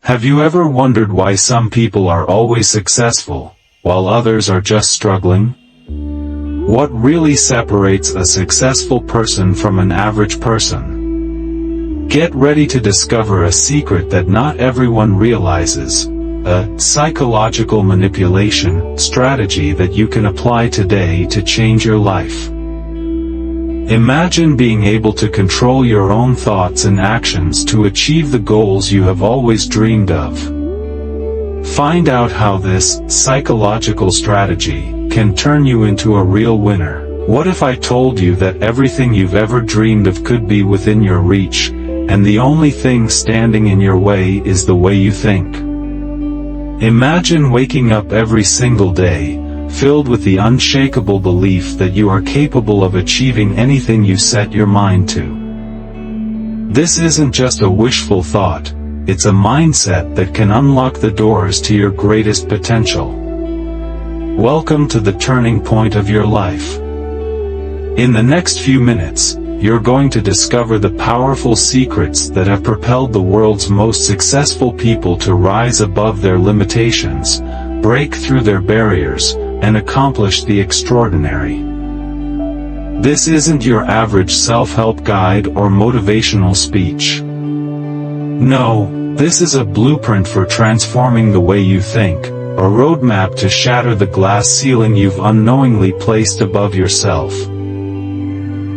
Have you ever wondered why some people are always successful, while others are just struggling? What really separates a successful person from an average person? Get ready to discover a secret that not everyone realizes, a psychological manipulation strategy that you can apply today to change your life. Imagine being able to control your own thoughts and actions to achieve the goals you have always dreamed of. Find out how this psychological strategy can turn you into a real winner. What if I told you that everything you've ever dreamed of could be within your reach, and the only thing standing in your way is the way you think? Imagine waking up every single day, filled with the unshakable belief that you are capable of achieving anything you set your mind to. This isn't just a wishful thought, it's a mindset that can unlock the doors to your greatest potential. Welcome to the turning point of your life. In the next few minutes, you're going to discover the powerful secrets that have propelled the world's most successful people to rise above their limitations, break through their barriers, and accomplish the extraordinary. This isn't your average self-help guide or motivational speech. No, this is a blueprint for transforming the way you think, a roadmap to shatter the glass ceiling you've unknowingly placed above yourself.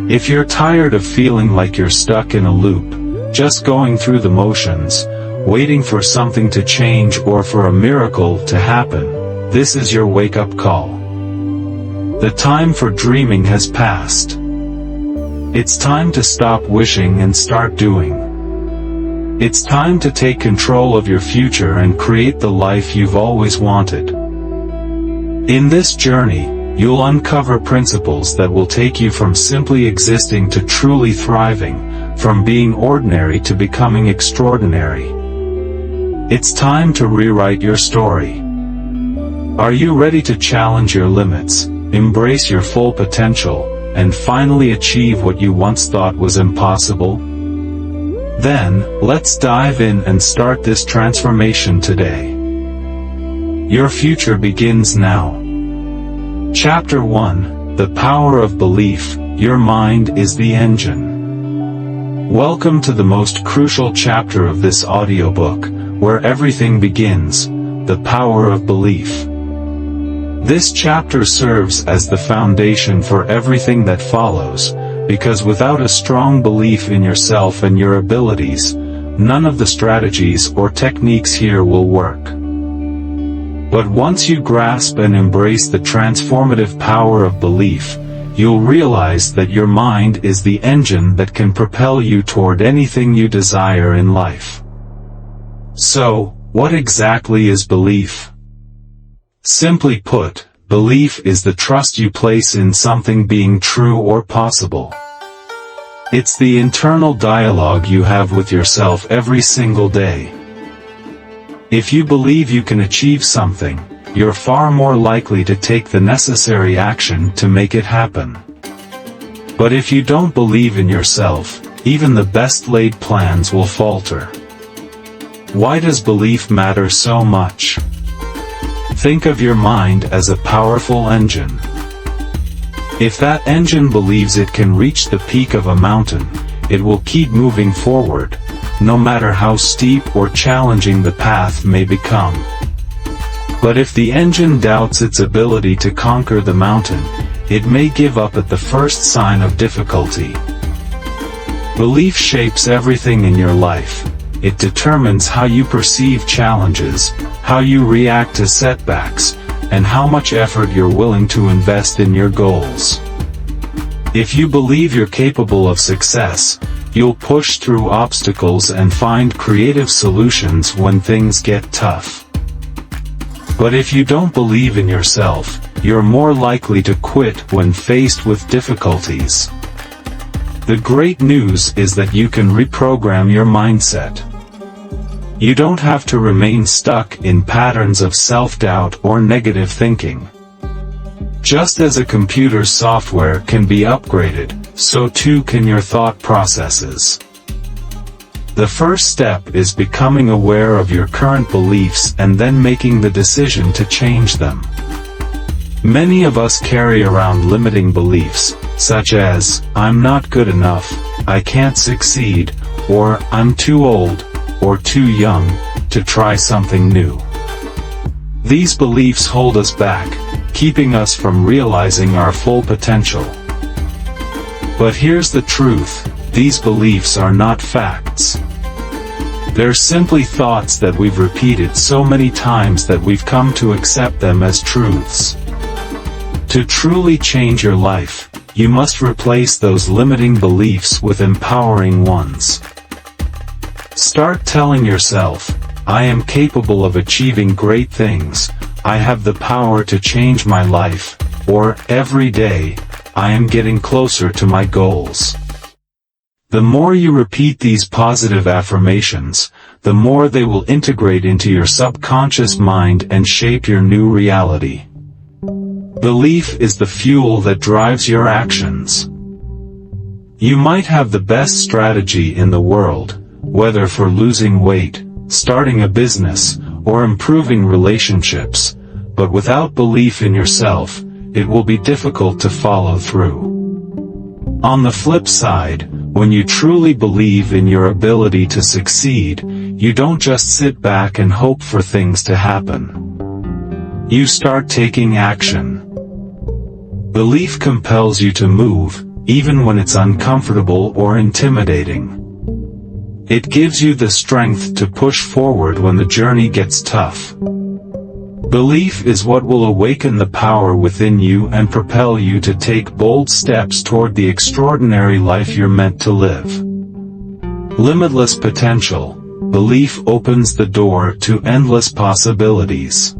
If you're tired of feeling like you're stuck in a loop, just going through the motions, waiting for something to change or for a miracle to happen, this is your wake-up call. The time for dreaming has passed. It's time to stop wishing and start doing. It's time to take control of your future and create the life you've always wanted. In this journey, you'll uncover principles that will take you from simply existing to truly thriving, from being ordinary to becoming extraordinary. It's time to rewrite your story. Are you ready to challenge your limits, embrace your full potential, and finally achieve what you once thought was impossible? Then, let's dive in and start this transformation today. Your future begins now. Chapter 1, The Power of Belief, Your Mind is the Engine. Welcome to the most crucial chapter of this audiobook, where everything begins, the power of belief. This chapter serves as the foundation for everything that follows, because without a strong belief in yourself and your abilities, none of the strategies or techniques here will work. But once you grasp and embrace the transformative power of belief, you'll realize that your mind is the engine that can propel you toward anything you desire in life. So, what exactly is belief? Simply put, belief is the trust you place in something being true or possible. It's the internal dialogue you have with yourself every single day. If you believe you can achieve something, you're far more likely to take the necessary action to make it happen. But if you don't believe in yourself, even the best laid plans will falter. Why does belief matter so much? Think of your mind as a powerful engine. If that engine believes it can reach the peak of a mountain, it will keep moving forward, no matter how steep or challenging the path may become. But if the engine doubts its ability to conquer the mountain, it may give up at the first sign of difficulty. Belief shapes everything in your life. It determines how you perceive challenges, how you react to setbacks, and how much effort you're willing to invest in your goals. If you believe you're capable of success, you'll push through obstacles and find creative solutions when things get tough. But if you don't believe in yourself, you're more likely to quit when faced with difficulties. The great news is that you can reprogram your mindset. You don't have to remain stuck in patterns of self-doubt or negative thinking. Just as a computer's software can be upgraded, so too can your thought processes. The first step is becoming aware of your current beliefs and then making the decision to change them. Many of us carry around limiting beliefs, such as, "I'm not good enough," "I can't succeed," or "I'm too old," or "too young," to try something new. These beliefs hold us back, keeping us from realizing our full potential. But here's the truth, these beliefs are not facts. They're simply thoughts that we've repeated so many times that we've come to accept them as truths. To truly change your life, you must replace those limiting beliefs with empowering ones. Start telling yourself, "I am capable of achieving great things, I have the power to change my life," or, "Every day, I am getting closer to my goals." The more you repeat these positive affirmations, the more they will integrate into your subconscious mind and shape your new reality. Belief is the fuel that drives your actions. You might have the best strategy in the world, whether for losing weight, starting a business, or improving relationships, but without belief in yourself, it will be difficult to follow through. On the flip side, when you truly believe in your ability to succeed, you don't just sit back and hope for things to happen. You start taking action. Belief compels you to move, even when it's uncomfortable or intimidating. It gives you the strength to push forward when the journey gets tough. Belief is what will awaken the power within you and propel you to take bold steps toward the extraordinary life you're meant to live. Limitless potential. Belief opens the door to endless possibilities.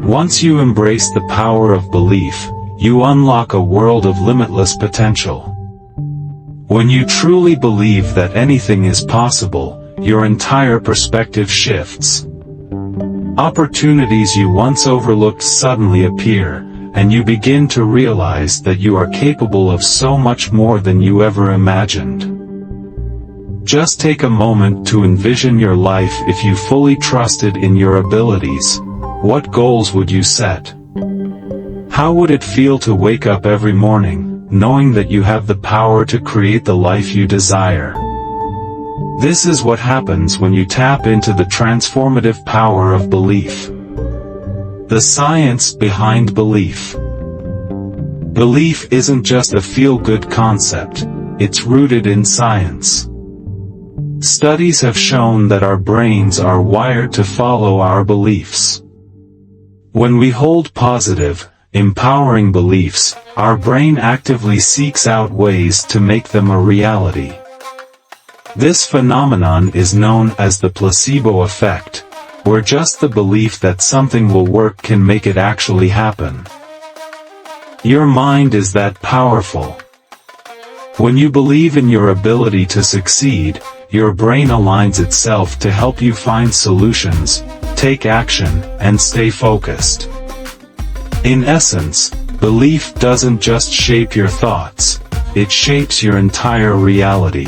Once you embrace the power of belief, you unlock a world of limitless potential. When you truly believe that anything is possible, your entire perspective shifts. Opportunities you once overlooked suddenly appear, and you begin to realize that you are capable of so much more than you ever imagined. Just take a moment to envision your life if you fully trusted in your abilities. What goals would you set? How would it feel to wake up every morning, knowing that you have the power to create the life you desire? This is what happens when you tap into the transformative power of belief. The science behind belief. Belief isn't just a feel-good concept, it's rooted in science. Studies have shown that our brains are wired to follow our beliefs. When we hold positive, empowering beliefs, our brain actively seeks out ways to make them a reality. This phenomenon is known as the placebo effect, where just the belief that something will work can make it actually happen. Your mind is that powerful. When you believe in your ability to succeed, your brain aligns itself to help you find solutions, take action, and stay focused. In essence, belief doesn't just shape your thoughts, it shapes your entire reality.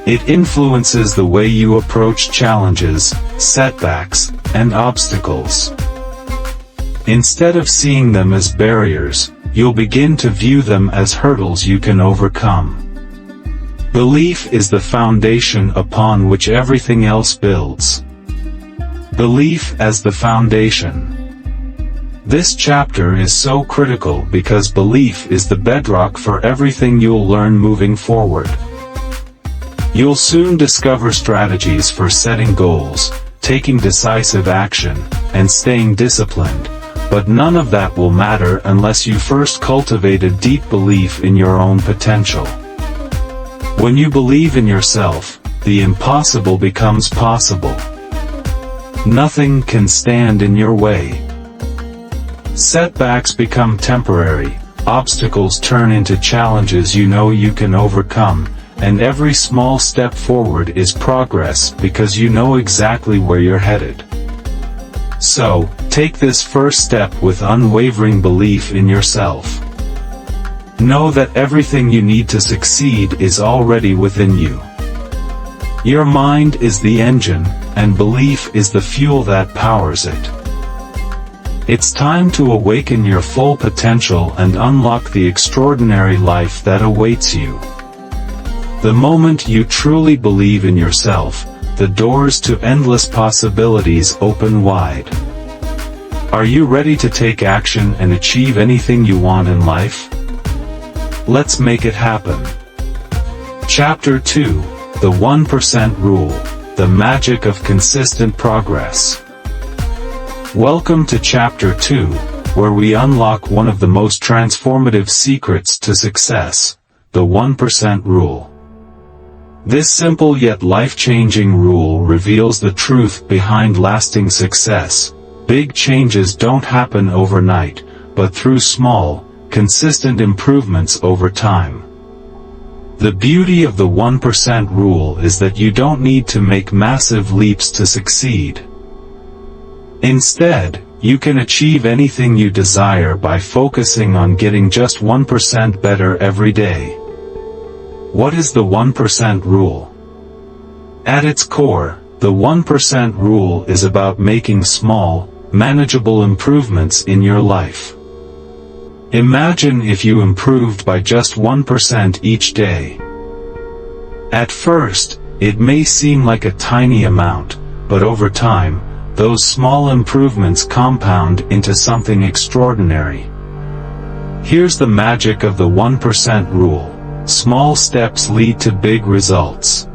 It influences the way you approach challenges, setbacks, and obstacles. Instead of seeing them as barriers, you'll begin to view them as hurdles you can overcome. Belief is the foundation upon which everything else builds. Belief as the foundation. This chapter is so critical because belief is the bedrock for everything you'll learn moving forward. You'll soon discover strategies for setting goals, taking decisive action, and staying disciplined, but none of that will matter unless you first cultivate a deep belief in your own potential. When you believe in yourself, the impossible becomes possible. Nothing can stand in your way. Setbacks become temporary, obstacles turn into challenges you know you can overcome, and every small step forward is progress because you know exactly where you're headed. So, take this first step with unwavering belief in yourself. Know that everything you need to succeed is already within you. Your mind is the engine, and belief is the fuel that powers it. It's time to awaken your full potential and unlock the extraordinary life that awaits you. The moment you truly believe in yourself, the doors to endless possibilities open wide. Are you ready to take action and achieve anything you want in life? Let's make it happen. Chapter 2, The 1% Rule, The Magic of Consistent Progress. Welcome to Chapter 2, where we unlock one of the most transformative secrets to success, the 1% Rule. This simple yet life-changing rule reveals the truth behind lasting success. Big changes don't happen overnight, but through small, consistent improvements over time. The beauty of the 1% rule is that you don't need to make massive leaps to succeed. Instead, you can achieve anything you desire by focusing on getting just 1% better every day. What is the 1% rule? At its core, the 1% rule is about making small, manageable improvements in your life. Imagine if you improved by just 1% each day. At first, it may seem like a tiny amount, but over time, those small improvements compound into something extraordinary. Here's the magic of the 1% rule. Small steps lead to big results.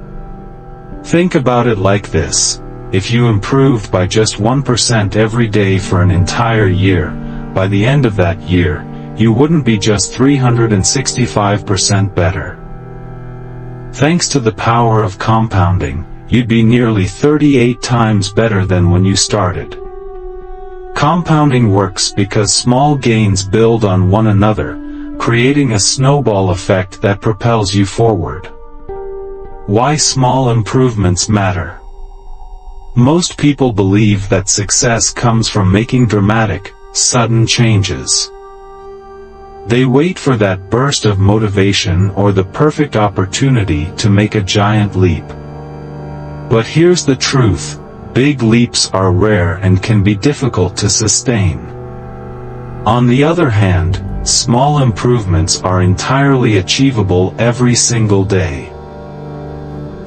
Think about it like this. If you improved by just 1% every day for an entire year, by the end of that year, you wouldn't be just 365% better. Thanks to the power of compounding, you'd be nearly 38 times better than when you started. Compounding works because small gains build on one another, creating a snowball effect that propels you forward. Why small improvements matter. Most people believe that success comes from making dramatic, sudden changes. They wait for that burst of motivation or the perfect opportunity to make a giant leap. But here's the truth, big leaps are rare and can be difficult to sustain. On the other hand, small improvements are entirely achievable every single day.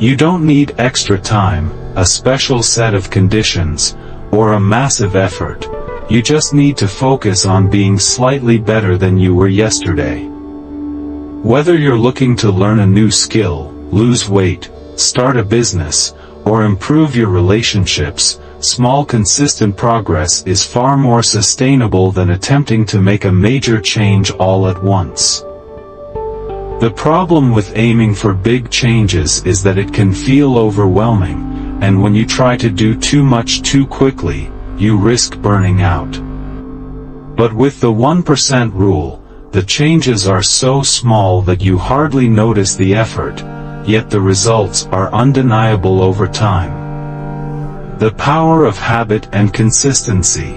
You don't need extra time, a special set of conditions, or a massive effort. You just need to focus on being slightly better than you were yesterday. Whether you're looking to learn a new skill, lose weight, start a business, or improve your relationships, small consistent progress is far more sustainable than attempting to make a major change all at once. The problem with aiming for big changes is that it can feel overwhelming, and when you try to do too much too quickly, you risk burning out. But with the 1% rule, the changes are so small that you hardly notice the effort, yet the results are undeniable over time. The power of habit and consistency.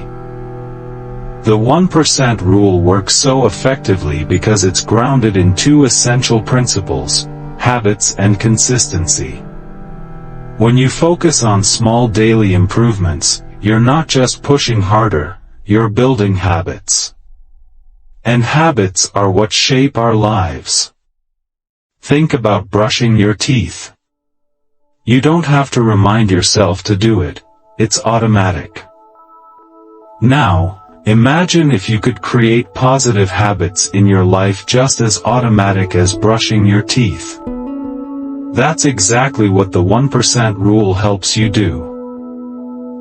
The 1% rule works so effectively because it's grounded in two essential principles, habits and consistency. When you focus on small daily improvements, you're not just pushing harder, you're building habits. And habits are what shape our lives. Think about brushing your teeth. You don't have to remind yourself to do it, it's automatic. Now, imagine if you could create positive habits in your life just as automatic as brushing your teeth. That's exactly what the 1% rule helps you do.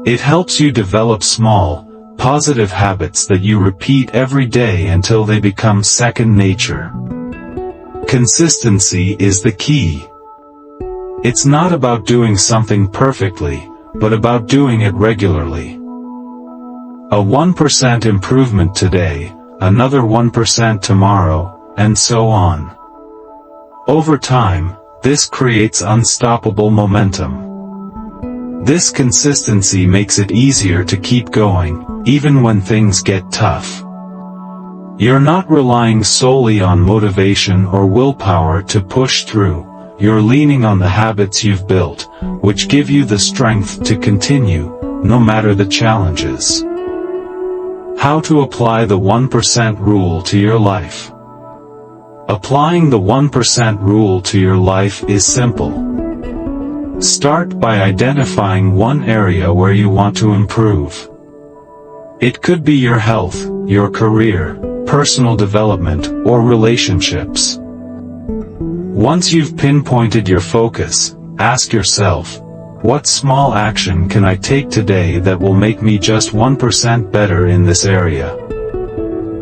It helps you develop small, positive habits that you repeat every day until they become second nature. Consistency is the key. It's not about doing something perfectly, but about doing it regularly. A 1% improvement today, another 1% tomorrow, and so on. Over time, this creates unstoppable momentum. This consistency makes it easier to keep going, even when things get tough. You're not relying solely on motivation or willpower to push through, you're leaning on the habits you've built, which give you the strength to continue, no matter the challenges. How to apply the 1% rule to your life. Applying the 1% rule to your life is simple. Start by identifying one area where you want to improve. It could be your health, your career, personal development, or relationships. Once you've pinpointed your focus, ask yourself, what small action can I take today that will make me just 1% better in this area?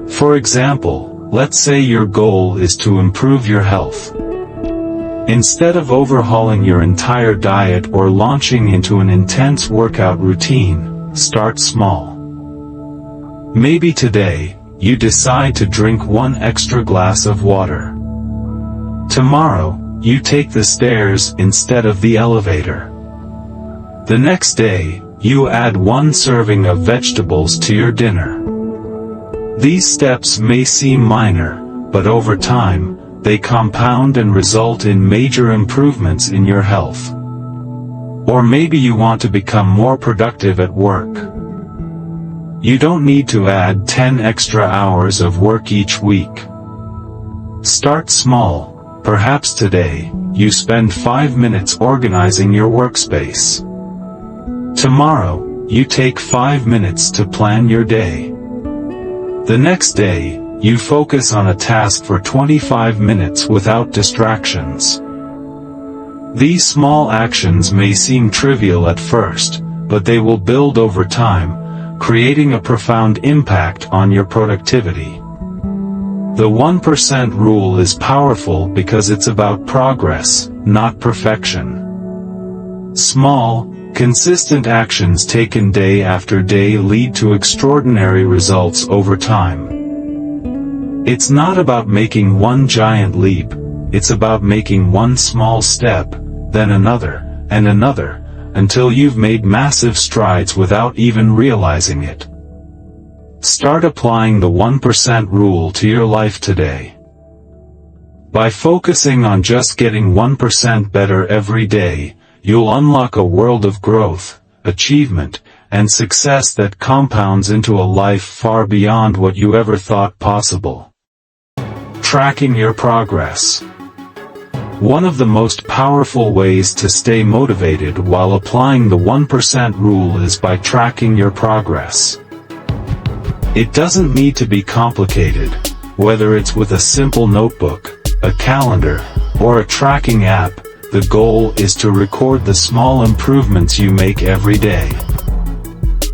For example, let's say your goal is to improve your health. Instead of overhauling your entire diet or launching into an intense workout routine, start small. Maybe today, you decide to drink 1 extra glass of water. Tomorrow, you take the stairs instead of the elevator. The next day, you add 1 serving of vegetables to your dinner. These steps may seem minor, but over time, they compound and result in major improvements in your health. Or maybe you want to become more productive at work. You don't need to add 10 extra hours of work each week. Start small. Perhaps today, you spend 5 minutes organizing your workspace. Tomorrow, you take 5 minutes to plan your day. The next day, you focus on a task for 25 minutes without distractions. These small actions may seem trivial at first, but they will build over time, creating a profound impact on your productivity. The 1% rule is powerful because it's about progress, not perfection. Small, consistent actions taken day after day lead to extraordinary results over time. It's not about making one giant leap, it's about making one small step, then another, and another, until you've made massive strides without even realizing it. Start applying the 1% rule to your life today. By focusing on just getting 1% better every day, you'll unlock a world of growth, achievement, and success that compounds into a life far beyond what you ever thought possible. Tracking your progress. One of the most powerful ways to stay motivated while applying the 1% rule is by tracking your progress. It doesn't need to be complicated, whether it's with a simple notebook, a calendar, or a tracking app. The goal is to record the small improvements you make every day.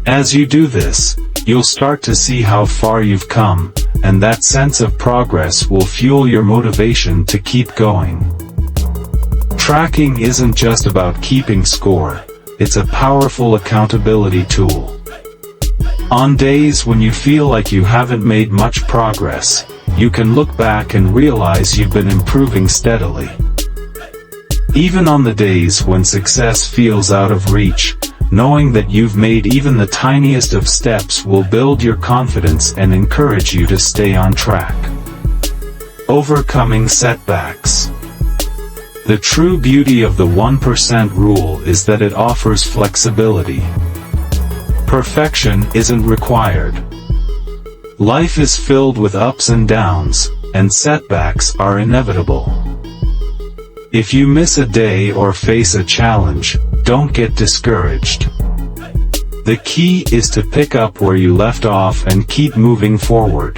As you do this, you'll start to see how far you've come, and that sense of progress will fuel your motivation to keep going. Tracking isn't just about keeping score, it's a powerful accountability tool. On days when you feel like you haven't made much progress, you can look back and realize you've been improving steadily. Even on the days when success feels out of reach, knowing that you've made even the tiniest of steps will build your confidence and encourage you to stay on track. Overcoming setbacks. The true beauty of the 1% rule is that it offers flexibility. Perfection isn't required. Life is filled with ups and downs, and setbacks are inevitable. If you miss a day or face a challenge, don't get discouraged. The key is to pick up where you left off and keep moving forward.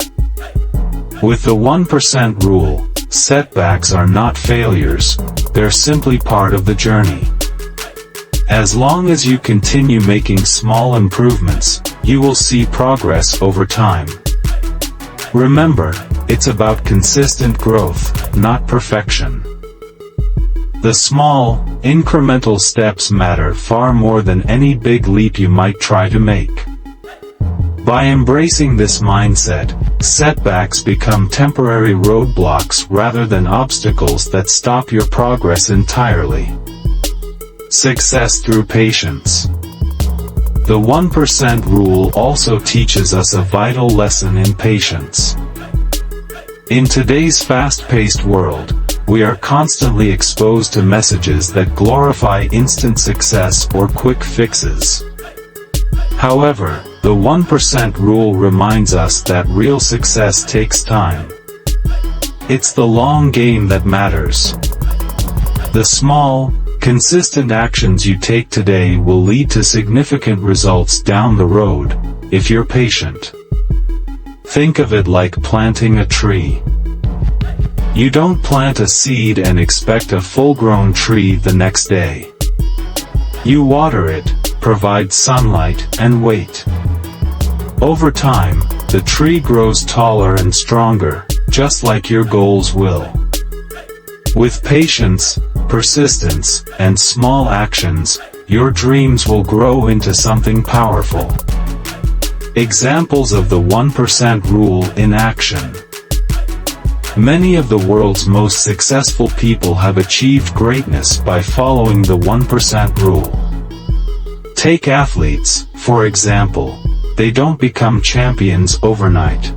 With the 1% rule, setbacks are not failures, they're simply part of the journey. As long as you continue making small improvements, you will see progress over time. Remember, it's about consistent growth, not perfection. The small, incremental steps matter far more than any big leap you might try to make. By embracing this mindset, setbacks become temporary roadblocks rather than obstacles that stop your progress entirely. Success through patience. The 1% rule also teaches us a vital lesson in patience. In today's fast-paced world, we are constantly exposed to messages that glorify instant success or quick fixes. However, the 1% rule reminds us that real success takes time. It's the long game that matters. The small, consistent actions you take today will lead to significant results down the road, if you're patient. Think of it like planting a tree. You don't plant a seed and expect a full-grown tree the next day. You water it, provide sunlight, and wait. Over time, the tree grows taller and stronger, just like your goals will. With patience, persistence, and small actions, your dreams will grow into something powerful. Examples of the 1% rule in action. Many of the world's most successful people have achieved greatness by following the 1% rule. Take athletes, for example. They don't become champions overnight.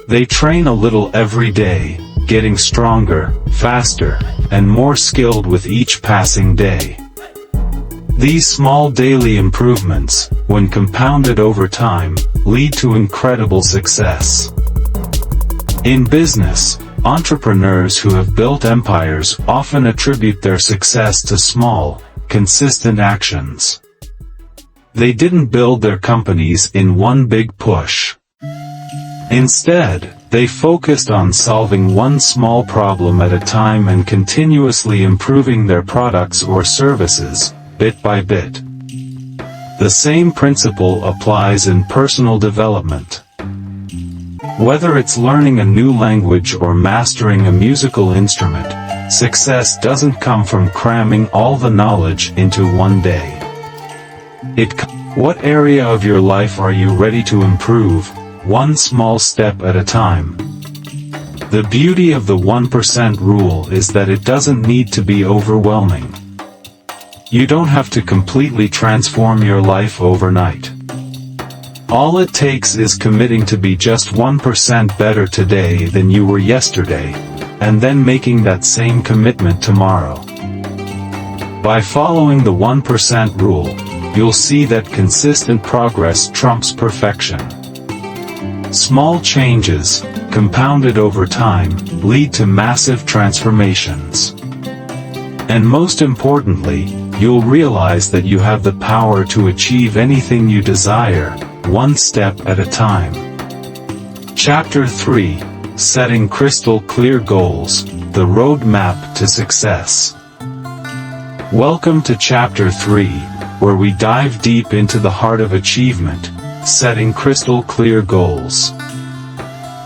They train a little every day, getting stronger, faster, and more skilled with each passing day. These small daily improvements, when compounded over time, lead to incredible success. In business, entrepreneurs who have built empires often attribute their success to small, consistent actions. They didn't build their companies in one big push. Instead, they focused on solving one small problem at a time and continuously improving their products or services, bit by bit. The same principle applies in personal development. Whether it's learning a new language or mastering a musical instrument, success doesn't come from cramming all the knowledge into one day. What area of your life are you ready to improve, one small step at a time? The beauty of the 1% rule is that it doesn't need to be overwhelming. You don't have to completely transform your life overnight. All it takes is committing to be just 1% better today than you were yesterday, and then making that same commitment tomorrow. By following the 1% rule, you'll see that consistent progress trumps perfection. Small changes, compounded over time, lead to massive transformations. And most importantly, you'll realize that you have the power to achieve anything you desire, one step at a time. Chapter 3, Setting Crystal Clear Goals, The Roadmap to Success. Welcome to Chapter 3, where we dive deep into the heart of achievement, setting crystal clear goals.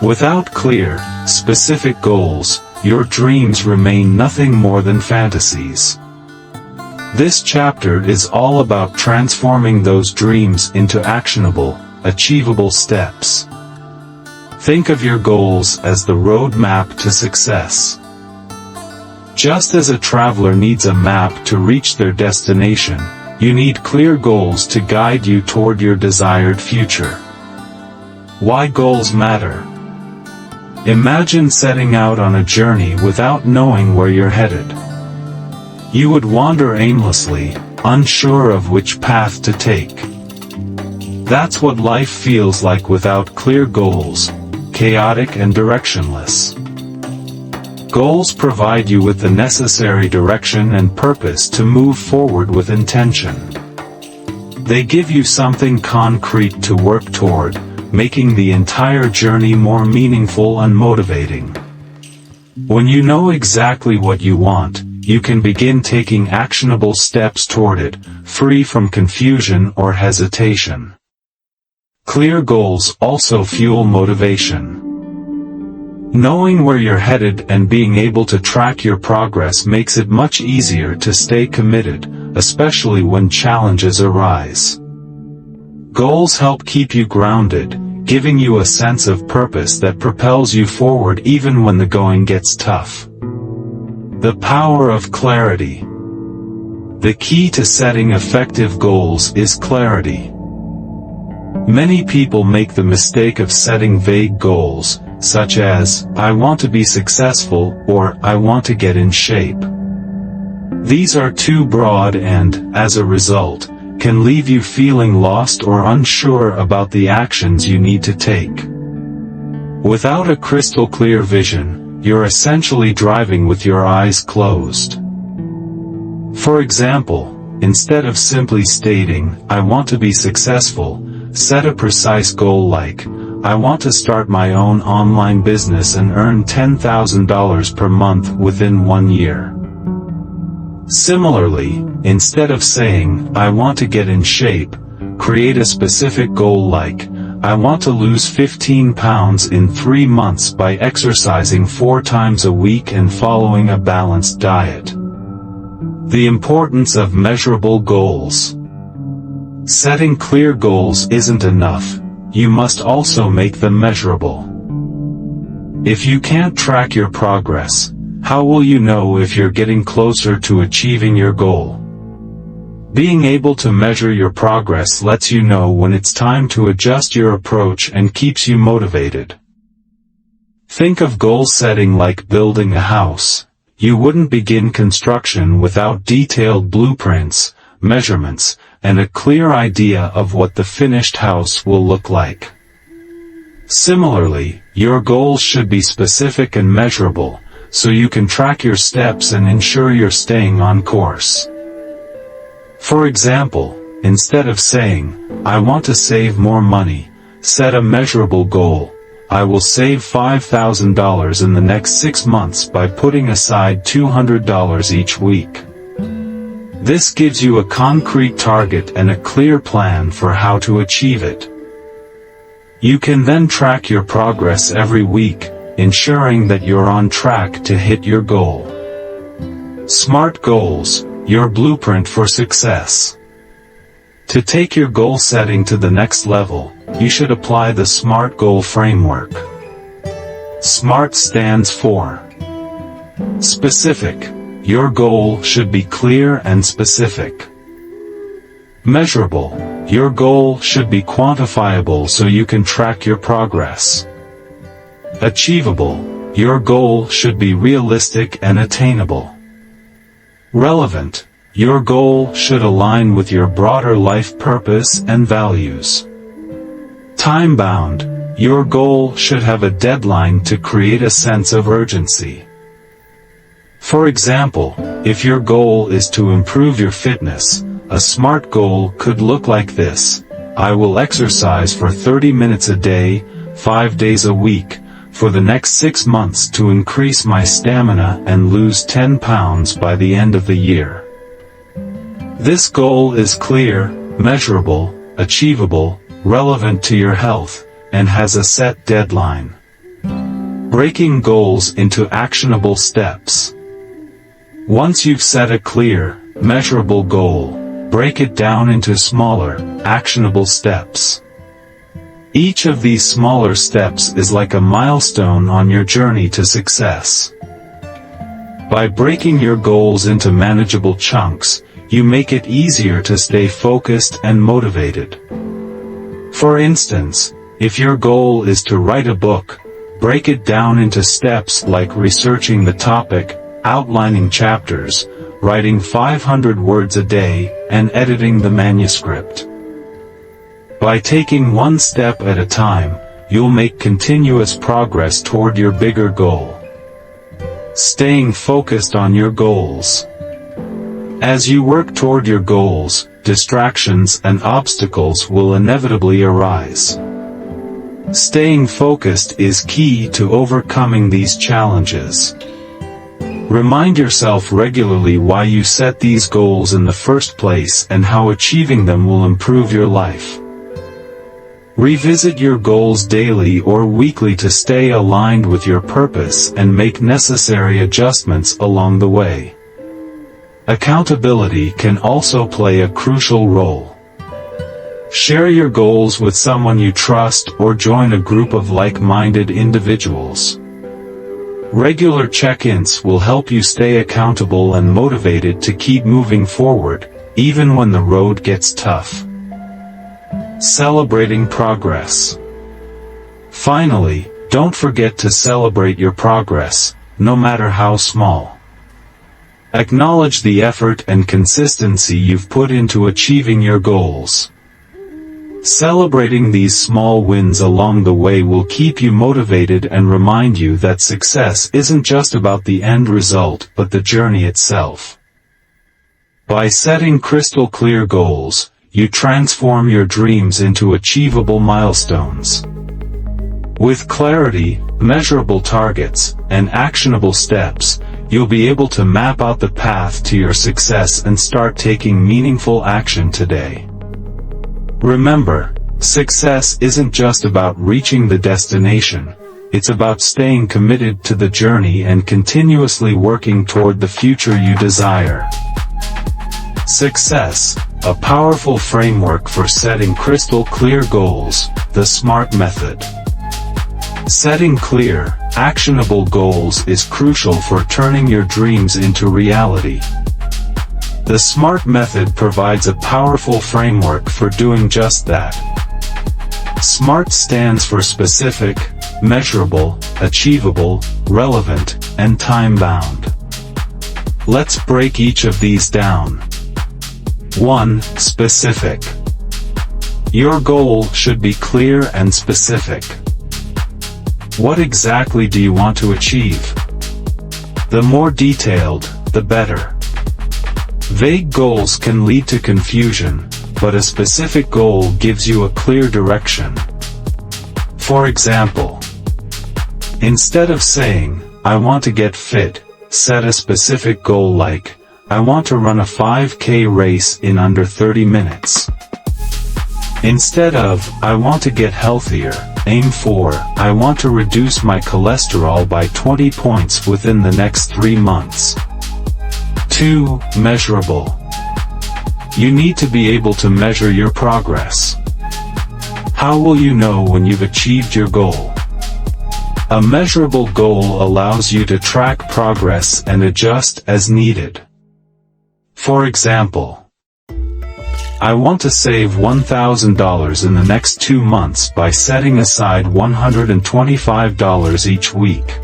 Without clear, specific goals, your dreams remain nothing more than fantasies. This chapter is all about transforming those dreams into actionable, achievable steps. Think of your goals as the roadmap to success. Just as a traveler needs a map to reach their destination, you need clear goals to guide you toward your desired future. Why goals matter? Imagine setting out on a journey without knowing where you're headed. You would wander aimlessly, unsure of which path to take. That's what life feels like without clear goals, chaotic and directionless. Goals provide you with the necessary direction and purpose to move forward with intention. They give you something concrete to work toward, making the entire journey more meaningful and motivating. When you know exactly what you want, you can begin taking actionable steps toward it, free from confusion or hesitation. Clear goals also fuel motivation. Knowing where you're headed and being able to track your progress makes it much easier to stay committed, especially when challenges arise. Goals help keep you grounded, giving you a sense of purpose that propels you forward even when the going gets tough. The power of clarity. The key to setting effective goals is clarity. Many people make the mistake of setting vague goals, such as, "I want to be successful," or "I want to get in shape." These are too broad and, as a result, can leave you feeling lost or unsure about the actions you need to take. Without a crystal clear vision, you're essentially driving with your eyes closed. For example, instead of simply stating, "I want to be successful," set a precise goal like, "I want to start my own online business and earn $10,000 per month within 1 year." Similarly, instead of saying, "I want to get in shape," create a specific goal like, "I want to lose 15 pounds in 3 months by exercising 4 times a week and following a balanced diet." The importance of measurable goals. Setting clear goals isn't enough, you must also make them measurable. If you can't track your progress, how will you know if you're getting closer to achieving your goal? Being able to measure your progress lets you know when it's time to adjust your approach and keeps you motivated. Think of goal setting like building a house. You wouldn't begin construction without detailed blueprints, measurements, and a clear idea of what the finished house will look like. Similarly, your goals should be specific and measurable, so you can track your steps and ensure you're staying on course. For example, instead of saying, "I want to save more money," set a measurable goal. "I will save $5,000 in the next 6 months by putting aside $200 each week." This gives you a concrete target and a clear plan for how to achieve it. You can then track your progress every week, ensuring that you're on track to hit your goal. SMART goals, your blueprint for success. To take your goal setting to the next level, you should apply the SMART goal framework. SMART stands for specific. Your goal should be clear and specific. Measurable. Your goal should be quantifiable so you can track your progress. Achievable. Your goal should be realistic and attainable. Relevant. Your goal should align with your broader life purpose and values. Time-bound. Your goal should have a deadline to create a sense of urgency. For example, if your goal is to improve your fitness, a SMART goal could look like this: "I will exercise for 30 minutes a day, 5 days a week, for the next 6 months to increase my stamina and lose 10 pounds by the end of the year." This goal is clear, measurable, achievable, relevant to your health, and has a set deadline. Breaking goals into actionable steps. Once you've set a clear, measurable goal, break it down into smaller, actionable steps. Each of these smaller steps is like a milestone on your journey to success. By breaking your goals into manageable chunks, you make it easier to stay focused and motivated. For instance, if your goal is to write a book, break it down into steps like researching the topic, outlining chapters, writing 500 words a day, and editing the manuscript. By taking one step at a time, you'll make continuous progress toward your bigger goal. Staying focused on your goals. As you work toward your goals, distractions and obstacles will inevitably arise. Staying focused is key to overcoming these challenges. Remind yourself regularly why you set these goals in the first place and how achieving them will improve your life. Revisit your goals daily or weekly to stay aligned with your purpose and make necessary adjustments along the way. Accountability can also play a crucial role. Share your goals with someone you trust or join a group of like-minded individuals. Regular check-ins will help you stay accountable and motivated to keep moving forward, even when the road gets tough. Celebrating progress. Finally, Don't forget to celebrate your progress, no matter how small. Acknowledge the effort and consistency you've put into achieving your goals. Celebrating these small wins along the way will keep you motivated and remind you that success isn't just about the end result but the journey itself. By setting crystal clear goals, you transform your dreams into achievable milestones. With clarity, measurable targets, and actionable steps, you'll be able to map out the path to your success and start taking meaningful action today. Remember, success isn't just about reaching the destination, it's about staying committed to the journey and continuously working toward the future you desire. Success, a powerful framework for setting crystal clear goals, the SMART method. Setting clear, actionable goals is crucial for turning your dreams into reality. The SMART method provides a powerful framework for doing just that. SMART stands for specific, measurable, achievable, relevant, and time-bound. Let's break each of these down. 1. Specific. Your goal should be clear and specific. What exactly do you want to achieve? The more detailed, the better. Vague goals can lead to confusion, but a specific goal gives you a clear direction. For example, instead of saying, "I want to get fit," set a specific goal like, "I want to run a 5K race in under 30 minutes." Instead of, "I want to get healthier," aim for, "I want to reduce my cholesterol by 20 points within the next 3 months. 2. Measurable. You need to be able to measure your progress. How will you know when you've achieved your goal? A measurable goal allows you to track progress and adjust as needed. For example, I want to save $1,000 in the next 2 months by setting aside $125 each week.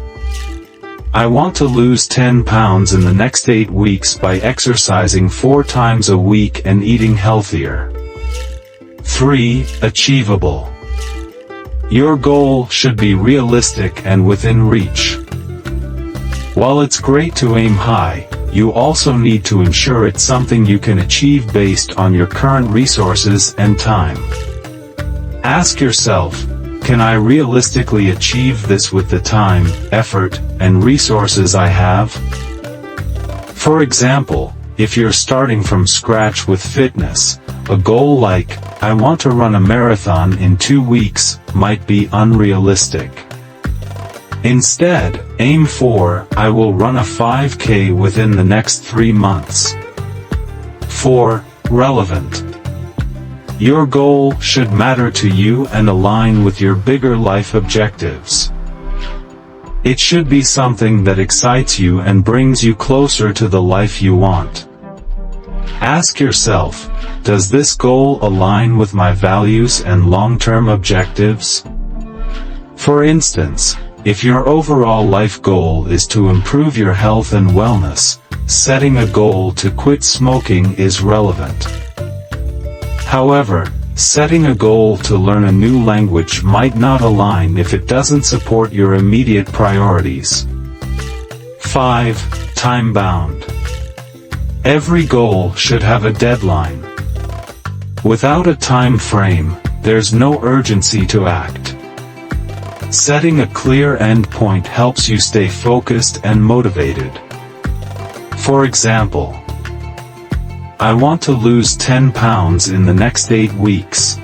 I want to lose 10 pounds in the next 8 weeks by exercising 4 times a week and eating healthier. 3. Achievable. Your goal should be realistic and within reach. While it's great to aim high, you also need to ensure it's something you can achieve based on your current resources and time. Ask yourself, can I realistically achieve this with the time, effort, and resources I have? For example, if you're starting from scratch with fitness, a goal like, "I want to run a marathon in 2 weeks," might be unrealistic. Instead, aim for, "I will run a 5K within the next 3 months. 4. Relevant. Your goal should matter to you and align with your bigger life objectives. It should be something that excites you and brings you closer to the life you want. Ask yourself, does this goal align with my values and long-term objectives? For instance, if your overall life goal is to improve your health and wellness, setting a goal to quit smoking is relevant. However, setting a goal to learn a new language might not align if it doesn't support your immediate priorities. 5. Time-bound. Every goal should have a deadline. Without a time frame, there's no urgency to act. Setting a clear end point helps you stay focused and motivated. For example, I want to lose 10 pounds in the next 8 weeks.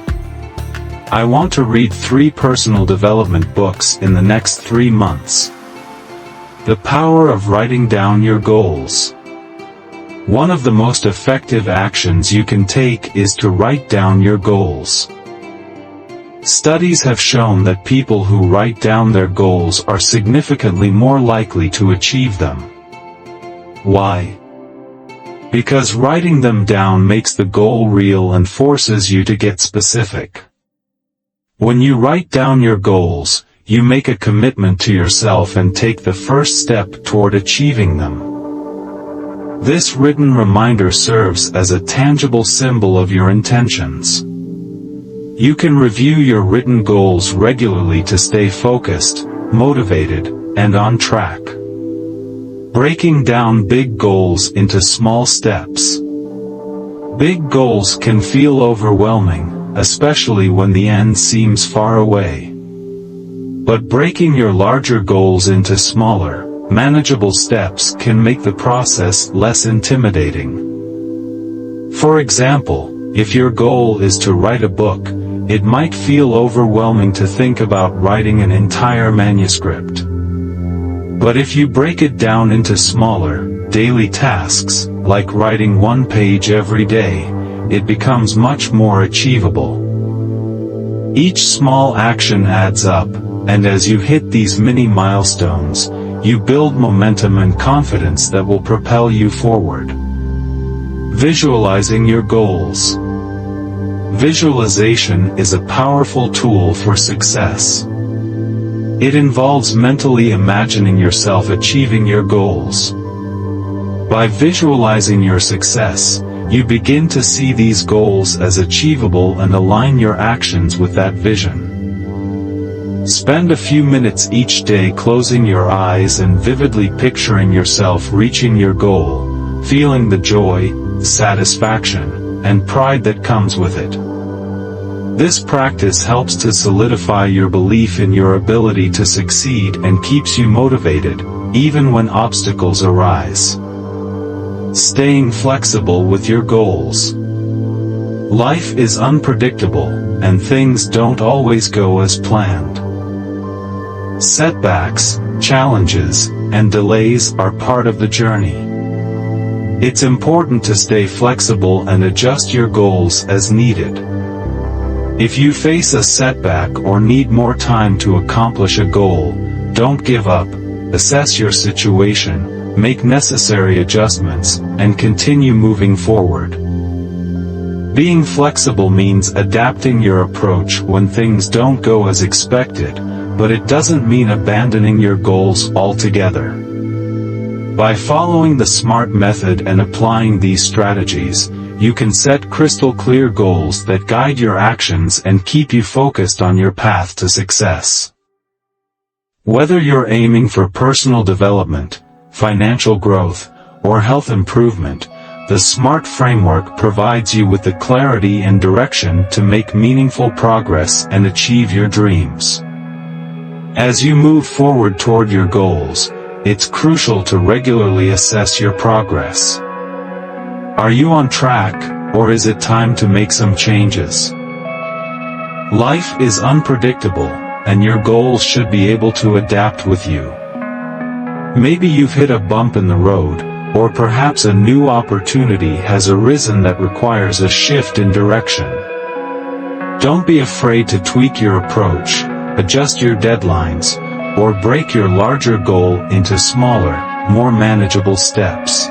I want to read 3 personal development books in the next 3 months. The power of writing down your goals. One of the most effective actions you can take is to write down your goals. Studies have shown that people who write down their goals are significantly more likely to achieve them. Why? Because writing them down makes the goal real and forces you to get specific. When you write down your goals, you make a commitment to yourself and take the first step toward achieving them. This written reminder serves as a tangible symbol of your intentions. You can review your written goals regularly to stay focused, motivated, and on track. Breaking down big goals into small steps. Big goals can feel overwhelming, especially when the end seems far away. But breaking your larger goals into smaller, manageable steps can make the process less intimidating. For example, if your goal is to write a book, it might feel overwhelming to think about writing an entire manuscript. But if you break it down into smaller, daily tasks, like writing one page every day, it becomes much more achievable. Each small action adds up, and as you hit these mini milestones, you build momentum and confidence that will propel you forward. Visualizing your goals. Visualization is a powerful tool for success. It involves mentally imagining yourself achieving your goals. By visualizing your success, you begin to see these goals as achievable and align your actions with that vision. Spend a few minutes each day closing your eyes and vividly picturing yourself reaching your goal, feeling the joy, satisfaction, and pride that comes with it. This practice helps to solidify your belief in your ability to succeed and keeps you motivated, even when obstacles arise. Staying flexible with your goals. Life is unpredictable, and things don't always go as planned. Setbacks, challenges, and delays are part of the journey. It's important to stay flexible and adjust your goals as needed. If you face a setback or need more time to accomplish a goal, don't give up, assess your situation, make necessary adjustments, and continue moving forward. Being flexible means adapting your approach when things don't go as expected, but it doesn't mean abandoning your goals altogether. By following the SMART method and applying these strategies, you can set crystal-clear goals that guide your actions and keep you focused on your path to success. Whether you're aiming for personal development, financial growth, or health improvement, the SMART framework provides you with the clarity and direction to make meaningful progress and achieve your dreams. As you move forward toward your goals, it's crucial to regularly assess your progress. Are you on track, or is it time to make some changes? Life is unpredictable, and your goals should be able to adapt with you. Maybe you've hit a bump in the road, or perhaps a new opportunity has arisen that requires a shift in direction. Don't be afraid to tweak your approach, adjust your deadlines, or break your larger goal into smaller, more manageable steps.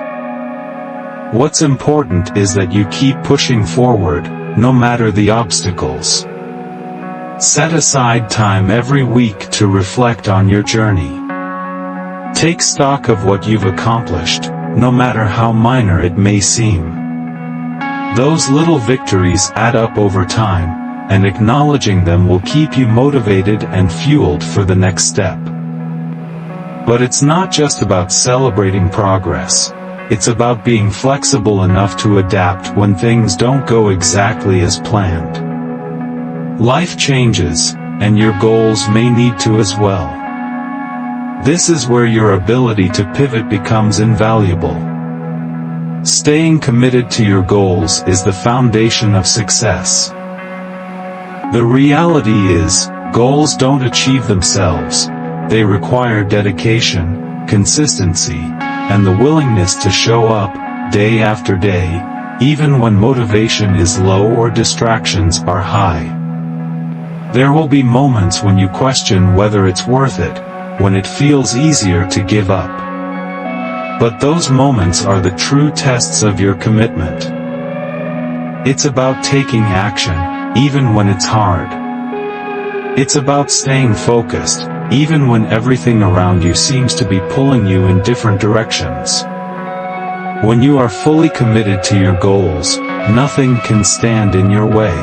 What's important is that you keep pushing forward, no matter the obstacles. Set aside time every week to reflect on your journey. Take stock of what you've accomplished, no matter how minor it may seem. Those little victories add up over time, and acknowledging them will keep you motivated and fueled for the next step. But it's not just about celebrating progress. It's about being flexible enough to adapt when things don't go exactly as planned. Life changes, and your goals may need to as well. This is where your ability to pivot becomes invaluable. Staying committed to your goals is the foundation of success. The reality is, goals don't achieve themselves. They require dedication, consistency, and the willingness to show up, day after day, even when motivation is low or distractions are high. There will be moments when you question whether it's worth it, when it feels easier to give up. But those moments are the true tests of your commitment. It's about taking action, even when it's hard. It's about staying focused, even when everything around you seems to be pulling you in different directions. When you are fully committed to your goals, nothing can stand in your way.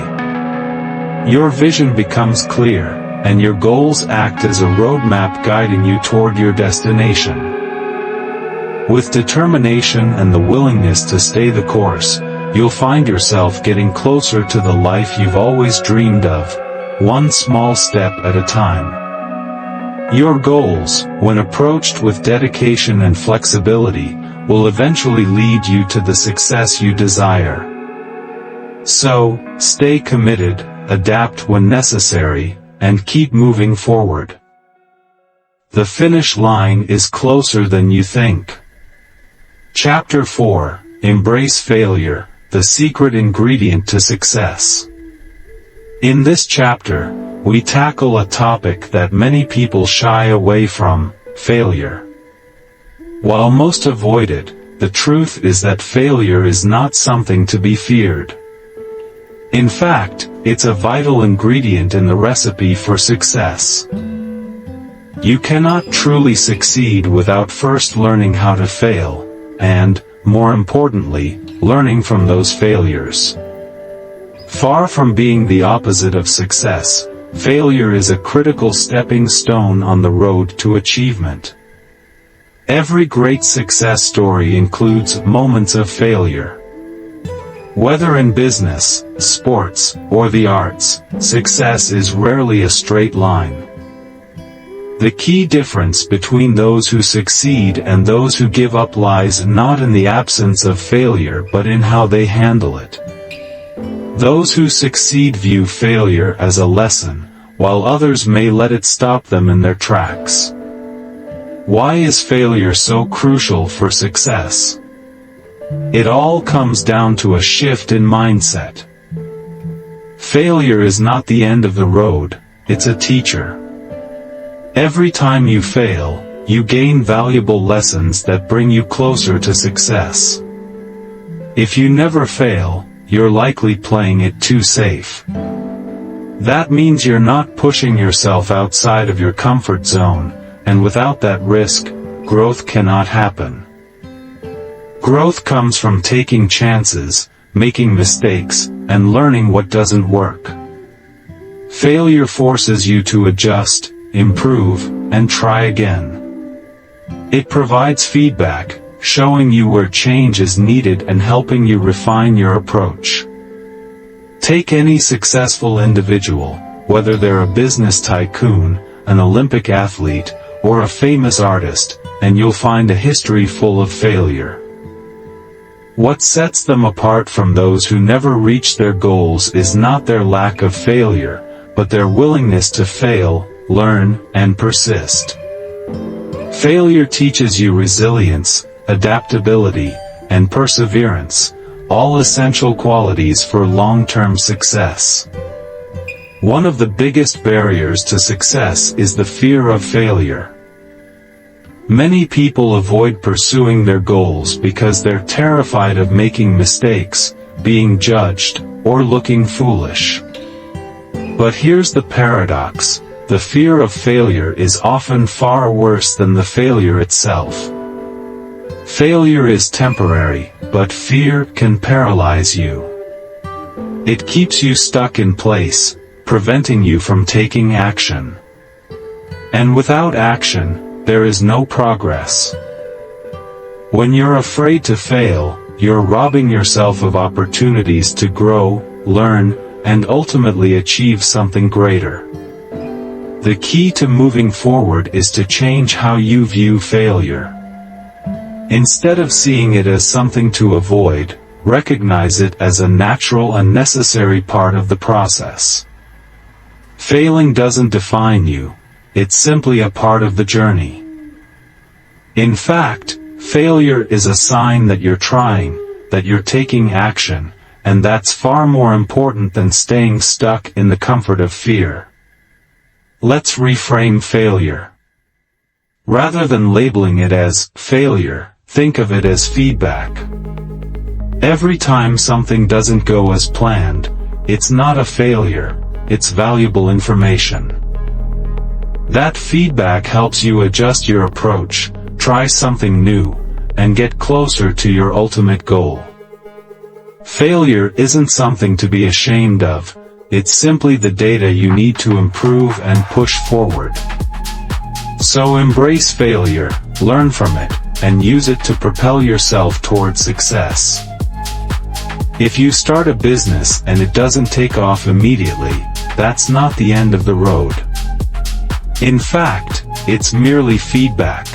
Your vision becomes clear, and your goals act as a roadmap guiding you toward your destination. With determination and the willingness to stay the course, you'll find yourself getting closer to the life you've always dreamed of, one small step at a time. Your goals, when approached with dedication and flexibility, will eventually lead you to the success you desire. So, stay committed, adapt when necessary, and keep moving forward. The finish line is closer than you think. Chapter 4, Embrace Failure, the Secret Ingredient to Success. In this chapter, we tackle a topic that many people shy away from: failure. While most avoid it, the truth is that failure is not something to be feared. In fact, it's a vital ingredient in the recipe for success. You cannot truly succeed without first learning how to fail, and, more importantly, learning from those failures. Far from being the opposite of success, failure is a critical stepping stone on the road to achievement. Every great success story includes moments of failure. Whether in business, sports, or the arts, success is rarely a straight line. The key difference between those who succeed and those who give up lies not in the absence of failure but in how they handle it. Those who succeed view failure as a lesson, while others may let it stop them in their tracks. Why is failure so crucial for success? It all comes down to a shift in mindset. Failure is not the end of the road, it's a teacher. Every time you fail, you gain valuable lessons that bring you closer to success. If you never fail, you're likely playing it too safe. That means you're not pushing yourself outside of your comfort zone, and without that risk, growth cannot happen. Growth comes from taking chances, making mistakes, and learning what doesn't work. Failure forces you to adjust, improve, and try again. It provides feedback, showing you where change is needed and helping you refine your approach. Take any successful individual, whether they're a business tycoon, an Olympic athlete, or a famous artist, and you'll find a history full of failure. What sets them apart from those who never reach their goals is not their lack of failure, but their willingness to fail, learn, and persist. Failure teaches you resilience, adaptability, and perseverance, all essential qualities for long-term success. One of the biggest barriers to success is the fear of failure. Many people avoid pursuing their goals because they're terrified of making mistakes, being judged, or looking foolish. But here's the paradox: the fear of failure is often far worse than the failure itself. Failure is temporary, but fear can paralyze you. It keeps you stuck in place, preventing you from taking action. And without action, there is no progress. When you're afraid to fail, you're robbing yourself of opportunities to grow, learn, and ultimately achieve something greater. The key to moving forward is to change how you view failure. Instead of seeing it as something to avoid, recognize it as a natural and necessary part of the process. Failing doesn't define you. It's simply a part of the journey. In fact, failure is a sign that you're trying, that you're taking action, and that's far more important than staying stuck in the comfort of fear. Let's reframe failure. Rather than labeling it as failure, think of it as feedback. Every time something doesn't go as planned, it's not a failure, it's valuable information. That feedback helps you adjust your approach, try something new, and get closer to your ultimate goal. Failure isn't something to be ashamed of, it's simply the data you need to improve and push forward. So embrace failure, learn from it, and use it to propel yourself toward success. If you start a business and it doesn't take off immediately, that's not the end of the road. In fact, it's merely feedback.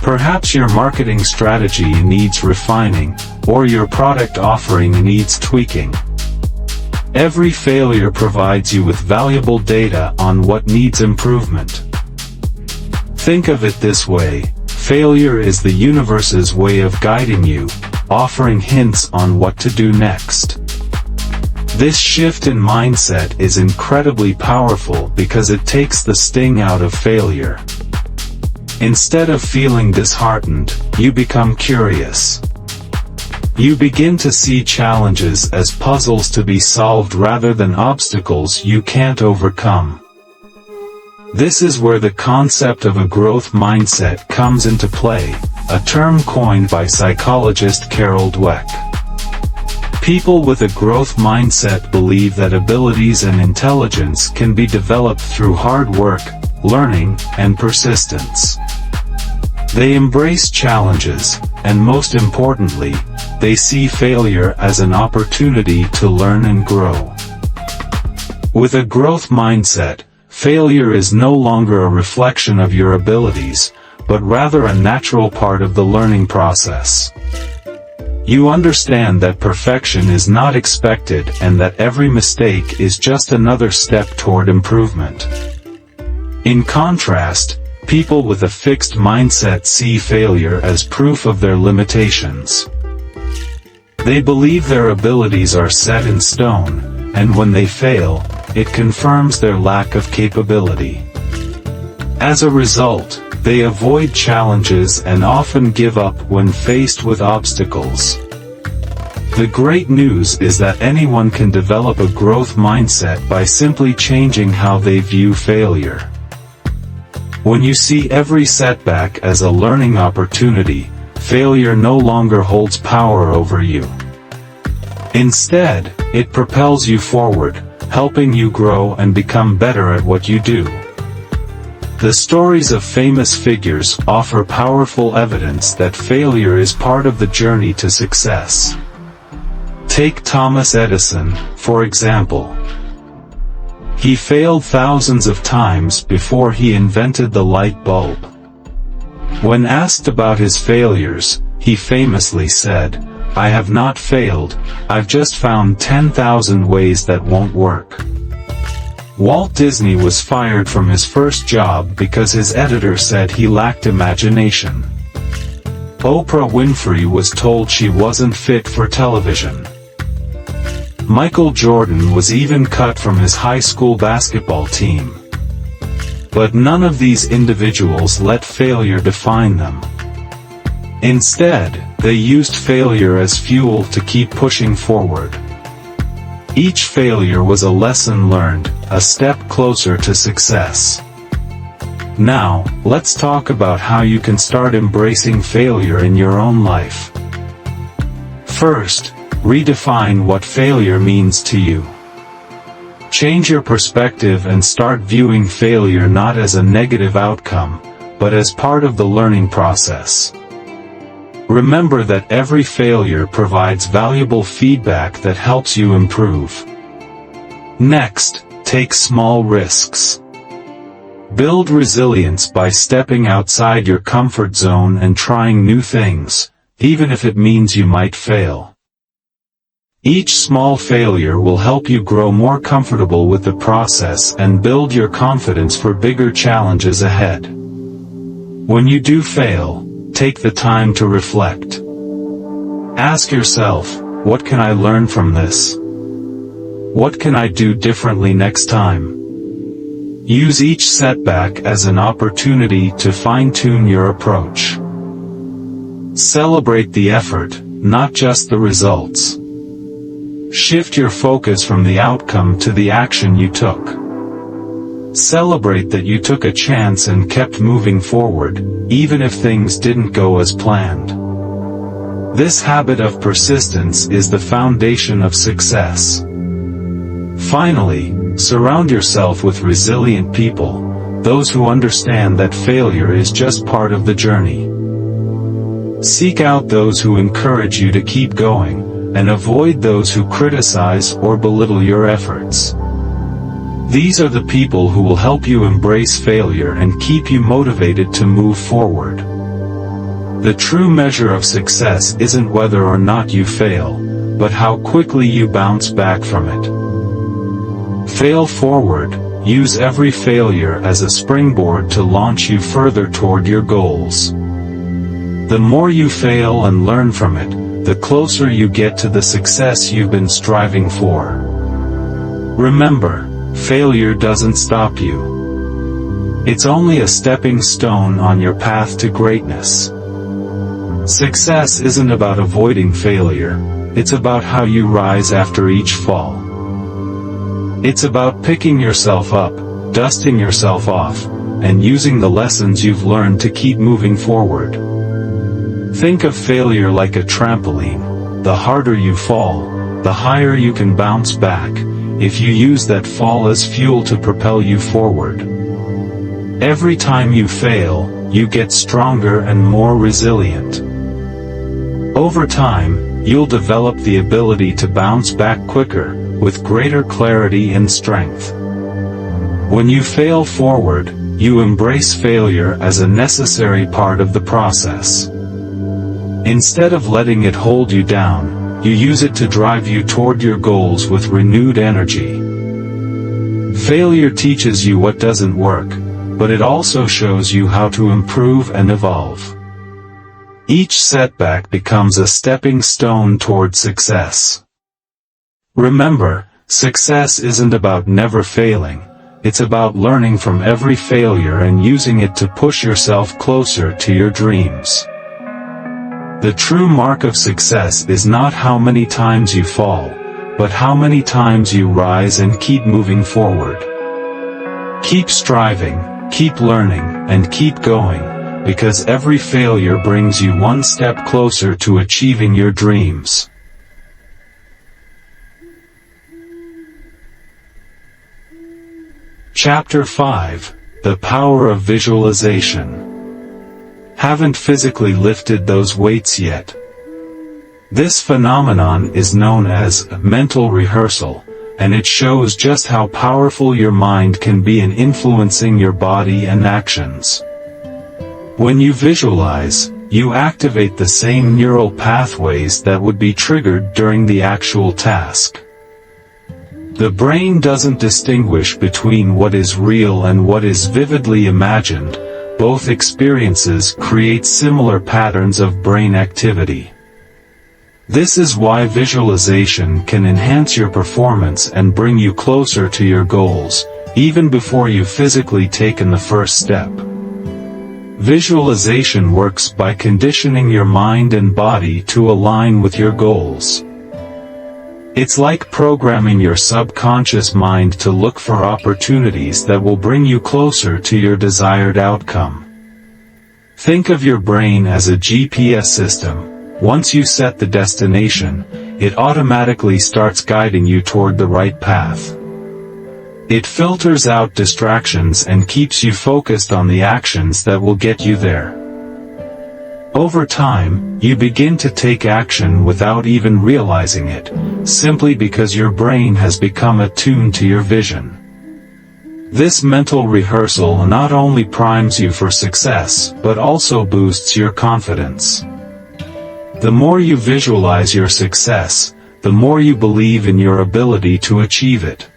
Perhaps your marketing strategy needs refining, or your product offering needs tweaking. Every failure provides you with valuable data on what needs improvement. Think of it this way: failure is the universe's way of guiding you, offering hints on what to do next. This shift in mindset is incredibly powerful because it takes the sting out of failure. Instead of feeling disheartened, you become curious. You begin to see challenges as puzzles to be solved rather than obstacles you can't overcome. This is where the concept of a growth mindset comes into play, a term coined by psychologist Carol Dweck. People with a growth mindset believe that abilities and intelligence can be developed through hard work, learning, and persistence. They embrace challenges, and most importantly, they see failure as an opportunity to learn and grow. With a growth mindset, failure is no longer a reflection of your abilities, but rather a natural part of the learning process. You understand that perfection is not expected and that every mistake is just another step toward improvement. In contrast, people with a fixed mindset see failure as proof of their limitations. They believe their abilities are set in stone, and when they fail, it confirms their lack of capability. As a result, they avoid challenges and often give up when faced with obstacles. The great news is that anyone can develop a growth mindset by simply changing how they view failure. When you see every setback as a learning opportunity, failure no longer holds power over you. Instead, it propels you forward, helping you grow and become better at what you do. The stories of famous figures offer powerful evidence that failure is part of the journey to success. Take Thomas Edison, for example. He failed thousands of times before he invented the light bulb. When asked about his failures, he famously said, "I have not failed, I've just found 10,000 ways that won't work." Walt Disney was fired from his first job because his editor said he lacked imagination. Oprah Winfrey was told she wasn't fit for television. Michael Jordan was even cut from his high school basketball team. But none of these individuals let failure define them. Instead, they used failure as fuel to keep pushing forward. Each failure was a lesson learned, a step closer to success. Now, let's talk about how you can start embracing failure in your own life. First, redefine what failure means to you. Change your perspective and start viewing failure not as a negative outcome, but as part of the learning process. Remember that every failure provides valuable feedback that helps you improve. Next, take small risks. Build resilience by stepping outside your comfort zone and trying new things, even if it means you might fail. Each small failure will help you grow more comfortable with the process and build your confidence for bigger challenges ahead. When you do fail, take the time to reflect. Ask yourself, what can I learn from this? What can I do differently next time? Use each setback as an opportunity to fine-tune your approach. Celebrate the effort, not just the results. Shift your focus from the outcome to the action you took. Celebrate that you took a chance and kept moving forward, even if things didn't go as planned. This habit of persistence is the foundation of success. Finally, surround yourself with resilient people, those who understand that failure is just part of the journey. Seek out those who encourage you to keep going, and avoid those who criticize or belittle your efforts. These are the people who will help you embrace failure and keep you motivated to move forward. The true measure of success isn't whether or not you fail, but how quickly you bounce back from it. Fail forward. Use every failure as a springboard to launch you further toward your goals. The more you fail and learn from it, the closer you get to the success you've been striving for. Remember, failure doesn't stop you. It's only a stepping stone on your path to greatness. Success isn't about avoiding failure, it's about how you rise after each fall. It's about picking yourself up, dusting yourself off, and using the lessons you've learned to keep moving forward. Think of failure like a trampoline. The harder you fall, the higher you can bounce back, if you use that fall as fuel to propel you forward. Every time you fail, you get stronger and more resilient. Over time, you'll develop the ability to bounce back quicker, with greater clarity and strength. When you fail forward, you embrace failure as a necessary part of the process. Instead of letting it hold you down, you use it to drive you toward your goals with renewed energy. Failure teaches you what doesn't work, but it also shows you how to improve and evolve. Each setback becomes a stepping stone toward success. Remember, success isn't about never failing, it's about learning from every failure and using it to push yourself closer to your dreams. The true mark of success is not how many times you fall, but how many times you rise and keep moving forward. Keep striving, keep learning, and keep going, because every failure brings you one step closer to achieving your dreams. Chapter 5: The Power of Visualization. Haven't physically lifted those weights yet? This phenomenon is known as mental rehearsal, and it shows just how powerful your mind can be in influencing your body and actions. When you visualize, you activate the same neural pathways that would be triggered during the actual task. The brain doesn't distinguish between what is real and what is vividly imagined. Both experiences create similar patterns of brain activity. This is why visualization can enhance your performance and bring you closer to your goals, even before you've physically taken the first step. Visualization works by conditioning your mind and body to align with your goals. It's like programming your subconscious mind to look for opportunities that will bring you closer to your desired outcome. Think of your brain as a GPS system. Once you set the destination, it automatically starts guiding you toward the right path. It filters out distractions and keeps you focused on the actions that will get you there. Over time, you begin to take action without even realizing it, simply because your brain has become attuned to your vision. This mental rehearsal not only primes you for success, but also boosts your confidence. The more you visualize your success, the more you believe in your ability to achieve it.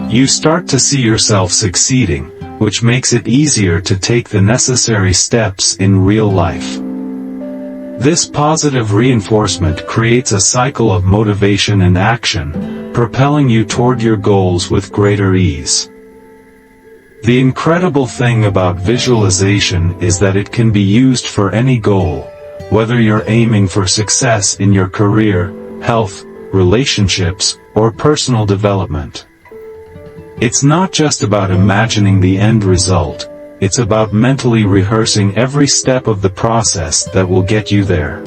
You start to see yourself succeeding, which makes it easier to take the necessary steps in real life. This positive reinforcement creates a cycle of motivation and action, propelling you toward your goals with greater ease. The incredible thing about visualization is that it can be used for any goal, whether you're aiming for success in your career, health, relationships, or personal development. It's not just about imagining the end result, it's about mentally rehearsing every step of the process that will get you there.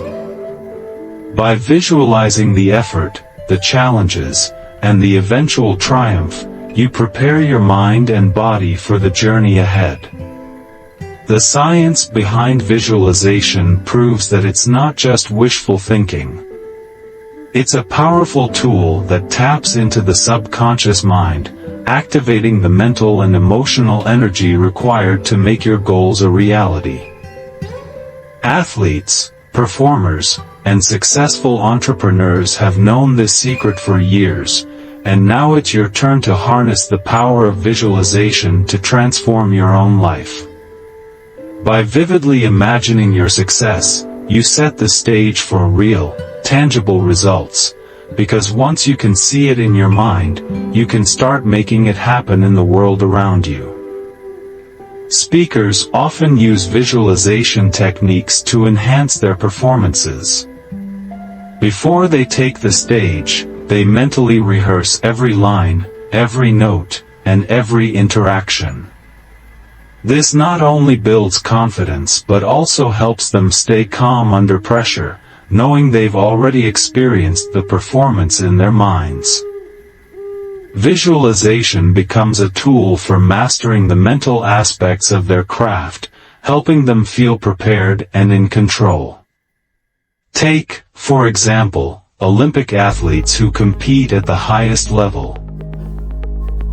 By visualizing the effort, the challenges, and the eventual triumph, you prepare your mind and body for the journey ahead. The science behind visualization proves that it's not just wishful thinking. It's a powerful tool that taps into the subconscious mind, activating the mental and emotional energy required to make your goals a reality. Athletes, performers, and successful entrepreneurs have known this secret for years, and now it's your turn to harness the power of visualization to transform your own life. By vividly imagining your success, you set the stage for real, tangible results, because once you can see it in your mind, you can start making it happen in the world around you. Speakers often use visualization techniques to enhance their performances. Before they take the stage, they mentally rehearse every line, every note, and every interaction. This not only builds confidence but also helps them stay calm under pressure, knowing they've already experienced the performance in their minds. Visualization becomes a tool for mastering the mental aspects of their craft, helping them feel prepared and in control. Take, for example, Olympic athletes who compete at the highest level.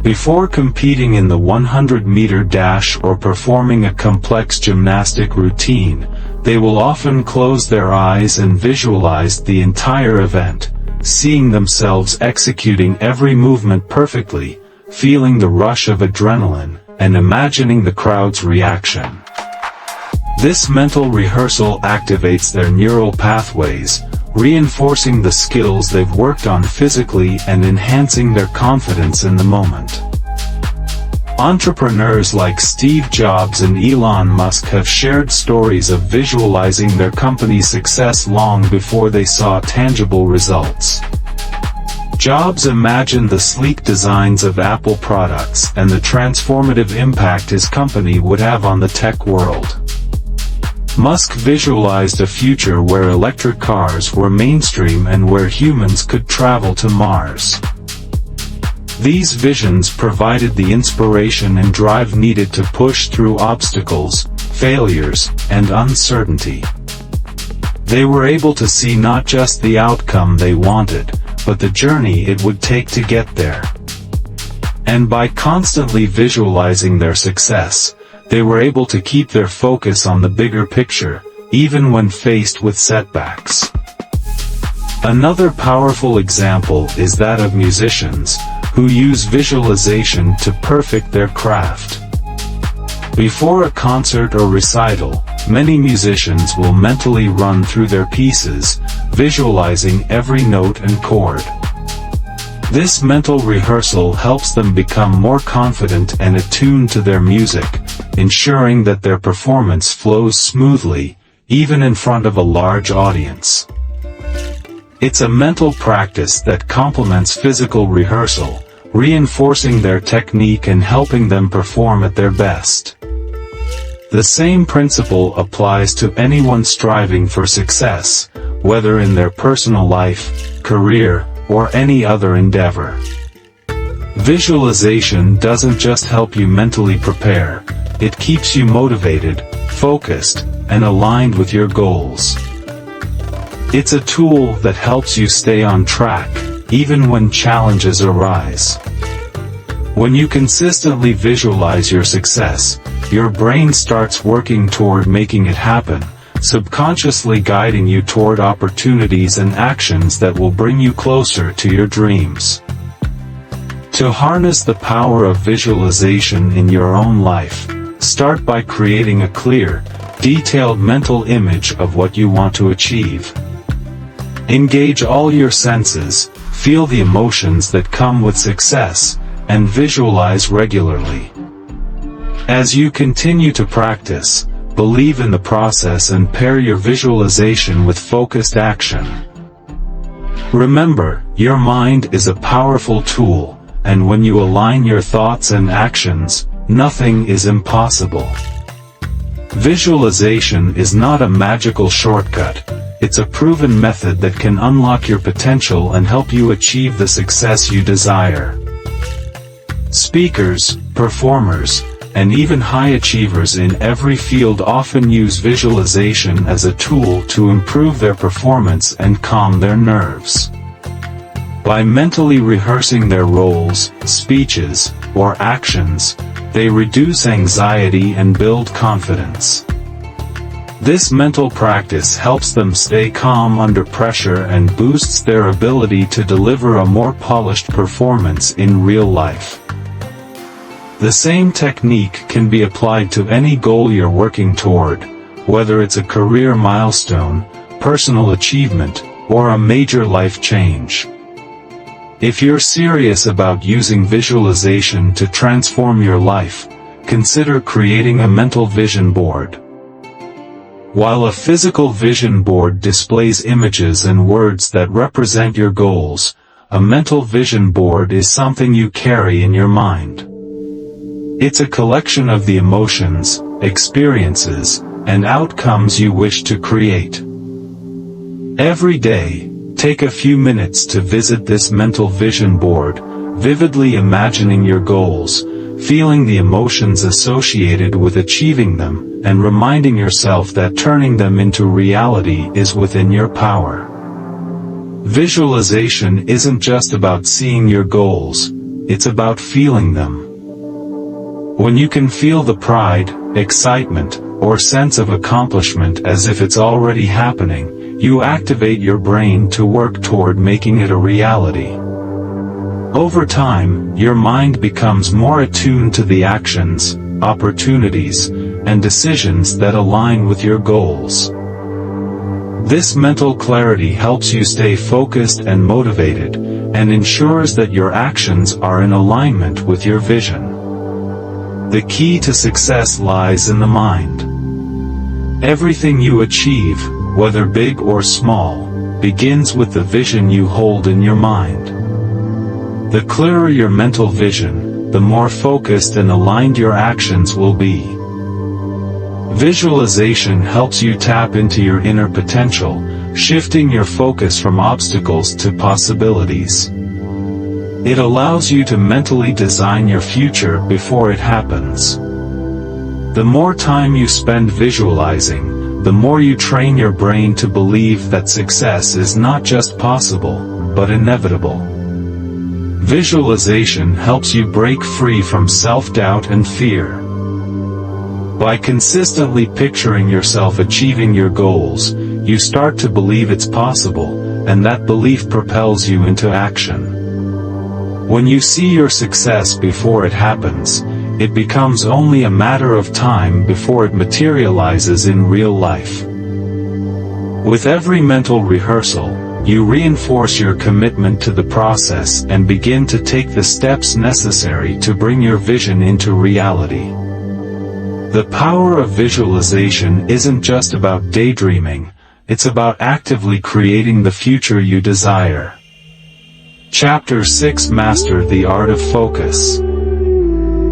Before competing in the 100-meter dash or performing a complex gymnastic routine, they will often close their eyes and visualize the entire event, seeing themselves executing every movement perfectly, feeling the rush of adrenaline, and imagining the crowd's reaction. This mental rehearsal activates their neural pathways, reinforcing the skills they've worked on physically and enhancing their confidence in the moment. Entrepreneurs like Steve Jobs and Elon Musk have shared stories of visualizing their company's success long before they saw tangible results. Jobs imagined the sleek designs of Apple products and the transformative impact his company would have on the tech world. Musk visualized a future where electric cars were mainstream and where humans could travel to Mars. These visions provided the inspiration and drive needed to push through obstacles, failures, and uncertainty. They were able to see not just the outcome they wanted, but the journey it would take to get there. And by constantly visualizing their success, they were able to keep their focus on the bigger picture, even when faced with setbacks. Another powerful example is that of musicians, who use visualization to perfect their craft. Before a concert or recital, many musicians will mentally run through their pieces, visualizing every note and chord. This mental rehearsal helps them become more confident and attuned to their music, ensuring that their performance flows smoothly, even in front of a large audience. It's a mental practice that complements physical rehearsal, reinforcing their technique and helping them perform at their best. The same principle applies to anyone striving for success, whether in their personal life, career, or any other endeavor. Visualization doesn't just help you mentally prepare, it keeps you motivated, focused, and aligned with your goals. It's a tool that helps you stay on track, even when challenges arise. When you consistently visualize your success, your brain starts working toward making it happen, subconsciously guiding you toward opportunities and actions that will bring you closer to your dreams. To harness the power of visualization in your own life, start by creating a clear, detailed mental image of what you want to achieve. Engage all your senses, feel the emotions that come with success, and visualize regularly. As you continue to practice, believe in the process and pair your visualization with focused action. Remember, your mind is a powerful tool, and when you align your thoughts and actions, nothing is impossible. Visualization is not a magical shortcut. It's a proven method that can unlock your potential and help you achieve the success you desire. Speakers, performers, and even high achievers in every field often use visualization as a tool to improve their performance and calm their nerves. By mentally rehearsing their roles, speeches, or actions, they reduce anxiety and build confidence. This mental practice helps them stay calm under pressure and boosts their ability to deliver a more polished performance in real life. The same technique can be applied to any goal you're working toward, whether it's a career milestone, personal achievement, or a major life change. If you're serious about using visualization to transform your life, consider creating a mental vision board. While a physical vision board displays images and words that represent your goals, a mental vision board is something you carry in your mind. It's a collection of the emotions, experiences, and outcomes you wish to create. Every day, take a few minutes to visit this mental vision board, vividly imagining your goals, feeling the emotions associated with achieving them, and reminding yourself that turning them into reality is within your power. Visualization isn't just about seeing your goals, it's about feeling them. When you can feel the pride, excitement, or sense of accomplishment as if it's already happening, you activate your brain to work toward making it a reality. Over time, your mind becomes more attuned to the actions, opportunities, and decisions that align with your goals. This mental clarity helps you stay focused and motivated, and ensures that your actions are in alignment with your vision. The key to success lies in the mind. Everything you achieve, whether big or small, begins with the vision you hold in your mind. The clearer your mental vision, the more focused and aligned your actions will be. Visualization helps you tap into your inner potential, shifting your focus from obstacles to possibilities. It allows you to mentally design your future before it happens. The more time you spend visualizing, the more you train your brain to believe that success is not just possible, but inevitable. Visualization helps you break free from self-doubt and fear. By consistently picturing yourself achieving your goals, you start to believe it's possible, and that belief propels you into action. When you see your success before it happens, it becomes only a matter of time before it materializes in real life. With every mental rehearsal, you reinforce your commitment to the process and begin to take the steps necessary to bring your vision into reality. The power of visualization isn't just about daydreaming, it's about actively creating the future you desire. Chapter 6 Master the Art of Focus.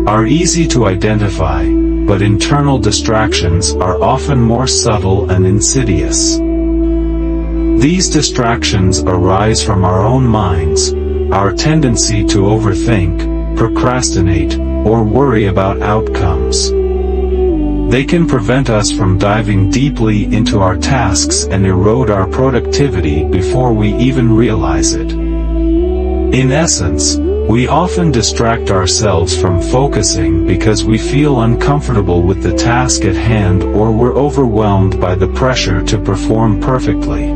Are easy to identify, but internal distractions are often more subtle and insidious. These distractions arise from our own minds, our tendency to overthink, procrastinate, or worry about outcomes. They can prevent us from diving deeply into our tasks and erode our productivity before we even realize it. In essence, we often distract ourselves from focusing because we feel uncomfortable with the task at hand or we're overwhelmed by the pressure to perform perfectly.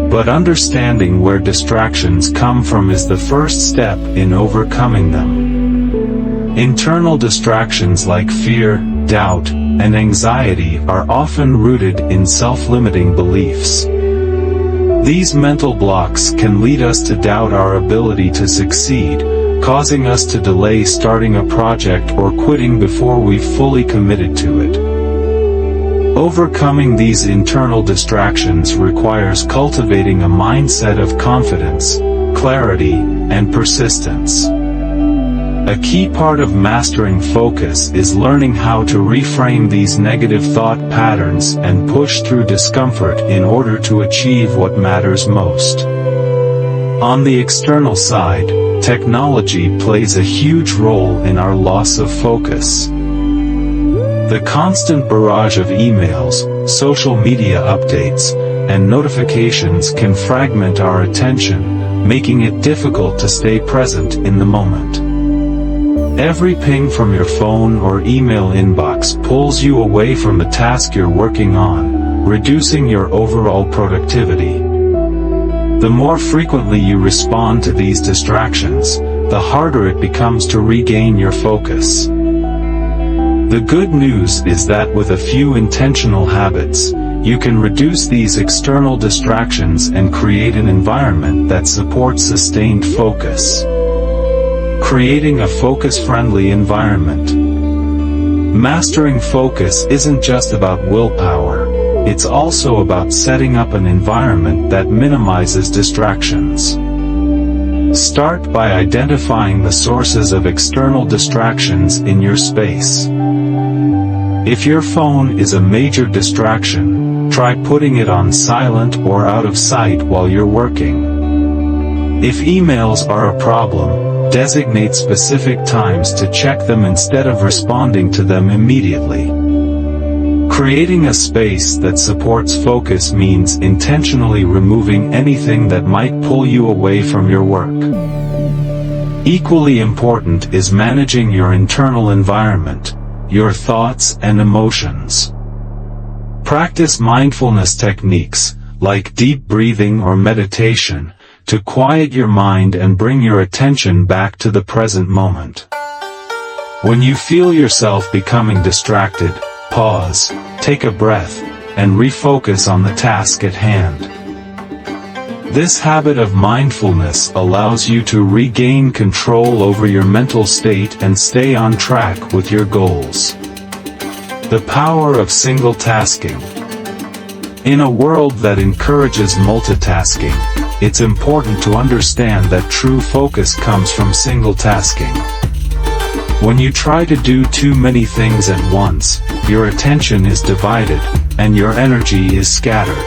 But understanding where distractions come from is the first step in overcoming them. Internal distractions like fear, doubt, and anxiety are often rooted in self-limiting beliefs. These mental blocks can lead us to doubt our ability to succeed, causing us to delay starting a project or quitting before we've fully committed to it. Overcoming these internal distractions requires cultivating a mindset of confidence, clarity, and persistence. A key part of mastering focus is learning how to reframe these negative thought patterns and push through discomfort in order to achieve what matters most. On the external side, technology plays a huge role in our loss of focus. The constant barrage of emails, social media updates, and notifications can fragment our attention, making it difficult to stay present in the moment. Every ping from your phone or email inbox pulls you away from the task you're working on, reducing your overall productivity. The more frequently you respond to these distractions, the harder it becomes to regain your focus. The good news is that with a few intentional habits, you can reduce these external distractions and create an environment that supports sustained focus. Creating a focus-friendly environment. Mastering focus isn't just about willpower, it's also about setting up an environment that minimizes distractions. Start by identifying the sources of external distractions in your space. If your phone is a major distraction, try putting it on silent or out of sight while you're working. If emails are a problem, designate specific times to check them instead of responding to them immediately. Creating a space that supports focus means intentionally removing anything that might pull you away from your work. Equally important is managing your internal environment, your thoughts and emotions. Practice mindfulness techniques, like deep breathing or meditation, to quiet your mind and bring your attention back to the present moment. When you feel yourself becoming distracted, pause, take a breath, and refocus on the task at hand. This habit of mindfulness allows you to regain control over your mental state and stay on track with your goals. The power of single tasking. In a world that encourages multitasking, it's important to understand that true focus comes from single tasking. When you try to do too many things at once, your attention is divided, and your energy is scattered.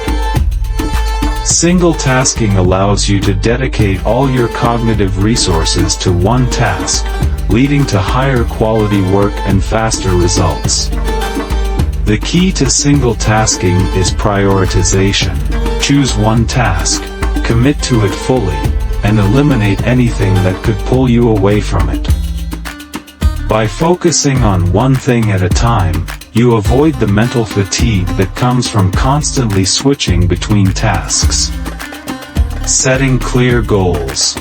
Single tasking allows you to dedicate all your cognitive resources to one task, leading to higher quality work and faster results. The key to single tasking is prioritization. Choose one task, commit to it fully, and eliminate anything that could pull you away from it. By focusing on one thing at a time, you avoid the mental fatigue that comes from constantly switching between tasks. Setting clear goals.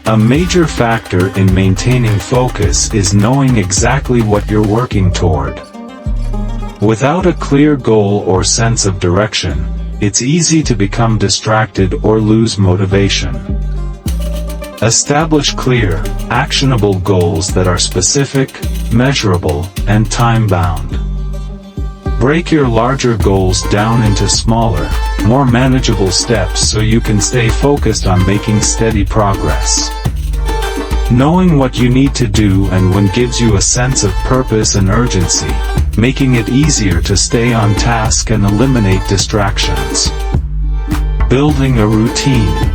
A major factor in maintaining focus is knowing exactly what you're working toward. Without a clear goal or sense of direction, it's easy to become distracted or lose motivation. Establish clear, actionable goals that are specific, measurable, and time-bound. Break your larger goals down into smaller, more manageable steps so you can stay focused on making steady progress. Knowing what you need to do and when gives you a sense of purpose and urgency, making it easier to stay on task and eliminate distractions. Building a routine.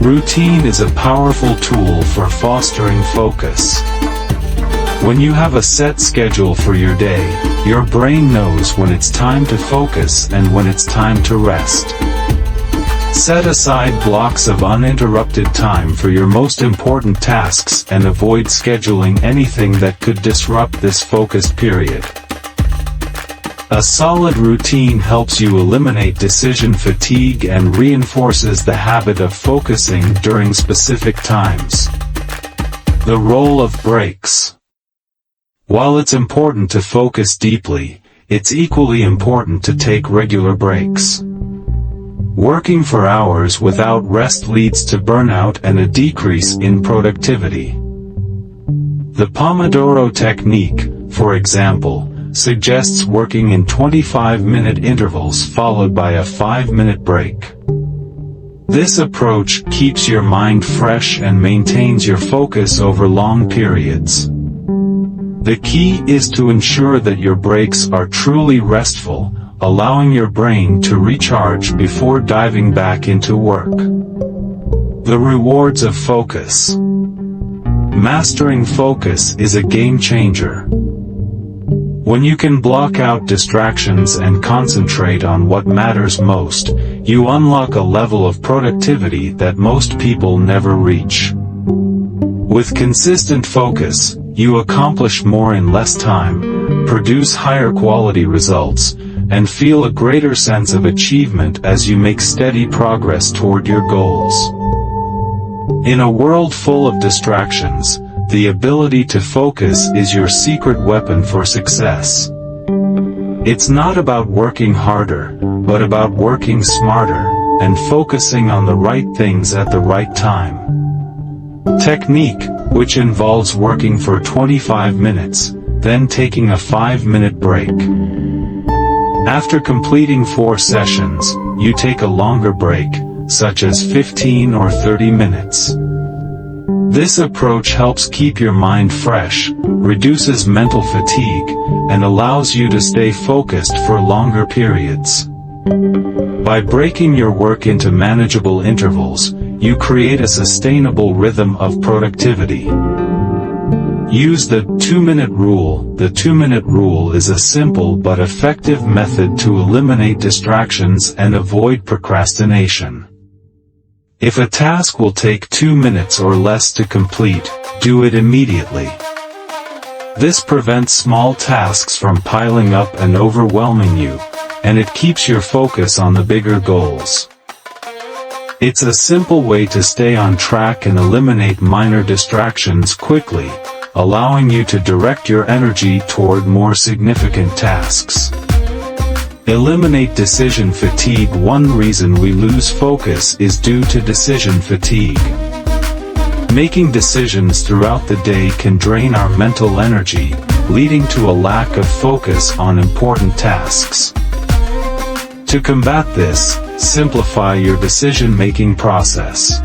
Routine is a powerful tool for fostering focus. When you have a set schedule for your day, your brain knows when it's time to focus and when it's time to rest. Set aside blocks of uninterrupted time for your most important tasks and avoid scheduling anything that could disrupt this focused period. A solid routine helps you eliminate decision fatigue and reinforces the habit of focusing during specific times. The role of breaks. While it's important to focus deeply, it's equally important to take regular breaks. Working for hours without rest leads to burnout and a decrease in productivity. The Pomodoro technique, for example, suggests working in 25-minute intervals followed by a 5-minute break. This approach keeps your mind fresh and maintains your focus over long periods. The key is to ensure that your breaks are truly restful, allowing your brain to recharge before diving back into work. The rewards of focus. Mastering focus is a game changer. When you can block out distractions and concentrate on what matters most, you unlock a level of productivity that most people never reach. With consistent focus, you accomplish more in less time, produce higher quality results, and feel a greater sense of achievement as you make steady progress toward your goals. In a world full of distractions, the ability to focus is your secret weapon for success. It's not about working harder, but about working smarter, and focusing on the right things at the right time. Technique, which involves working for 25 minutes, then taking a 5-minute break. After completing 4 sessions, you take a longer break, such as 15 or 30 minutes. This approach helps keep your mind fresh, reduces mental fatigue, and allows you to stay focused for longer periods. By breaking your work into manageable intervals, you create a sustainable rhythm of productivity. Use the 2-minute rule. The 2-minute rule is a simple but effective method to eliminate distractions and avoid procrastination. If a task will take 2 minutes or less to complete, do it immediately. This prevents small tasks from piling up and overwhelming you, and it keeps your focus on the bigger goals. It's a simple way to stay on track and eliminate minor distractions quickly, allowing you to direct your energy toward more significant tasks. Eliminate decision fatigue. One reason we lose focus is due to decision fatigue. Making decisions throughout the day can drain our mental energy, leading to a lack of focus on important tasks. To combat this, simplify your decision-making process.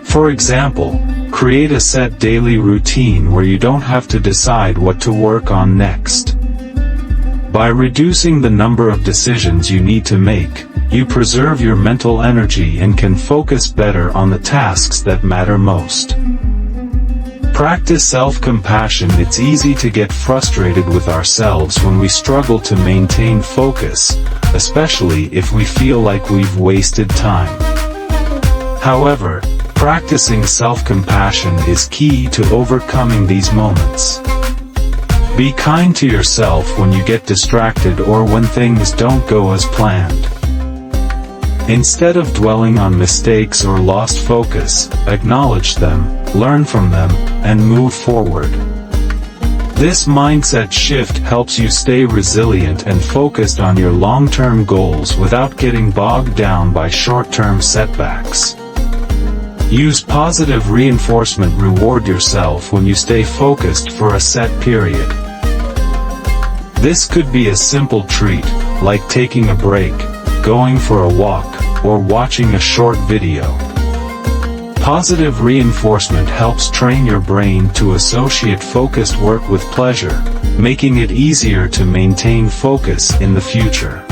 For example, create a set daily routine where you don't have to decide what to work on next. By reducing the number of decisions you need to make, you preserve your mental energy and can focus better on the tasks that matter most. Practice self-compassion. It's easy to get frustrated with ourselves when we struggle to maintain focus, especially if we feel like we've wasted time. However, practicing self-compassion is key to overcoming these moments. Be kind to yourself when you get distracted or when things don't go as planned. Instead of dwelling on mistakes or lost focus, acknowledge them, learn from them, and move forward. This mindset shift helps you stay resilient and focused on your long-term goals without getting bogged down by short-term setbacks. Use positive reinforcement. Reward yourself when you stay focused for a set period. This could be a simple treat, like taking a break, going for a walk, or watching a short video. Positive reinforcement helps train your brain to associate focused work with pleasure, making it easier to maintain focus in the future.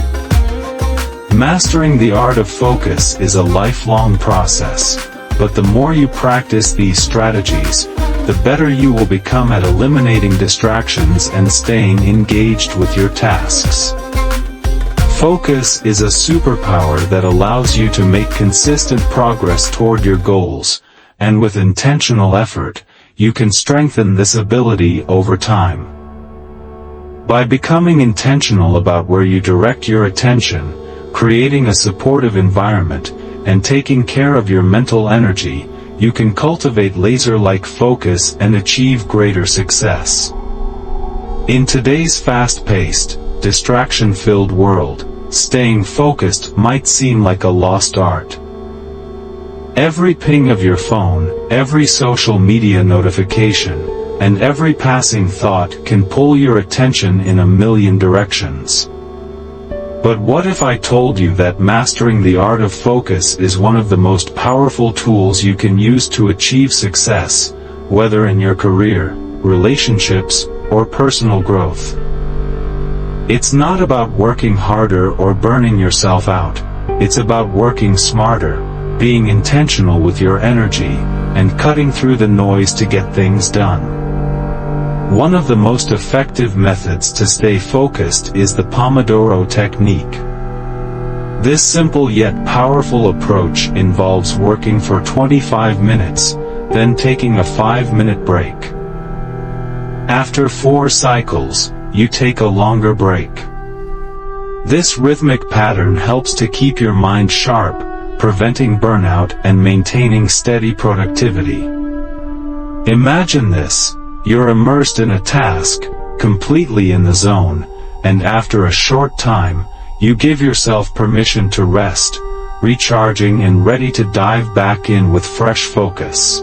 Mastering the art of focus is a lifelong process, but the more you practice these strategies, the better you will become at eliminating distractions and staying engaged with your tasks. Focus is a superpower that allows you to make consistent progress toward your goals, and with intentional effort, you can strengthen this ability over time. By becoming intentional about where you direct your attention, creating a supportive environment, and taking care of your mental energy, you can cultivate laser-like focus and achieve greater success. In today's fast-paced, distraction-filled world, staying focused might seem like a lost art. Every ping of your phone, every social media notification, and every passing thought can pull your attention in a million directions. But what if I told you that mastering the art of focus is one of the most powerful tools you can use to achieve success, whether in your career, relationships, or personal growth? It's not about working harder or burning yourself out. It's about working smarter, being intentional with your energy, and cutting through the noise to get things done. One of the most effective methods to stay focused is the Pomodoro technique. This simple yet powerful approach involves working for 25 minutes, then taking a 5-minute break. After 4 cycles, you take a longer break. This rhythmic pattern helps to keep your mind sharp, preventing burnout and maintaining steady productivity. Imagine this: you're immersed in a task, completely in the zone, and after a short time, you give yourself permission to rest, recharging and ready to dive back in with fresh focus.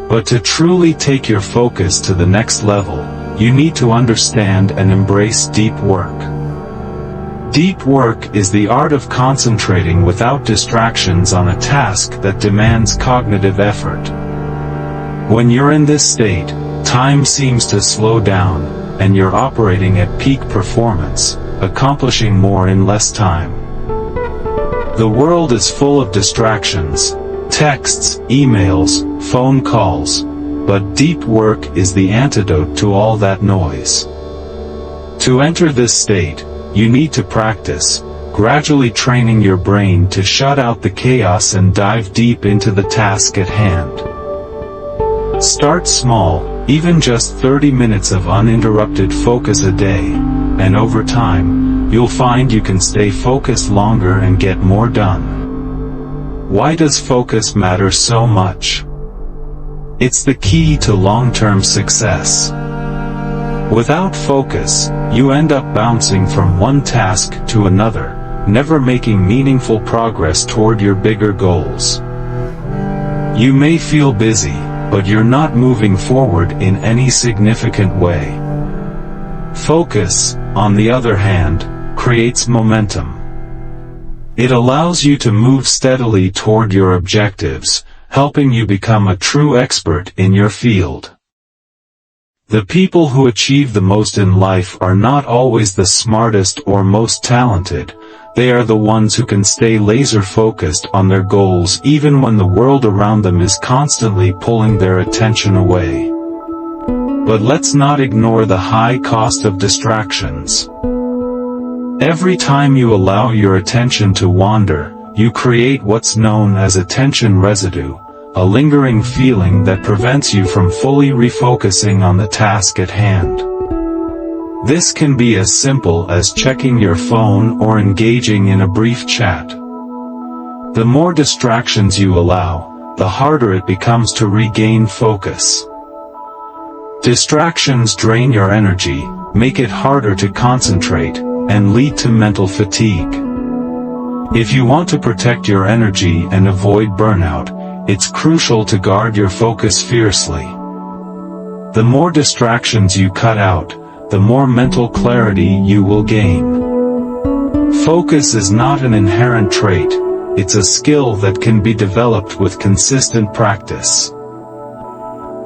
But to truly take your focus to the next level, you need to understand and embrace deep work. Deep work is the art of concentrating without distractions on a task that demands cognitive effort. When you're in this state, time seems to slow down, and you're operating at peak performance, accomplishing more in less time. The world is full of distractions: texts, emails, phone calls, but deep work is the antidote to all that noise. To enter this state, you need to practice, gradually training your brain to shut out the chaos and dive deep into the task at hand. Start small, even just 30 minutes of uninterrupted focus a day, and over time, you'll find you can stay focused longer and get more done. Why does focus matter so much? It's the key to long-term success. Without focus, you end up bouncing from one task to another, never making meaningful progress toward your bigger goals. You may feel busy, but you're not moving forward in any significant way. Focus, on the other hand, creates momentum. It allows you to move steadily toward your objectives, helping you become a true expert in your field. The people who achieve the most in life are not always the smartest or most talented. They are the ones who can stay laser-focused on their goals even when the world around them is constantly pulling their attention away. But let's not ignore the high cost of distractions. Every time you allow your attention to wander, you create what's known as attention residue, a lingering feeling that prevents you from fully refocusing on the task at hand. This can be as simple as checking your phone or engaging in a brief chat. The more distractions you allow, the harder it becomes to regain focus. Distractions drain your energy, make it harder to concentrate, and lead to mental fatigue. If you want to protect your energy and avoid burnout, it's crucial to guard your focus fiercely. The more distractions you cut out, the more mental clarity you will gain. Focus is not an inherent trait, it's a skill that can be developed with consistent practice.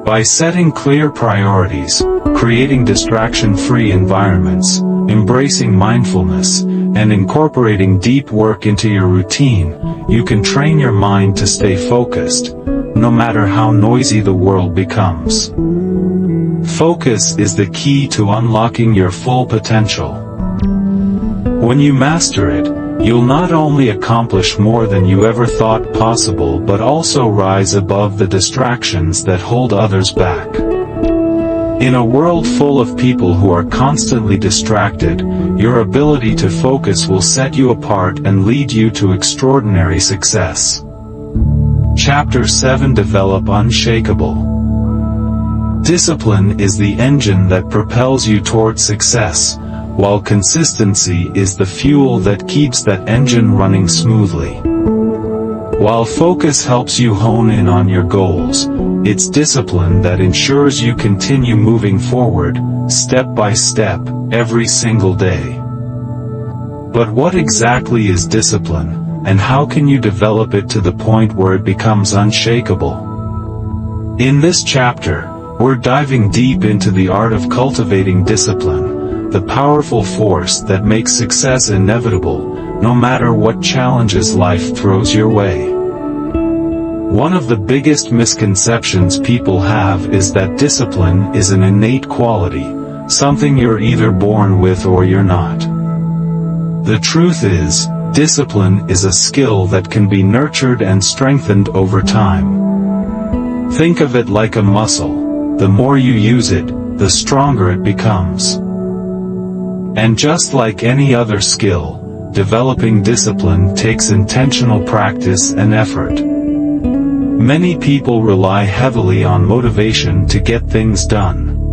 By setting clear priorities, creating distraction-free environments, embracing mindfulness, and incorporating deep work into your routine, you can train your mind to stay focused, no matter how noisy the world becomes. Focus is the key to unlocking your full potential. When you master it, you'll not only accomplish more than you ever thought possible but also rise above the distractions that hold others back. In a world full of people who are constantly distracted, your ability to focus will set you apart and lead you to extraordinary success. Chapter 7: Develop Unshakable. Discipline is the engine that propels you toward success, while consistency is the fuel that keeps that engine running smoothly. While focus helps you hone in on your goals, it's discipline that ensures you continue moving forward, step by step, every single day. But what exactly is discipline, and how can you develop it to the point where it becomes unshakable? In this chapter, we're diving deep into the art of cultivating discipline, the powerful force that makes success inevitable, no matter what challenges life throws your way. One of the biggest misconceptions people have is that discipline is an innate quality, something you're either born with or you're not. The truth is, discipline is a skill that can be nurtured and strengthened over time. Think of it like a muscle. The more you use it, the stronger it becomes. And just like any other skill, developing discipline takes intentional practice and effort. Many people rely heavily on motivation to get things done.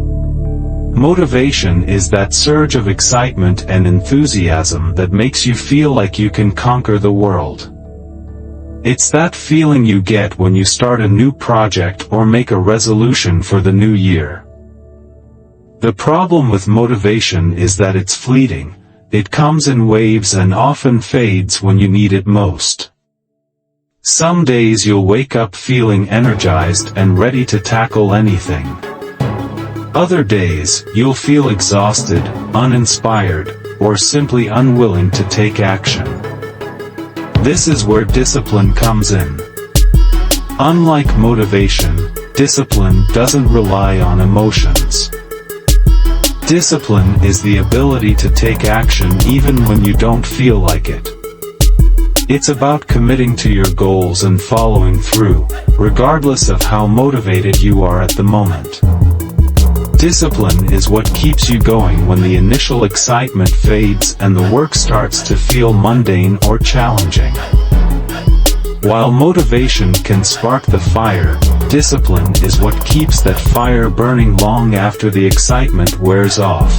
Motivation is that surge of excitement and enthusiasm that makes you feel like you can conquer the world. It's that feeling you get when you start a new project or make a resolution for the new year. The problem with motivation is that it's fleeting. It comes in waves and often fades when you need it most. Some days you'll wake up feeling energized and ready to tackle anything. Other days, you'll feel exhausted, uninspired, or simply unwilling to take action. This is where discipline comes in. Unlike motivation, discipline doesn't rely on emotions. Discipline is the ability to take action even when you don't feel like it. It's about committing to your goals and following through, regardless of how motivated you are at the moment. Discipline is what keeps you going when the initial excitement fades and the work starts to feel mundane or challenging. While motivation can spark the fire, discipline is what keeps that fire burning long after the excitement wears off.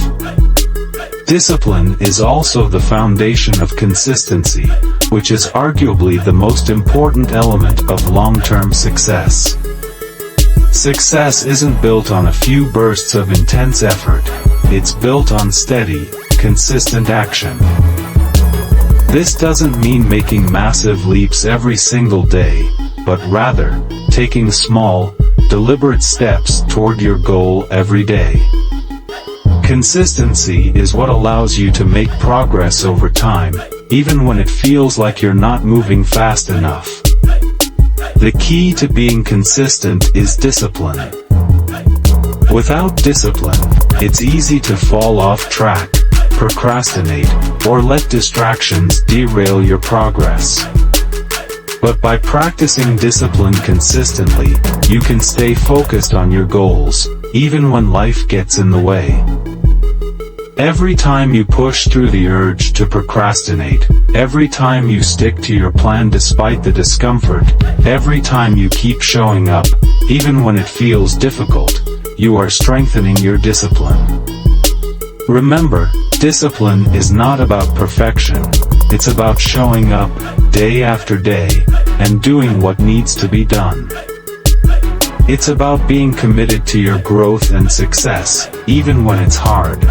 Discipline is also the foundation of consistency, which is arguably the most important element of long-term success. Success isn't built on a few bursts of intense effort, it's built on steady, consistent action. This doesn't mean making massive leaps every single day, but rather, taking small, deliberate steps toward your goal every day. Consistency is what allows you to make progress over time, even when it feels like you're not moving fast enough. The key to being consistent is discipline. Without discipline, it's easy to fall off track, procrastinate, or let distractions derail your progress. But by practicing discipline consistently, you can stay focused on your goals, even when life gets in the way. Every time you push through the urge to procrastinate, every time you stick to your plan despite the discomfort, every time you keep showing up, even when it feels difficult, you are strengthening your discipline. Remember, discipline is not about perfection, it's about showing up, day after day, and doing what needs to be done. It's about being committed to your growth and success, even when it's hard.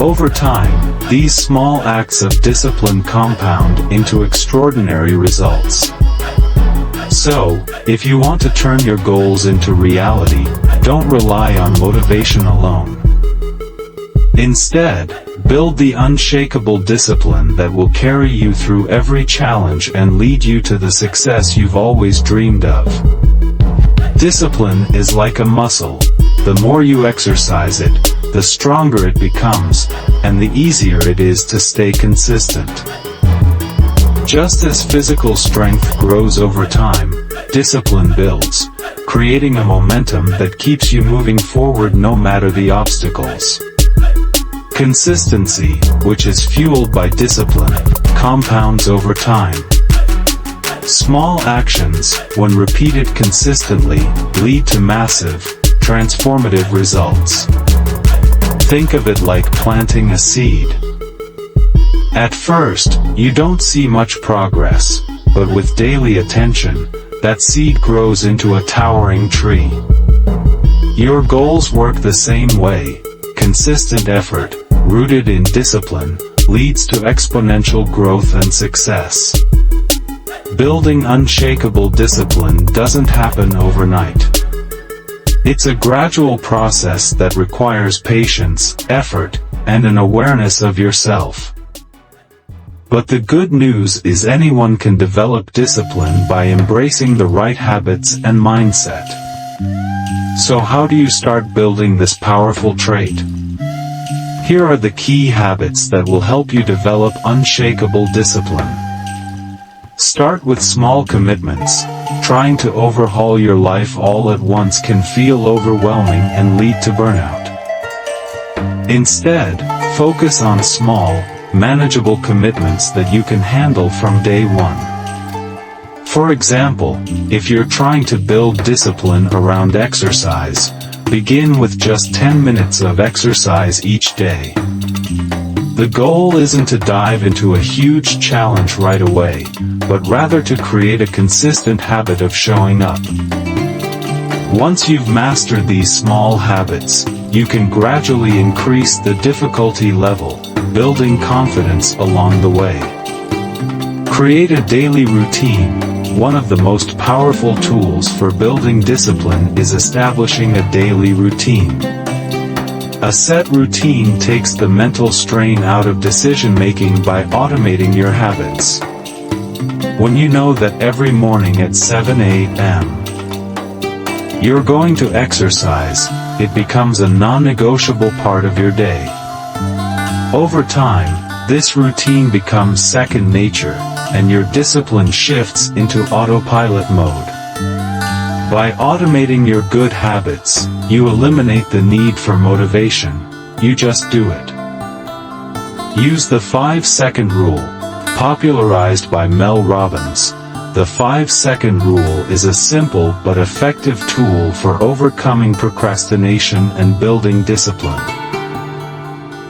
Over time, these small acts of discipline compound into extraordinary results. So, if you want to turn your goals into reality, don't rely on motivation alone. Instead, build the unshakable discipline that will carry you through every challenge and lead you to the success you've always dreamed of. Discipline is like a muscle. The more you exercise it, the stronger it becomes, and the easier it is to stay consistent. Just as physical strength grows over time, discipline builds, creating a momentum that keeps you moving forward no matter the obstacles. Consistency, which is fueled by discipline, compounds over time. Small actions, when repeated consistently, lead to massive, transformative results. Think of it like planting a seed. At first, you don't see much progress, but with daily attention, that seed grows into a towering tree. Your goals work the same way. Consistent effort, rooted in discipline, leads to exponential growth and success. Building unshakable discipline doesn't happen overnight. It's a gradual process that requires patience, effort, and an awareness of yourself. But the good news is anyone can develop discipline by embracing the right habits and mindset. So how do you start building this powerful trait? Here are the key habits that will help you develop unshakable discipline. Start with small commitments. Trying to overhaul your life all at once can feel overwhelming and lead to burnout. Instead, focus on small, manageable commitments that you can handle from day one. For example, if you're trying to build discipline around exercise, begin with just 10 minutes of exercise each day. The goal isn't to dive into a huge challenge right away, but rather to create a consistent habit of showing up. Once you've mastered these small habits, you can gradually increase the difficulty level, building confidence along the way. Create a daily routine. One of the most powerful tools for building discipline is establishing a daily routine. A set routine takes the mental strain out of decision-making by automating your habits. When you know that every morning at 7 a.m. you're going to exercise, it becomes a non-negotiable part of your day. Over time, this routine becomes second nature, and your discipline shifts into autopilot mode. By automating your good habits, you eliminate the need for motivation. You just do it. Use the 5-second rule, popularized by Mel Robbins. The 5-second rule is a simple but effective tool for overcoming procrastination and building discipline.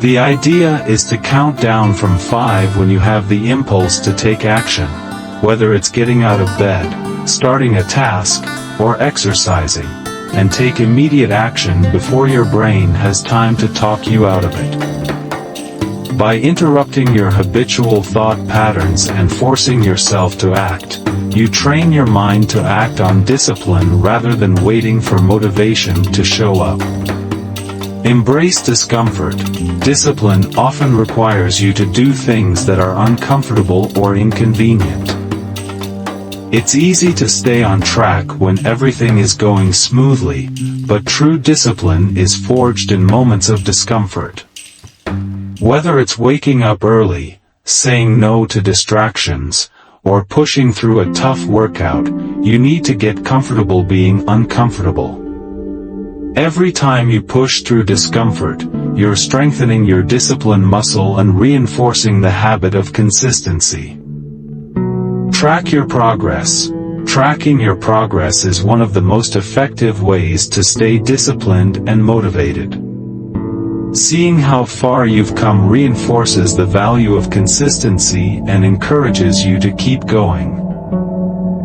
The idea is to count down from 5 when you have the impulse to take action, whether it's getting out of bed, starting a task, or exercising, and take immediate action before your brain has time to talk you out of it. By interrupting your habitual thought patterns and forcing yourself to act, you train your mind to act on discipline rather than waiting for motivation to show up. Embrace discomfort. Discipline often requires you to do things that are uncomfortable or inconvenient. It's easy to stay on track when everything is going smoothly, but true discipline is forged in moments of discomfort. Whether it's waking up early, saying no to distractions, or pushing through a tough workout, you need to get comfortable being uncomfortable. Every time you push through discomfort, you're strengthening your discipline muscle and reinforcing the habit of consistency. Track your progress. Tracking your progress is one of the most effective ways to stay disciplined and motivated. Seeing how far you've come reinforces the value of consistency and encourages you to keep going.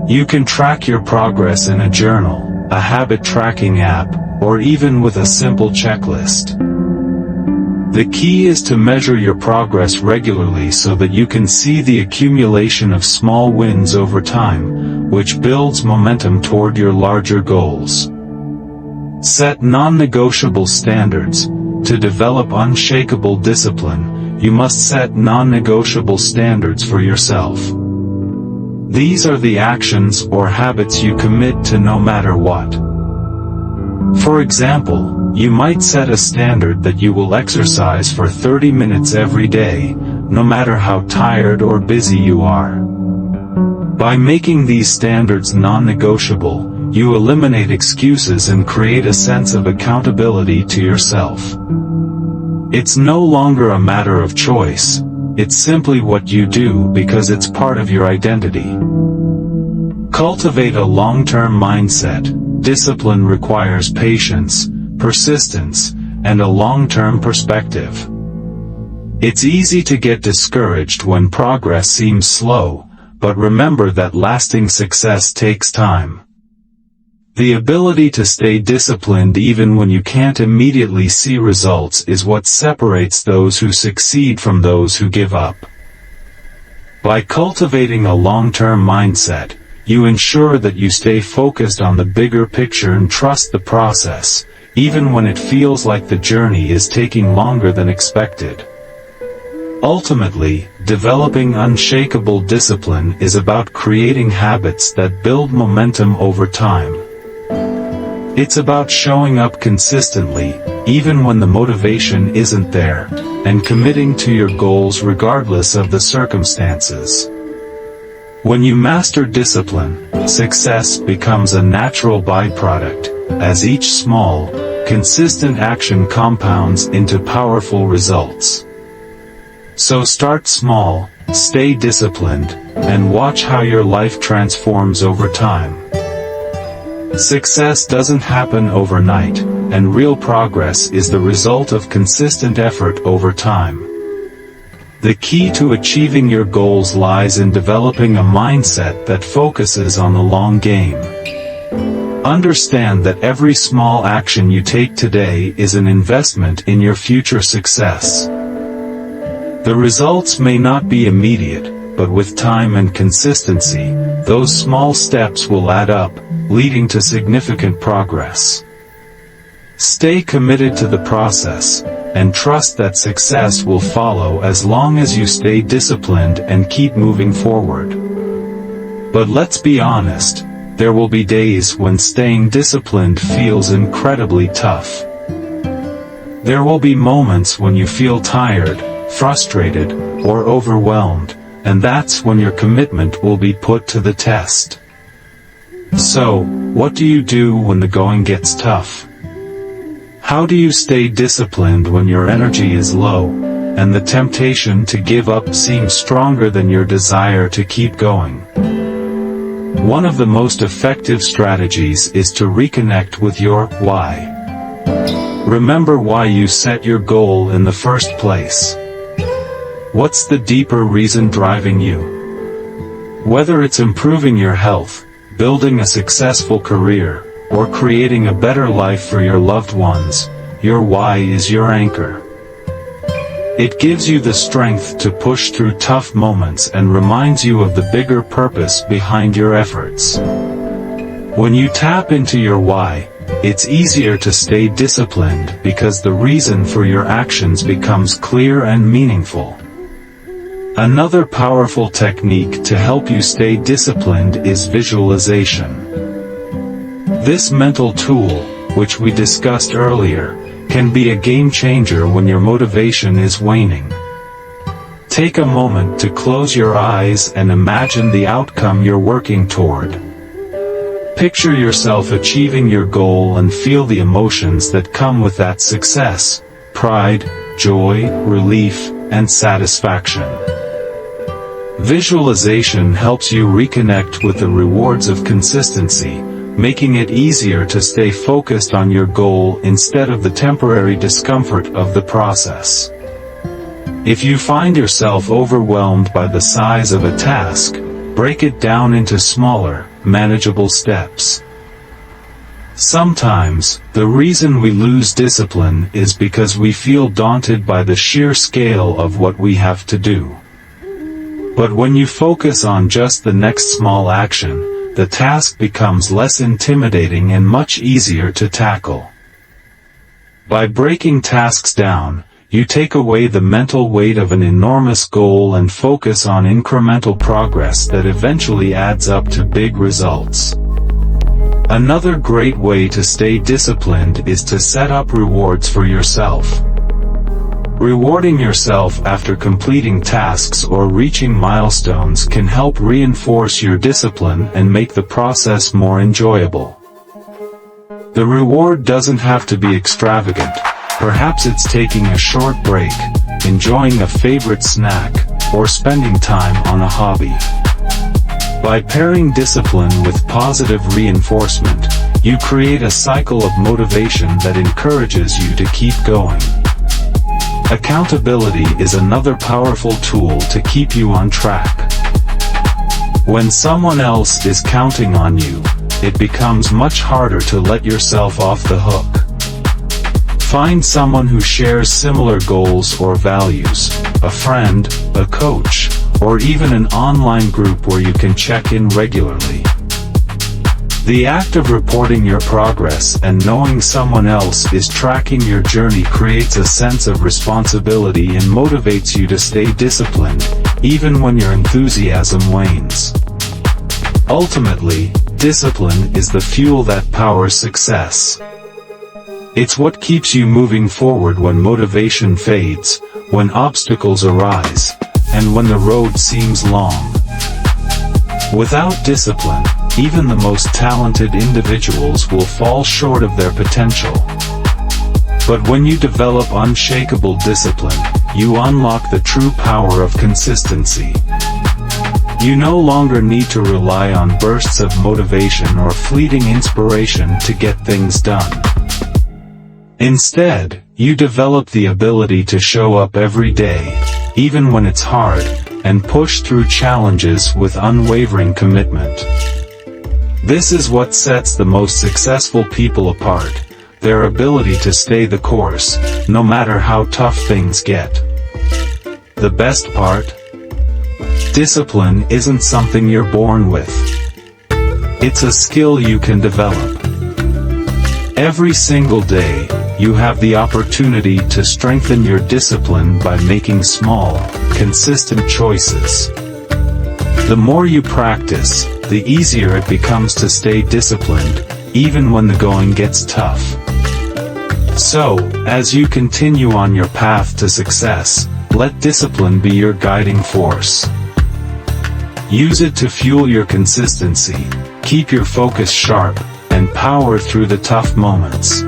You can track your progress in a journal, a habit tracking app, or even with a simple checklist. The key is to measure your progress regularly so that you can see the accumulation of small wins over time, which builds momentum toward your larger goals. Set non-negotiable standards. To develop unshakable discipline, you must set non-negotiable standards for yourself. These are the actions or habits you commit to no matter what. For example, you might set a standard that you will exercise for 30 minutes every day, no matter how tired or busy you are. By making these standards non-negotiable, you eliminate excuses and create a sense of accountability to yourself. It's no longer a matter of choice, it's simply what you do because it's part of your identity. Cultivate a long-term mindset. Discipline requires patience, persistence, and a long-term perspective. It's easy to get discouraged when progress seems slow, but remember that lasting success takes time. The ability to stay disciplined even when you can't immediately see results is what separates those who succeed from those who give up. By cultivating a long-term mindset, you ensure that you stay focused on the bigger picture and trust the process, even when it feels like the journey is taking longer than expected. Ultimately, developing unshakable discipline is about creating habits that build momentum over time. It's about showing up consistently, even when the motivation isn't there, and committing to your goals regardless of the circumstances. When you master discipline, success becomes a natural byproduct, as each small, consistent action compounds into powerful results. So start small, stay disciplined, and watch how your life transforms over time. Success doesn't happen overnight, and real progress is the result of consistent effort over time. The key to achieving your goals lies in developing a mindset that focuses on the long game. Understand that every small action you take today is an investment in your future success. The results may not be immediate, but with time and consistency, those small steps will add up, leading to significant progress. Stay committed to the process, and trust that success will follow as long as you stay disciplined and keep moving forward. But let's be honest, there will be days when staying disciplined feels incredibly tough. There will be moments when you feel tired, frustrated, or overwhelmed, and that's when your commitment will be put to the test. So, what do you do when the going gets tough? How do you stay disciplined when your energy is low, and the temptation to give up seems stronger than your desire to keep going? One of the most effective strategies is to reconnect with your why. Remember why you set your goal in the first place. What's the deeper reason driving you? Whether it's improving your health, building a successful career, or creating a better life for your loved ones, your why is your anchor. It gives you the strength to push through tough moments and reminds you of the bigger purpose behind your efforts. When you tap into your why, it's easier to stay disciplined because the reason for your actions becomes clear and meaningful. Another powerful technique to help you stay disciplined is visualization. This mental tool, which we discussed earlier, can be a game changer when your motivation is waning. Take a moment to close your eyes and imagine the outcome you're working toward. Picture yourself achieving your goal and feel the emotions that come with that success: pride, joy, relief, and satisfaction. Visualization helps you reconnect with the rewards of consistency, making it easier to stay focused on your goal instead of the temporary discomfort of the process. If you find yourself overwhelmed by the size of a task, break it down into smaller, manageable steps. Sometimes, the reason we lose discipline is because we feel daunted by the sheer scale of what we have to do. But when you focus on just the next small action, the task becomes less intimidating and much easier to tackle. By breaking tasks down, you take away the mental weight of an enormous goal and focus on incremental progress that eventually adds up to big results. Another great way to stay disciplined is to set up rewards for yourself. Rewarding yourself after completing tasks or reaching milestones can help reinforce your discipline and make the process more enjoyable. The reward doesn't have to be extravagant. Perhaps it's taking a short break, enjoying a favorite snack, or spending time on a hobby. By pairing discipline with positive reinforcement, you create a cycle of motivation that encourages you to keep going. Accountability is another powerful tool to keep you on track. When someone else is counting on you, it becomes much harder to let yourself off the hook. Find someone who shares similar goals or values, a friend, a coach, or even an online group where you can check in regularly. The act of reporting your progress and knowing someone else is tracking your journey creates a sense of responsibility and motivates you to stay disciplined, even when your enthusiasm wanes. Ultimately, discipline is the fuel that powers success. It's what keeps you moving forward when motivation fades, when obstacles arise, and when the road seems long. Without discipline, even the most talented individuals will fall short of their potential. But when you develop unshakable discipline, you unlock the true power of consistency. You no longer need to rely on bursts of motivation or fleeting inspiration to get things done. Instead, you develop the ability to show up every day, even when it's hard, and push through challenges with unwavering commitment. This is what sets the most successful people apart, their ability to stay the course, no matter how tough things get. The best part? Discipline isn't something you're born with. It's a skill you can develop. Every single day, you have the opportunity to strengthen your discipline by making small, consistent choices. The more you practice, the easier it becomes to stay disciplined, even when the going gets tough. So, as you continue on your path to success, let discipline be your guiding force. Use it to fuel your consistency, keep your focus sharp, and power through the tough moments.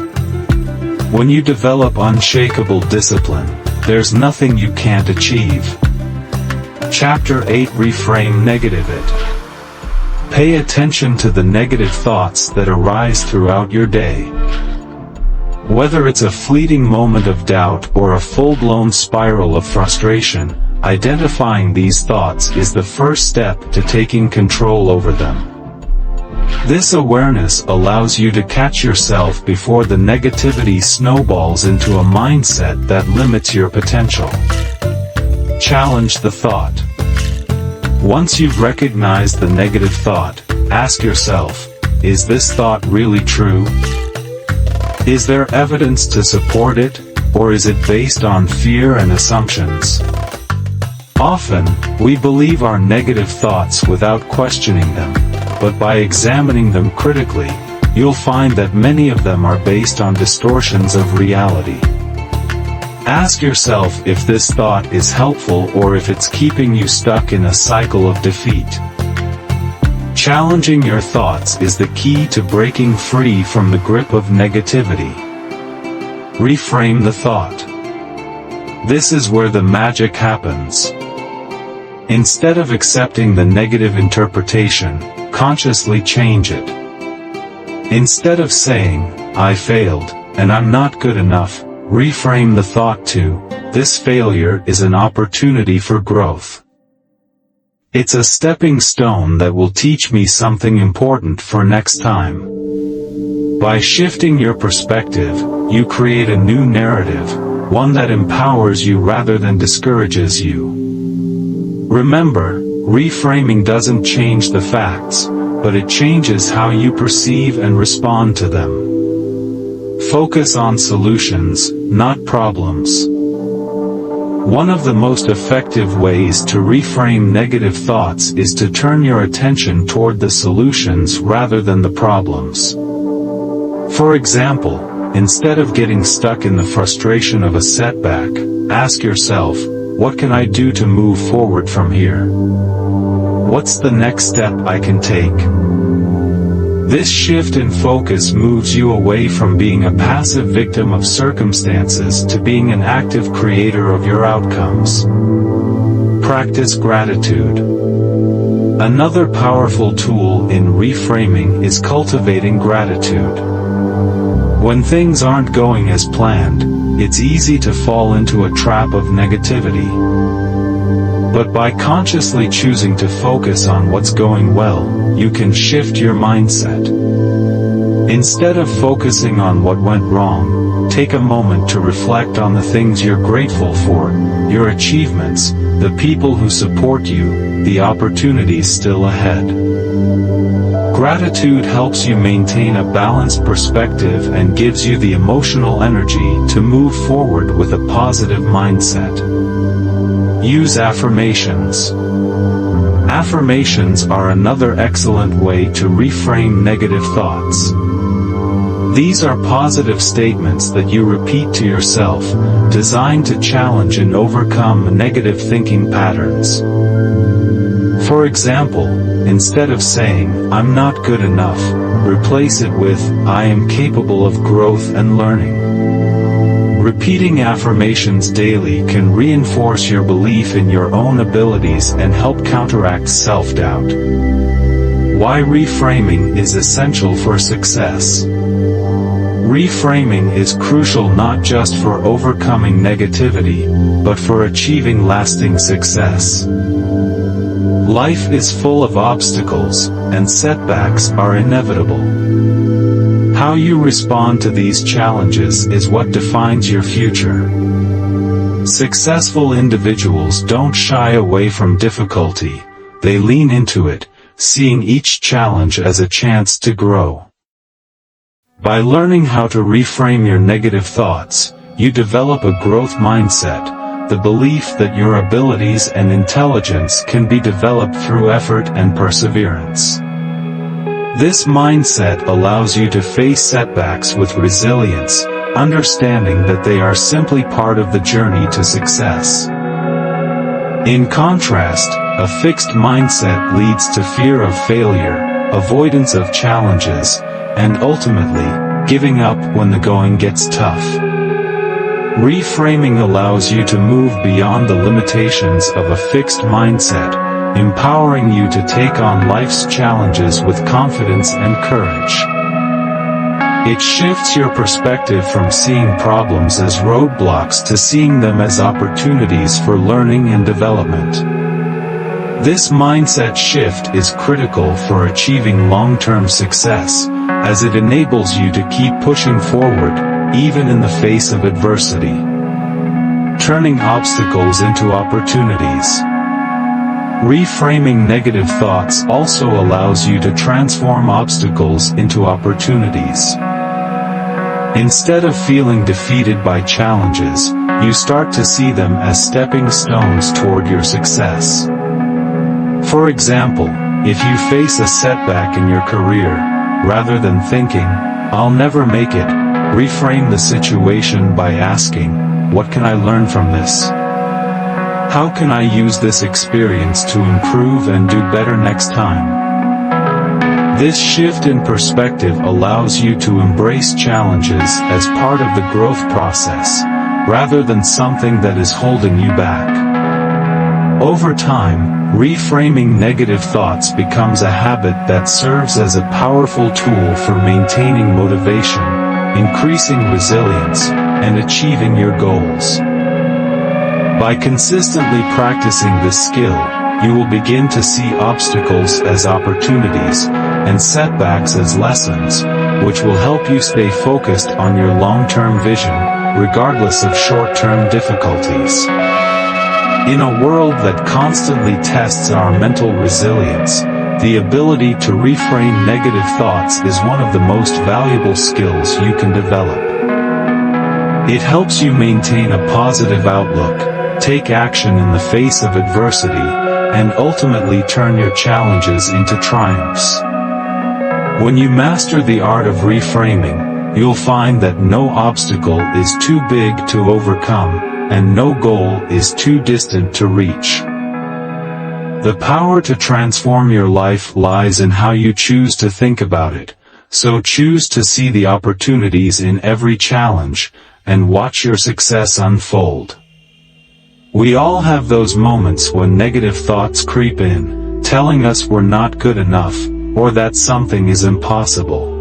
When you develop unshakable discipline, there's nothing you can't achieve. Chapter 8 Reframe Negative It. Pay attention to the negative thoughts that arise throughout your day. Whether it's a fleeting moment of doubt or a full-blown spiral of frustration, identifying these thoughts is the first step to taking control over them. This awareness allows you to catch yourself before the negativity snowballs into a mindset that limits your potential. Challenge the thought. Once you've recognized the negative thought, ask yourself, is this thought really true? Is there evidence to support it, or is it based on fear and assumptions? Often, we believe our negative thoughts without questioning them, but by examining them critically, you'll find that many of them are based on distortions of reality. Ask yourself if this thought is helpful or if it's keeping you stuck in a cycle of defeat. Challenging your thoughts is the key to breaking free from the grip of negativity. Reframe the thought. This is where the magic happens. Instead of accepting the negative interpretation, consciously change it. Instead of saying, I failed, and I'm not good enough, reframe the thought to, this failure is an opportunity for growth. It's a stepping stone that will teach me something important for next time. By shifting your perspective, you create a new narrative, one that empowers you rather than discourages you. Remember, reframing doesn't change the facts, but it changes how you perceive and respond to them. Focus on solutions, not problems. One of the most effective ways to reframe negative thoughts is to turn your attention toward the solutions rather than the problems. For example, instead of getting stuck in the frustration of a setback, ask yourself, what can I do to move forward from here? What's the next step I can take? This shift in focus moves you away from being a passive victim of circumstances to being an active creator of your outcomes. Practice gratitude. Another powerful tool in reframing is cultivating gratitude. When things aren't going as planned, it's easy to fall into a trap of negativity. But by consciously choosing to focus on what's going well, you can shift your mindset. Instead of focusing on what went wrong, take a moment to reflect on the things you're grateful for, your achievements, the people who support you, the opportunities still ahead. Gratitude helps you maintain a balanced perspective and gives you the emotional energy to move forward with a positive mindset. Use affirmations. Affirmations are another excellent way to reframe negative thoughts. These are positive statements that you repeat to yourself, designed to challenge and overcome negative thinking patterns. For example, instead of saying, "I'm not good enough," replace it with, "I am capable of growth and learning." Repeating affirmations daily can reinforce your belief in your own abilities and help counteract self-doubt. Why reframing is essential for success. Reframing is crucial not just for overcoming negativity, but for achieving lasting success. Life is full of obstacles, and setbacks are inevitable. How you respond to these challenges is what defines your future. Successful individuals don't shy away from difficulty, they lean into it, seeing each challenge as a chance to grow. By learning how to reframe your negative thoughts, you develop a growth mindset, the belief that your abilities and intelligence can be developed through effort and perseverance. This mindset allows you to face setbacks with resilience, understanding that they are simply part of the journey to success. In contrast, a fixed mindset leads to fear of failure, avoidance of challenges, and ultimately, giving up when the going gets tough. Reframing allows you to move beyond the limitations of a fixed mindset, empowering you to take on life's challenges with confidence and courage. It shifts your perspective from seeing problems as roadblocks to seeing them as opportunities for learning and development. This mindset shift is critical for achieving long-term success, as it enables you to keep pushing forward, even in the face of adversity. Turning obstacles into opportunities. Reframing negative thoughts also allows you to transform obstacles into opportunities. Instead of feeling defeated by challenges, you start to see them as stepping stones toward your success. For example, if you face a setback in your career, rather than thinking, "I'll never make it," reframe the situation by asking, "What can I learn from this? How can I use this experience to improve and do better next time?" This shift in perspective allows you to embrace challenges as part of the growth process, rather than something that is holding you back. Over time, reframing negative thoughts becomes a habit that serves as a powerful tool for maintaining motivation, increasing resilience, and achieving your goals. By consistently practicing this skill, you will begin to see obstacles as opportunities, and setbacks as lessons, which will help you stay focused on your long-term vision, regardless of short-term difficulties. In a world that constantly tests our mental resilience, the ability to reframe negative thoughts is one of the most valuable skills you can develop. It helps you maintain a positive outlook, take action in the face of adversity, and ultimately turn your challenges into triumphs. When you master the art of reframing, you'll find that no obstacle is too big to overcome, and no goal is too distant to reach. The power to transform your life lies in how you choose to think about it, so choose to see the opportunities in every challenge, and watch your success unfold. We all have those moments when negative thoughts creep in, telling us we're not good enough, or that something is impossible.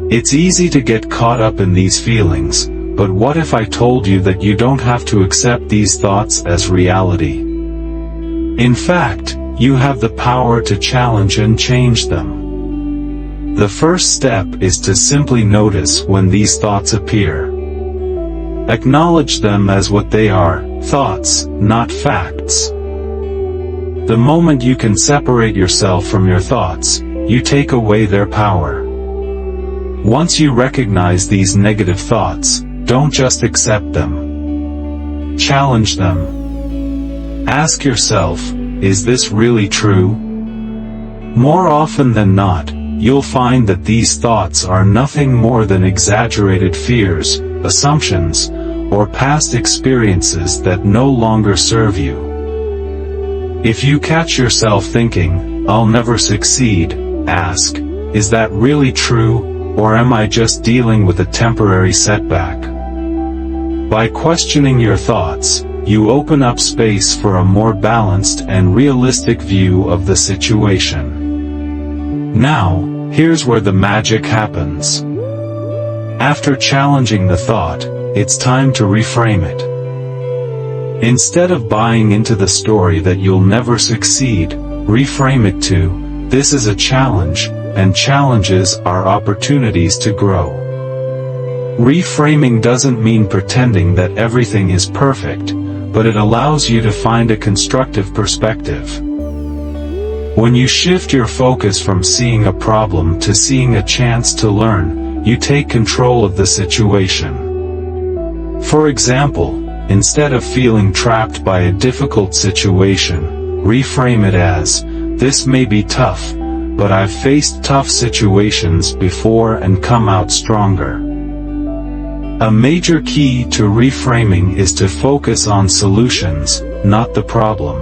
It's easy to get caught up in these feelings, but what if I told you that you don't have to accept these thoughts as reality? In fact, you have the power to challenge and change them. The first step is to simply notice when these thoughts appear. Acknowledge them as what they are, thoughts, not facts. The moment you can separate yourself from your thoughts, you take away their power. Once you recognize these negative thoughts, don't just accept them. Challenge them. Ask yourself, is this really true? More often than not, you'll find that these thoughts are nothing more than exaggerated fears, assumptions, or past experiences that no longer serve you. If you catch yourself thinking, "I'll never succeed," ask, is that really true, or am I just dealing with a temporary setback? By questioning your thoughts, you open up space for a more balanced and realistic view of the situation. Now, here's where the magic happens. After challenging the thought, it's time to reframe it. Instead of buying into the story that you'll never succeed, reframe it to, this is a challenge, and challenges are opportunities to grow. Reframing doesn't mean pretending that everything is perfect, but it allows you to find a constructive perspective. When you shift your focus from seeing a problem to seeing a chance to learn, you take control of the situation. For example, instead of feeling trapped by a difficult situation, reframe it as, this may be tough, but I've faced tough situations before and come out stronger. A major key to reframing is to focus on solutions, not the problem.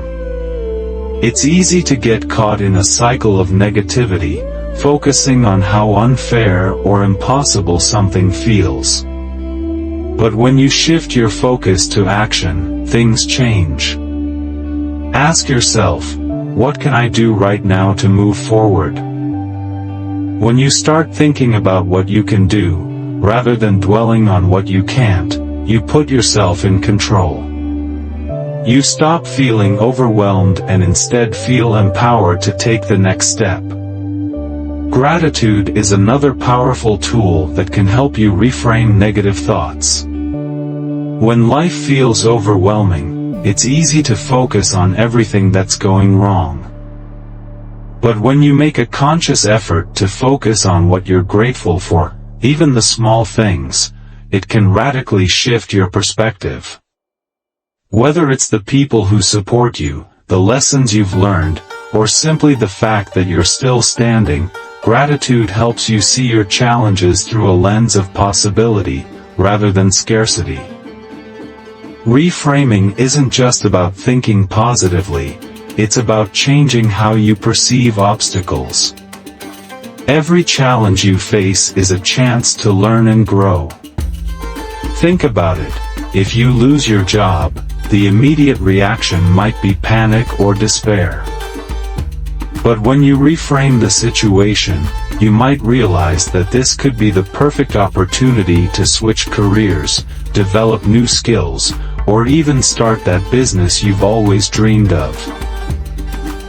It's easy to get caught in a cycle of negativity, focusing on how unfair or impossible something feels. But when you shift your focus to action, things change. Ask yourself, what can I do right now to move forward? When you start thinking about what you can do, rather than dwelling on what you can't, you put yourself in control. You stop feeling overwhelmed and instead feel empowered to take the next step. Gratitude is another powerful tool that can help you reframe negative thoughts. When life feels overwhelming, it's easy to focus on everything that's going wrong. But when you make a conscious effort to focus on what you're grateful for, even the small things, it can radically shift your perspective. Whether it's the people who support you, the lessons you've learned, or simply the fact that you're still standing, gratitude helps you see your challenges through a lens of possibility, rather than scarcity. Reframing isn't just about thinking positively, it's about changing how you perceive obstacles. Every challenge you face is a chance to learn and grow. Think about it. If you lose your job, the immediate reaction might be panic or despair. But when you reframe the situation, you might realize that this could be the perfect opportunity to switch careers, develop new skills, or even start that business you've always dreamed of.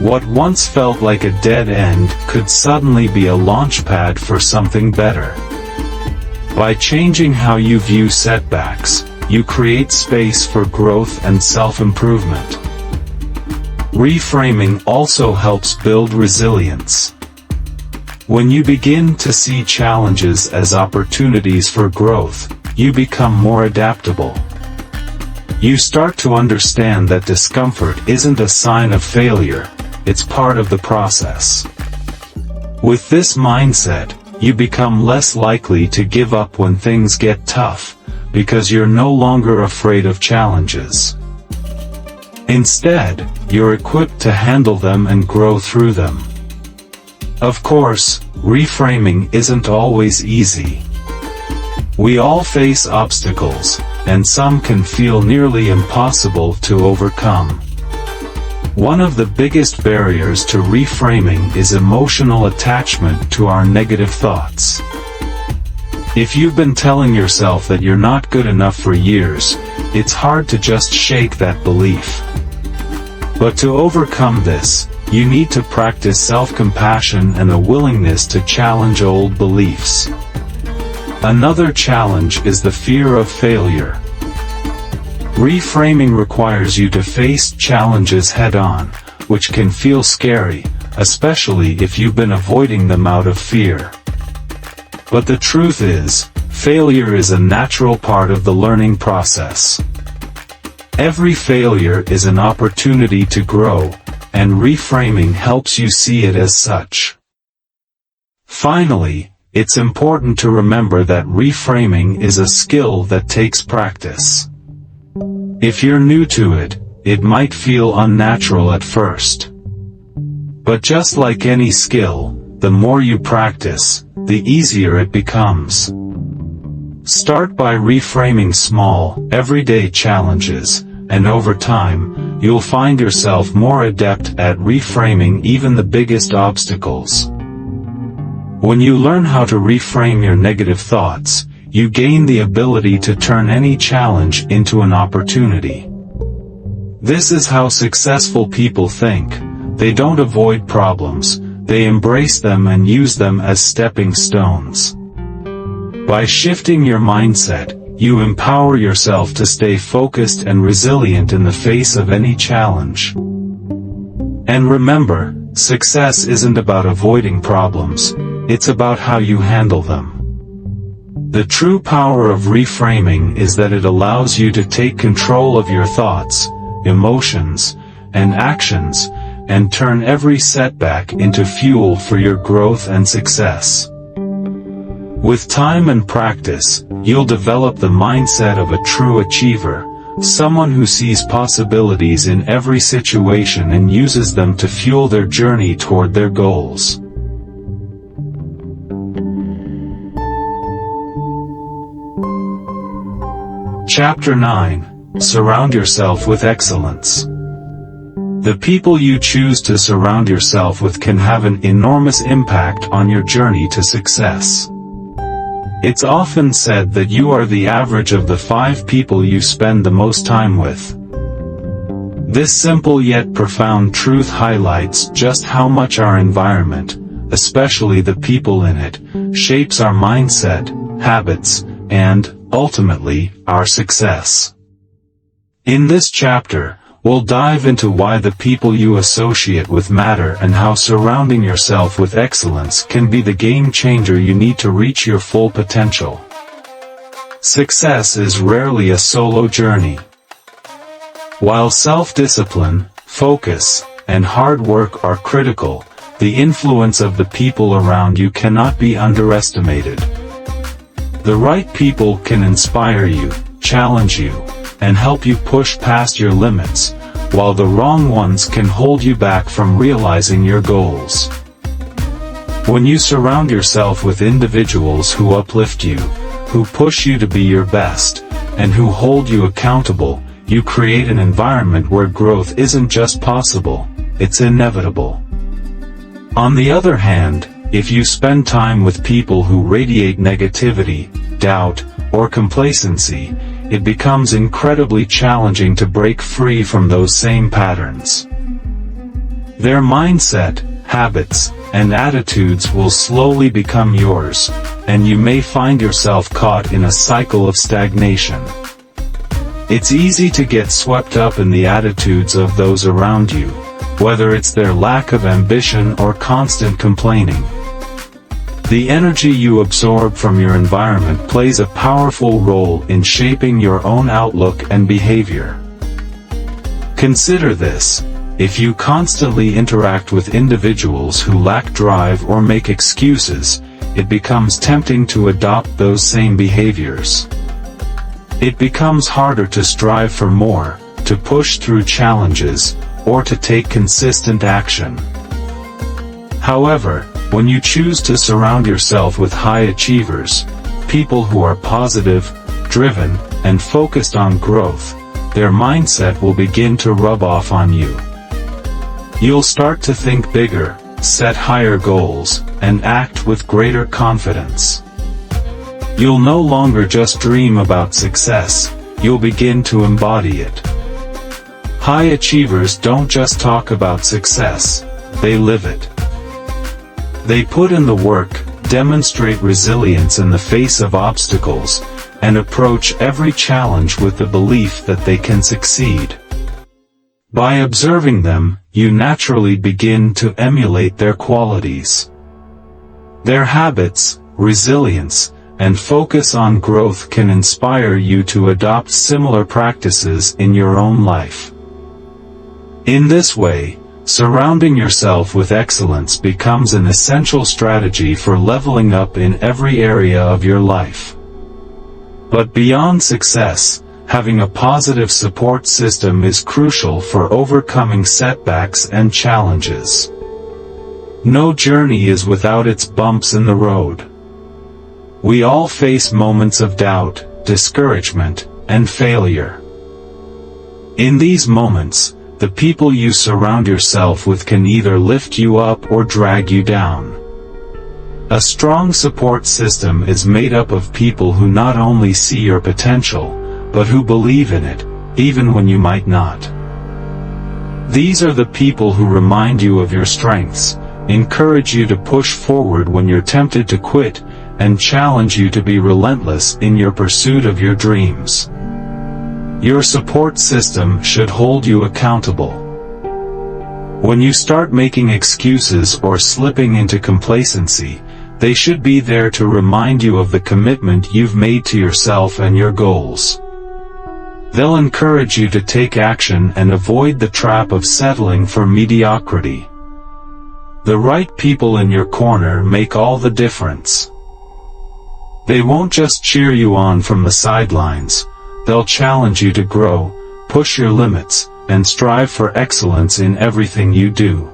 What once felt like a dead end could suddenly be a launchpad for something better. By changing how you view setbacks, you create space for growth and self-improvement. Reframing also helps build resilience. When you begin to see challenges as opportunities for growth, you become more adaptable. You start to understand that discomfort isn't a sign of failure, it's part of the process. With this mindset, you become less likely to give up when things get tough, because you're no longer afraid of challenges. Instead, you're equipped to handle them and grow through them. Of course, reframing isn't always easy. We all face obstacles, and some can feel nearly impossible to overcome. One of the biggest barriers to reframing is emotional attachment to our negative thoughts. If you've been telling yourself that you're not good enough for years, it's hard to just shake that belief. But to overcome this, you need to practice self-compassion and a willingness to challenge old beliefs. Another challenge is the fear of failure. Reframing requires you to face challenges head-on, which can feel scary, especially if you've been avoiding them out of fear. But the truth is, failure is a natural part of the learning process. Every failure is an opportunity to grow, and reframing helps you see it as such. Finally, it's important to remember that reframing is a skill that takes practice. If you're new to it, it might feel unnatural at first. But just like any skill, the more you practice, the easier it becomes. Start by reframing small, everyday challenges, and over time, you'll find yourself more adept at reframing even the biggest obstacles. When you learn how to reframe your negative thoughts, you gain the ability to turn any challenge into an opportunity. This is how successful people think. They don't avoid problems, they embrace them and use them as stepping stones. By shifting your mindset, you empower yourself to stay focused and resilient in the face of any challenge. And remember, success isn't about avoiding problems, it's about how you handle them. The true power of reframing is that it allows you to take control of your thoughts, emotions, and actions, and turn every setback into fuel for your growth and success. With time and practice, you'll develop the mindset of a true achiever, someone who sees possibilities in every situation and uses them to fuel their journey toward their goals. Chapter 9. Surround yourself with excellence. The people you choose to surround yourself with can have an enormous impact on your journey to success. It's often said that you are the average of the 5 people you spend the most time with. This simple yet profound truth highlights just how much our environment, especially the people in it, shapes our mindset, habits, and, ultimately, our success. In this chapter, we'll dive into why the people you associate with matter and how surrounding yourself with excellence can be the game changer you need to reach your full potential. Success is rarely a solo journey. While self-discipline, focus, and hard work are critical, the influence of the people around you cannot be underestimated. The right people can inspire you, challenge you, and help you push past your limits, while the wrong ones can hold you back from realizing your goals. When you surround yourself with individuals who uplift you, who push you to be your best, and who hold you accountable, you create an environment where growth isn't just possible, it's inevitable. On the other hand, if you spend time with people who radiate negativity, doubt, or complacency, it becomes incredibly challenging to break free from those same patterns. Their mindset, habits, and attitudes will slowly become yours, and you may find yourself caught in a cycle of stagnation. It's easy to get swept up in the attitudes of those around you, whether it's their lack of ambition or constant complaining. The energy you absorb from your environment plays a powerful role in shaping your own outlook and behavior. Consider this: if you constantly interact with individuals who lack drive or make excuses, it becomes tempting to adopt those same behaviors. It becomes harder to strive for more, to push through challenges, or to take consistent action. However, when you choose to surround yourself with high achievers, people who are positive, driven, and focused on growth, their mindset will begin to rub off on you. You'll start to think bigger, set higher goals, and act with greater confidence. You'll no longer just dream about success, you'll begin to embody it. High achievers don't just talk about success, they live it. They put in the work, demonstrate resilience in the face of obstacles, and approach every challenge with the belief that they can succeed. By observing them, you naturally begin to emulate their qualities. Their habits, resilience, and focus on growth can inspire you to adopt similar practices in your own life. In this way, surrounding yourself with excellence becomes an essential strategy for leveling up in every area of your life. But beyond success, having a positive support system is crucial for overcoming setbacks and challenges. No journey is without its bumps in the road. We all face moments of doubt, discouragement, and failure. In these moments, the people you surround yourself with can either lift you up or drag you down. A strong support system is made up of people who not only see your potential, but who believe in it, even when you might not. These are the people who remind you of your strengths, encourage you to push forward when you're tempted to quit, and challenge you to be relentless in your pursuit of your dreams. Your support system should hold you accountable. When you start making excuses or slipping into complacency, they should be there to remind you of the commitment you've made to yourself and your goals. They'll encourage you to take action and avoid the trap of settling for mediocrity. The right people in your corner make all the difference. They won't just cheer you on from the sidelines, they'll challenge you to grow, push your limits, and strive for excellence in everything you do.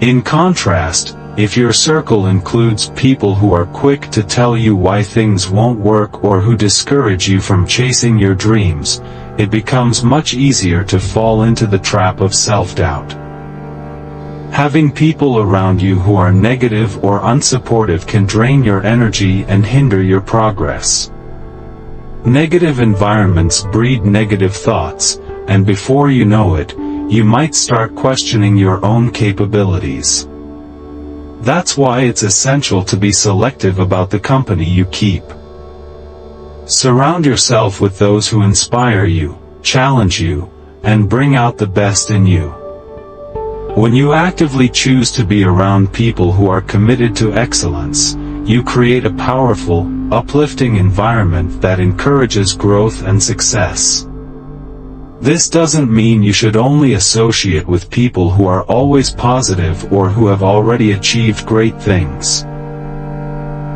In contrast, if your circle includes people who are quick to tell you why things won't work or who discourage you from chasing your dreams, it becomes much easier to fall into the trap of self-doubt. Having people around you who are negative or unsupportive can drain your energy and hinder your progress. Negative environments breed negative thoughts, and before you know it, you might start questioning your own capabilities. That's why it's essential to be selective about the company you keep. Surround yourself with those who inspire you, challenge you, and bring out the best in you. When you actively choose to be around people who are committed to excellence, you create a powerful, uplifting environment that encourages growth and success. This doesn't mean you should only associate with people who are always positive or who have already achieved great things.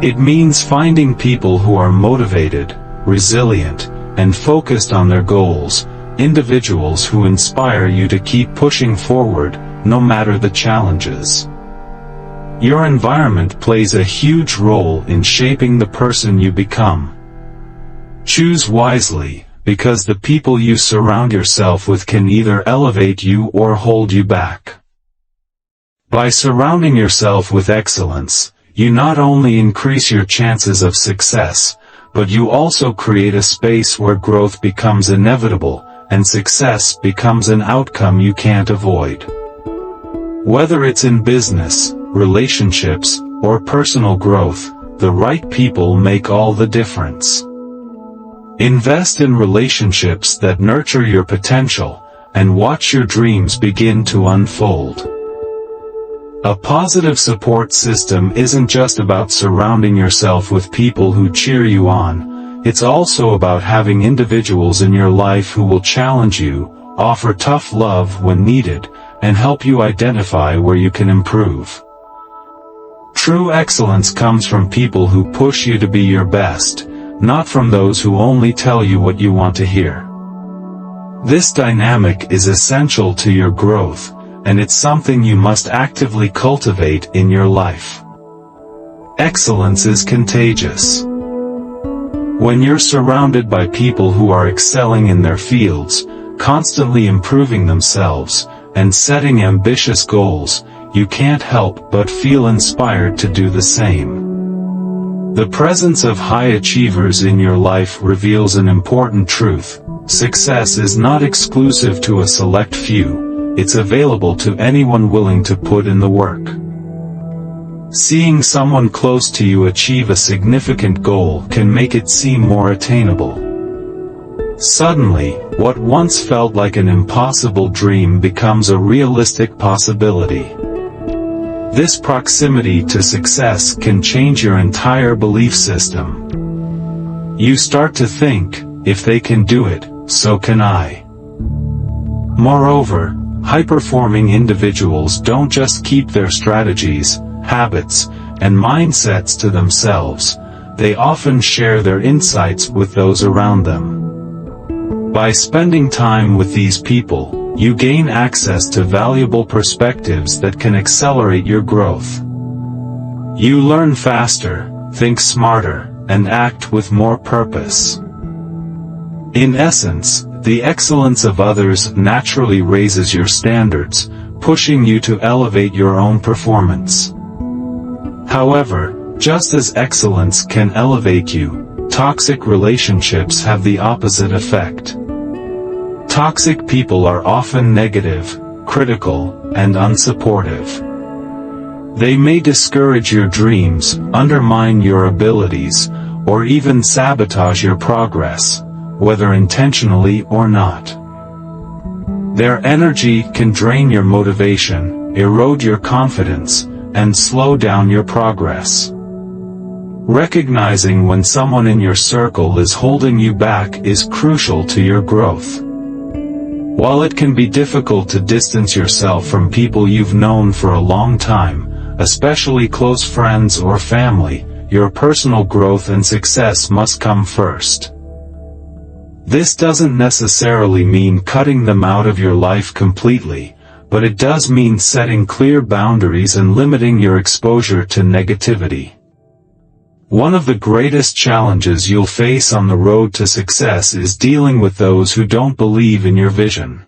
It means finding people who are motivated, resilient, and focused on their goals, individuals who inspire you to keep pushing forward, no matter the challenges. Your environment plays a huge role in shaping the person you become. Choose wisely, because the people you surround yourself with can either elevate you or hold you back. By surrounding yourself with excellence, you not only increase your chances of success, but you also create a space where growth becomes inevitable, and success becomes an outcome you can't avoid. Whether it's in business, relationships, or personal growth, the right people make all the difference. Invest in relationships that nurture your potential, and watch your dreams begin to unfold. A positive support system isn't just about surrounding yourself with people who cheer you on, it's also about having individuals in your life who will challenge you, offer tough love when needed, and help you identify where you can improve. True excellence comes from people who push you to be your best, not from those who only tell you what you want to hear. This dynamic is essential to your growth, and it's something you must actively cultivate in your life. Excellence is contagious. When you're surrounded by people who are excelling in their fields, constantly improving themselves, and setting ambitious goals, you can't help but feel inspired to do the same. The presence of high achievers in your life reveals an important truth: success is not exclusive to a select few, it's available to anyone willing to put in the work. Seeing someone close to you achieve a significant goal can make it seem more attainable. Suddenly, what once felt like an impossible dream becomes a realistic possibility. This proximity to success can change your entire belief system. You start to think, if they can do it, so can I. Moreover, high-performing individuals don't just keep their strategies, habits, and mindsets to themselves, they often share their insights with those around them. By spending time with these people, you gain access to valuable perspectives that can accelerate your growth. You learn faster, think smarter, and act with more purpose. In essence, the excellence of others naturally raises your standards, pushing you to elevate your own performance. However, just as excellence can elevate you, toxic relationships have the opposite effect. Toxic people are often negative, critical, and unsupportive. They may discourage your dreams, undermine your abilities, or even sabotage your progress, whether intentionally or not. Their energy can drain your motivation, erode your confidence, and slow down your progress. Recognizing when someone in your circle is holding you back is crucial to your growth. While it can be difficult to distance yourself from people you've known for a long time, especially close friends or family, your personal growth and success must come first. This doesn't necessarily mean cutting them out of your life completely, but it does mean setting clear boundaries and limiting your exposure to negativity. One of the greatest challenges you'll face on the road to success is dealing with those who don't believe in your vision.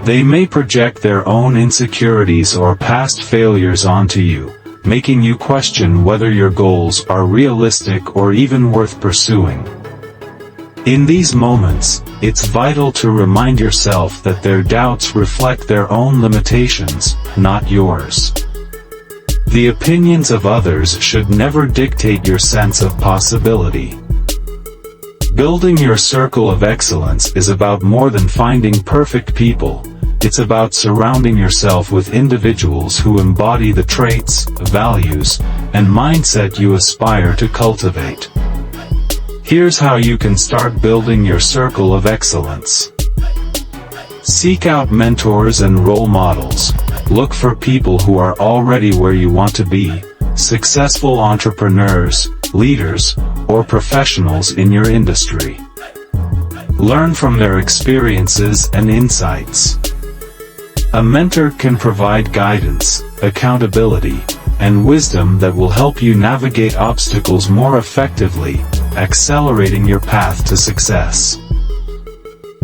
They may project their own insecurities or past failures onto you, making you question whether your goals are realistic or even worth pursuing. In these moments, it's vital to remind yourself that their doubts reflect their own limitations, not yours. The opinions of others should never dictate your sense of possibility. Building your circle of excellence is about more than finding perfect people. It's about surrounding yourself with individuals who embody the traits, values, and mindset you aspire to cultivate. Here's how you can start building your circle of excellence. Seek out mentors and role models. Look for people who are already where you want to be, successful entrepreneurs, leaders, or professionals in your industry. Learn from their experiences and insights. A mentor can provide guidance, accountability, and wisdom that will help you navigate obstacles more effectively, accelerating your path to success.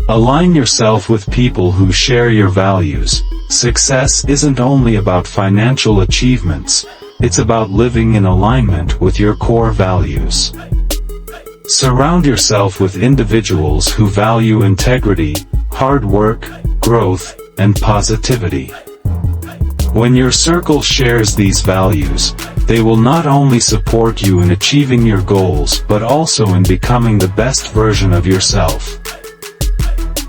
Align yourself with people who share your values. Success isn't only about financial achievements, it's about living in alignment with your core values. Surround yourself with individuals who value integrity, hard work, growth, and positivity. When your circle shares these values, they will not only support you in achieving your goals but also in becoming the best version of yourself.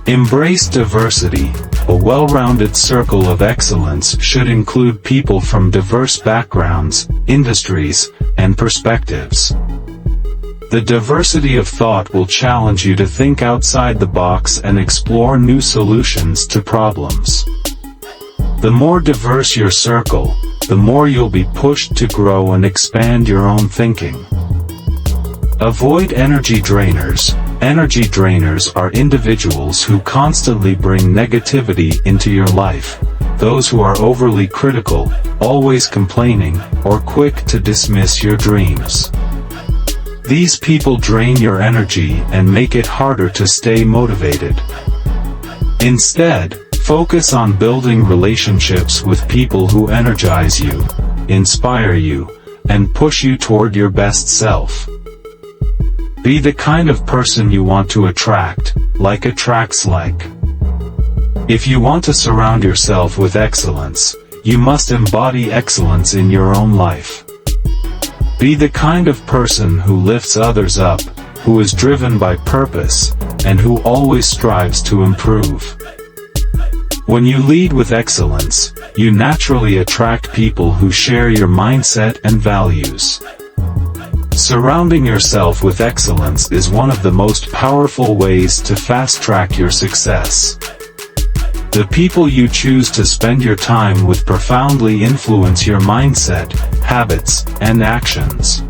Embrace diversity. A well-rounded circle of excellence should include people from diverse backgrounds, industries, and perspectives. The diversity of thought will challenge you to think outside the box and explore new solutions to problems. The more diverse your circle, the more you'll be pushed to grow and expand your own thinking. Avoid energy drainers. Energy drainers are individuals who constantly bring negativity into your life. Those who are overly critical, always complaining, or quick to dismiss your dreams. These people drain your energy and make it harder to stay motivated. Instead, focus on building relationships with people who energize you, inspire you, and push you toward your best self. Be the kind of person you want to attract, like attracts like. If you want to surround yourself with excellence, you must embody excellence in your own life. Be the kind of person who lifts others up, who is driven by purpose, and who always strives to improve. When you lead with excellence, you naturally attract people who share your mindset and values. Surrounding yourself with excellence is one of the most powerful ways to fast-track your success. The people you choose to spend your time with profoundly influence your mindset, habits, and actions.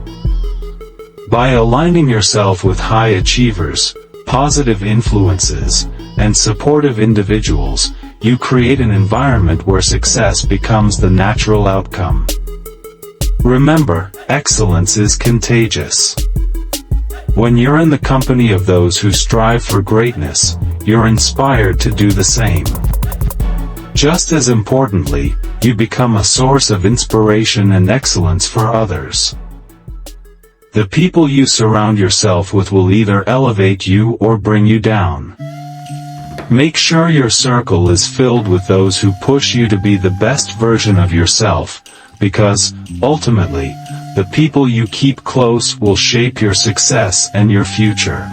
By aligning yourself with high achievers, positive influences, and supportive individuals, you create an environment where success becomes the natural outcome. Remember, excellence is contagious. When you're in the company of those who strive for greatness, you're inspired to do the same. Just as importantly, you become a source of inspiration and excellence for others. The people you surround yourself with will either elevate you or bring you down. Make sure your circle is filled with those who push you to be the best version of yourself, because, ultimately, the people you keep close will shape your success and your future.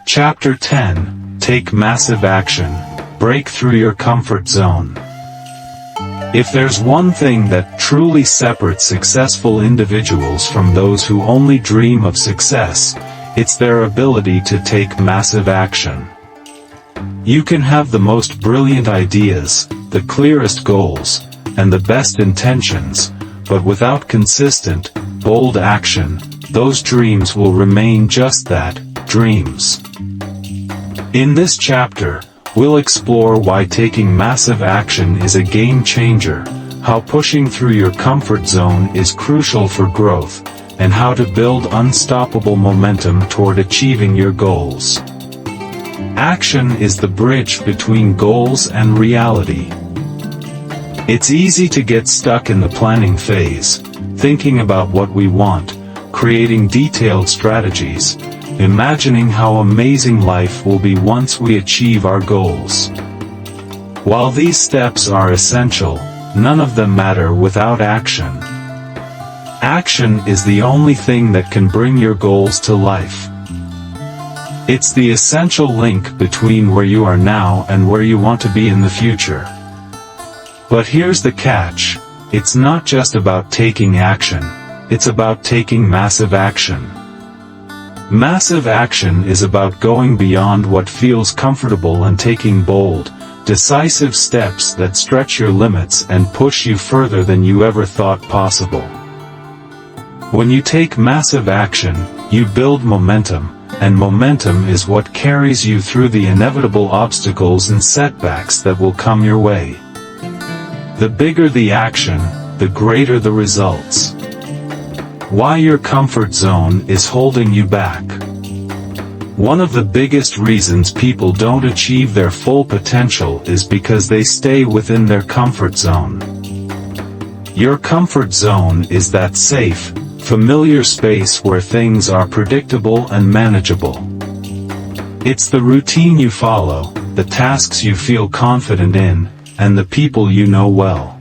Chapter 10: Take Massive Action. Break through your comfort zone. If there's one thing that truly separates successful individuals from those who only dream of success, it's their ability to take massive action. You can have the most brilliant ideas, the clearest goals, and the best intentions, but without consistent, bold action, those dreams will remain just that, dreams. In this chapter, we'll explore why taking massive action is a game changer, how pushing through your comfort zone is crucial for growth, and how to build unstoppable momentum toward achieving your goals. Action is the bridge between goals and reality. It's easy to get stuck in the planning phase, thinking about what we want, creating detailed strategies, imagining how amazing life will be once we achieve our goals. While these steps are essential, none of them matter without action. Action is the only thing that can bring your goals to life. It's the essential link between where you are now and where you want to be in the future. But here's the catch: it's not just about taking action, it's about taking massive action. Massive action is about going beyond what feels comfortable and taking bold, decisive steps that stretch your limits and push you further than you ever thought possible. When you take massive action, you build momentum, and momentum is what carries you through the inevitable obstacles and setbacks that will come your way. The bigger the action, the greater the results. Why your comfort zone is holding you back. One of the biggest reasons people don't achieve their full potential is because they stay within their comfort zone. Your comfort zone is that safe, familiar space where things are predictable and manageable. It's the routine you follow, the tasks you feel confident in, and the people you know well.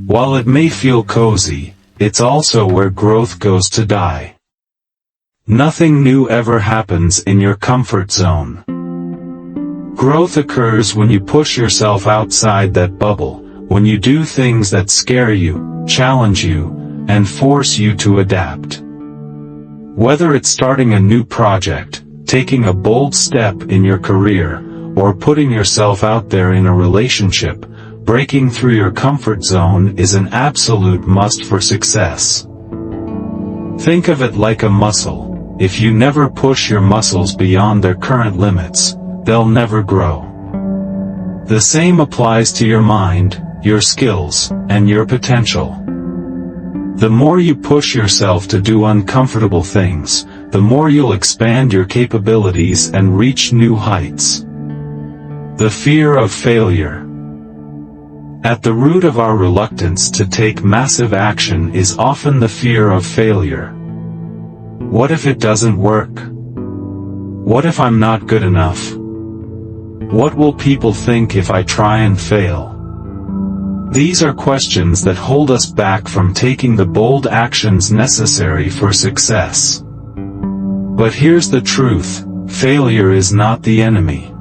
While it may feel cozy, it's also where growth goes to die. Nothing new ever happens in your comfort zone. Growth occurs when you push yourself outside that bubble, when you do things that scare you, challenge you, and force you to adapt. Whether it's starting a new project, taking a bold step in your career, or putting yourself out there in a relationship, breaking through your comfort zone is an absolute must for success. Think of it like a muscle. If you never push your muscles beyond their current limits, they'll never grow. The same applies to your mind, your skills, and your potential. The more you push yourself to do uncomfortable things, the more you'll expand your capabilities and reach new heights. The fear of failure. At the root of our reluctance to take massive action is often the fear of failure. What if it doesn't work? What if I'm not good enough? What will people think if I try and fail? These are questions that hold us back from taking the bold actions necessary for success. But here's the truth: failure is not the enemy.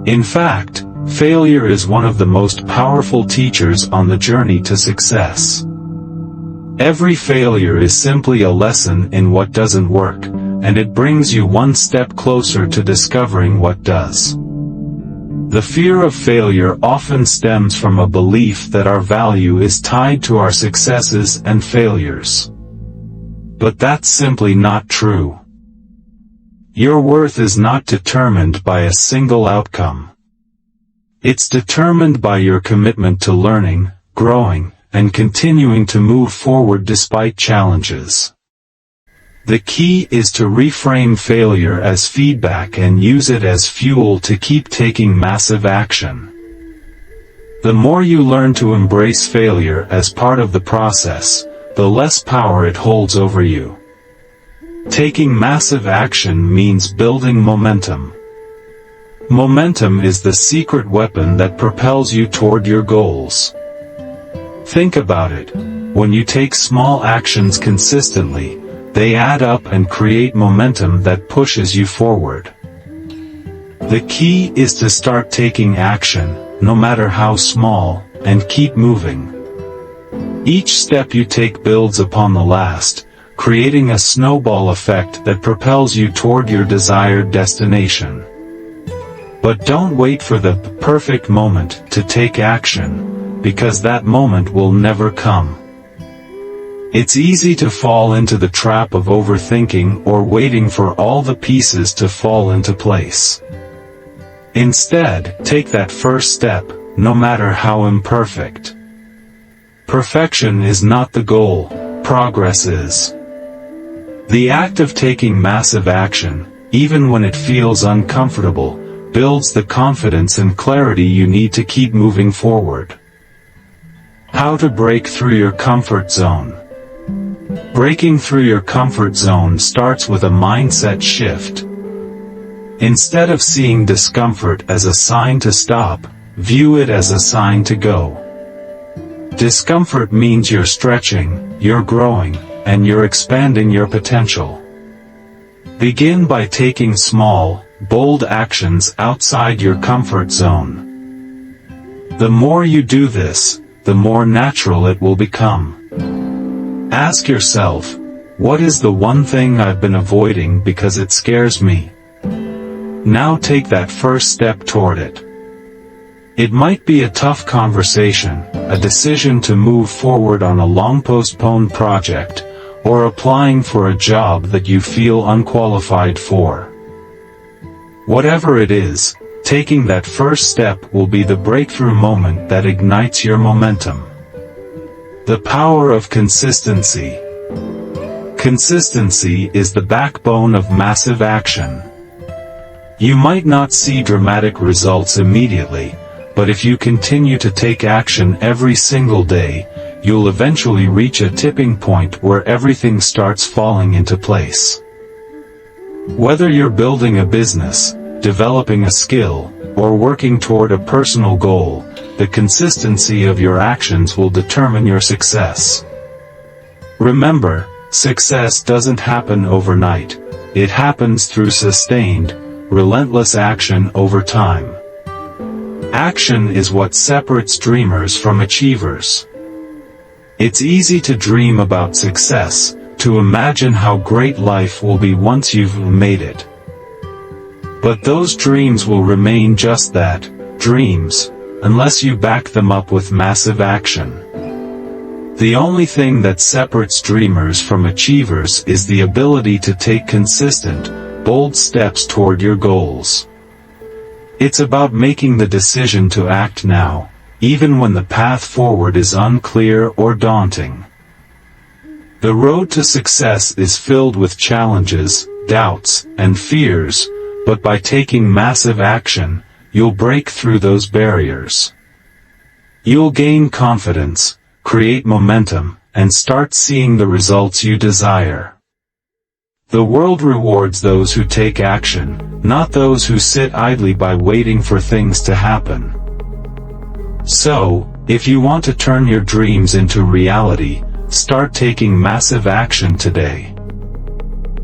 In fact, failure is one of the most powerful teachers on the journey to success. Every failure is simply a lesson in what doesn't work, and it brings you one step closer to discovering what does. The fear of failure often stems from a belief that our value is tied to our successes and failures. But that's simply not true. Your worth is not determined by a single outcome. It's determined by your commitment to learning, growing, and continuing to move forward despite challenges. The key is to reframe failure as feedback and use it as fuel to keep taking massive action. The more you learn to embrace failure as part of the process, the less power it holds over you. Taking massive action means building momentum. Momentum is the secret weapon that propels you toward your goals. Think about it. When you take small actions consistently, they add up and create momentum that pushes you forward. The key is to start taking action, no matter how small, and keep moving. Each step you take builds upon the last, creating a snowball effect that propels you toward your desired destination. But don't wait for the perfect moment to take action, because that moment will never come. It's easy to fall into the trap of overthinking or waiting for all the pieces to fall into place. Instead, take that first step, no matter how imperfect. Perfection is not the goal, progress is. The act of taking massive action, even when it feels uncomfortable, builds the confidence and clarity you need to keep moving forward. How to break through your comfort zone. Breaking through your comfort zone starts with a mindset shift. Instead of seeing discomfort as a sign to stop, view it as a sign to go. Discomfort means you're stretching, you're growing, and you're expanding your potential. Begin by taking small, bold actions outside your comfort zone. The more you do this, the more natural it will become. Ask yourself, what is the one thing I've been avoiding because it scares me? Now take that first step toward it. It might be a tough conversation, a decision to move forward on a long-postponed project, or applying for a job that you feel unqualified for. Whatever it is, taking that first step will be the breakthrough moment that ignites your momentum. The power of consistency. Consistency is the backbone of massive action. You might not see dramatic results immediately, but if you continue to take action every single day, you'll eventually reach a tipping point where everything starts falling into place. Whether you're building a business, developing a skill, or working toward a personal goal, the consistency of your actions will determine your success. Remember, success doesn't happen overnight. It happens through sustained, relentless action over time. Action is what separates dreamers from achievers. It's easy to dream about success, to imagine how great life will be once you've made it. But those dreams will remain just that, dreams, unless you back them up with massive action. The only thing that separates dreamers from achievers is the ability to take consistent, bold steps toward your goals. It's about making the decision to act now, even when the path forward is unclear or daunting. The road to success is filled with challenges, doubts, and fears, but by taking massive action, you'll break through those barriers. You'll gain confidence, create momentum, and start seeing the results you desire. The world rewards those who take action, not those who sit idly by waiting for things to happen. So, if you want to turn your dreams into reality, start taking massive action today.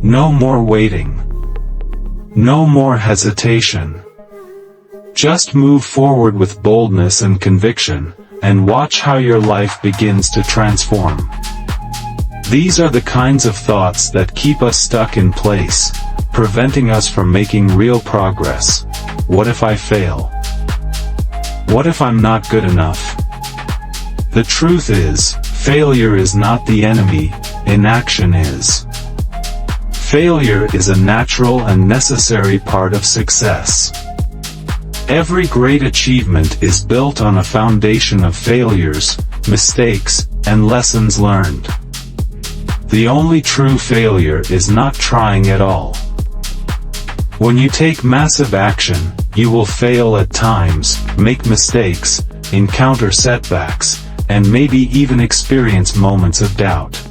No more waiting. No more hesitation. Just move forward with boldness and conviction, and watch how your life begins to transform. These are the kinds of thoughts that keep us stuck in place, preventing us from making real progress. What if I fail? What if I'm not good enough? The truth is, failure is not the enemy, inaction is. Failure is a natural and necessary part of success. Every great achievement is built on a foundation of failures, mistakes, and lessons learned. The only true failure is not trying at all. When you take massive action, you will fail at times, make mistakes, encounter setbacks, and maybe even experience moments of doubt.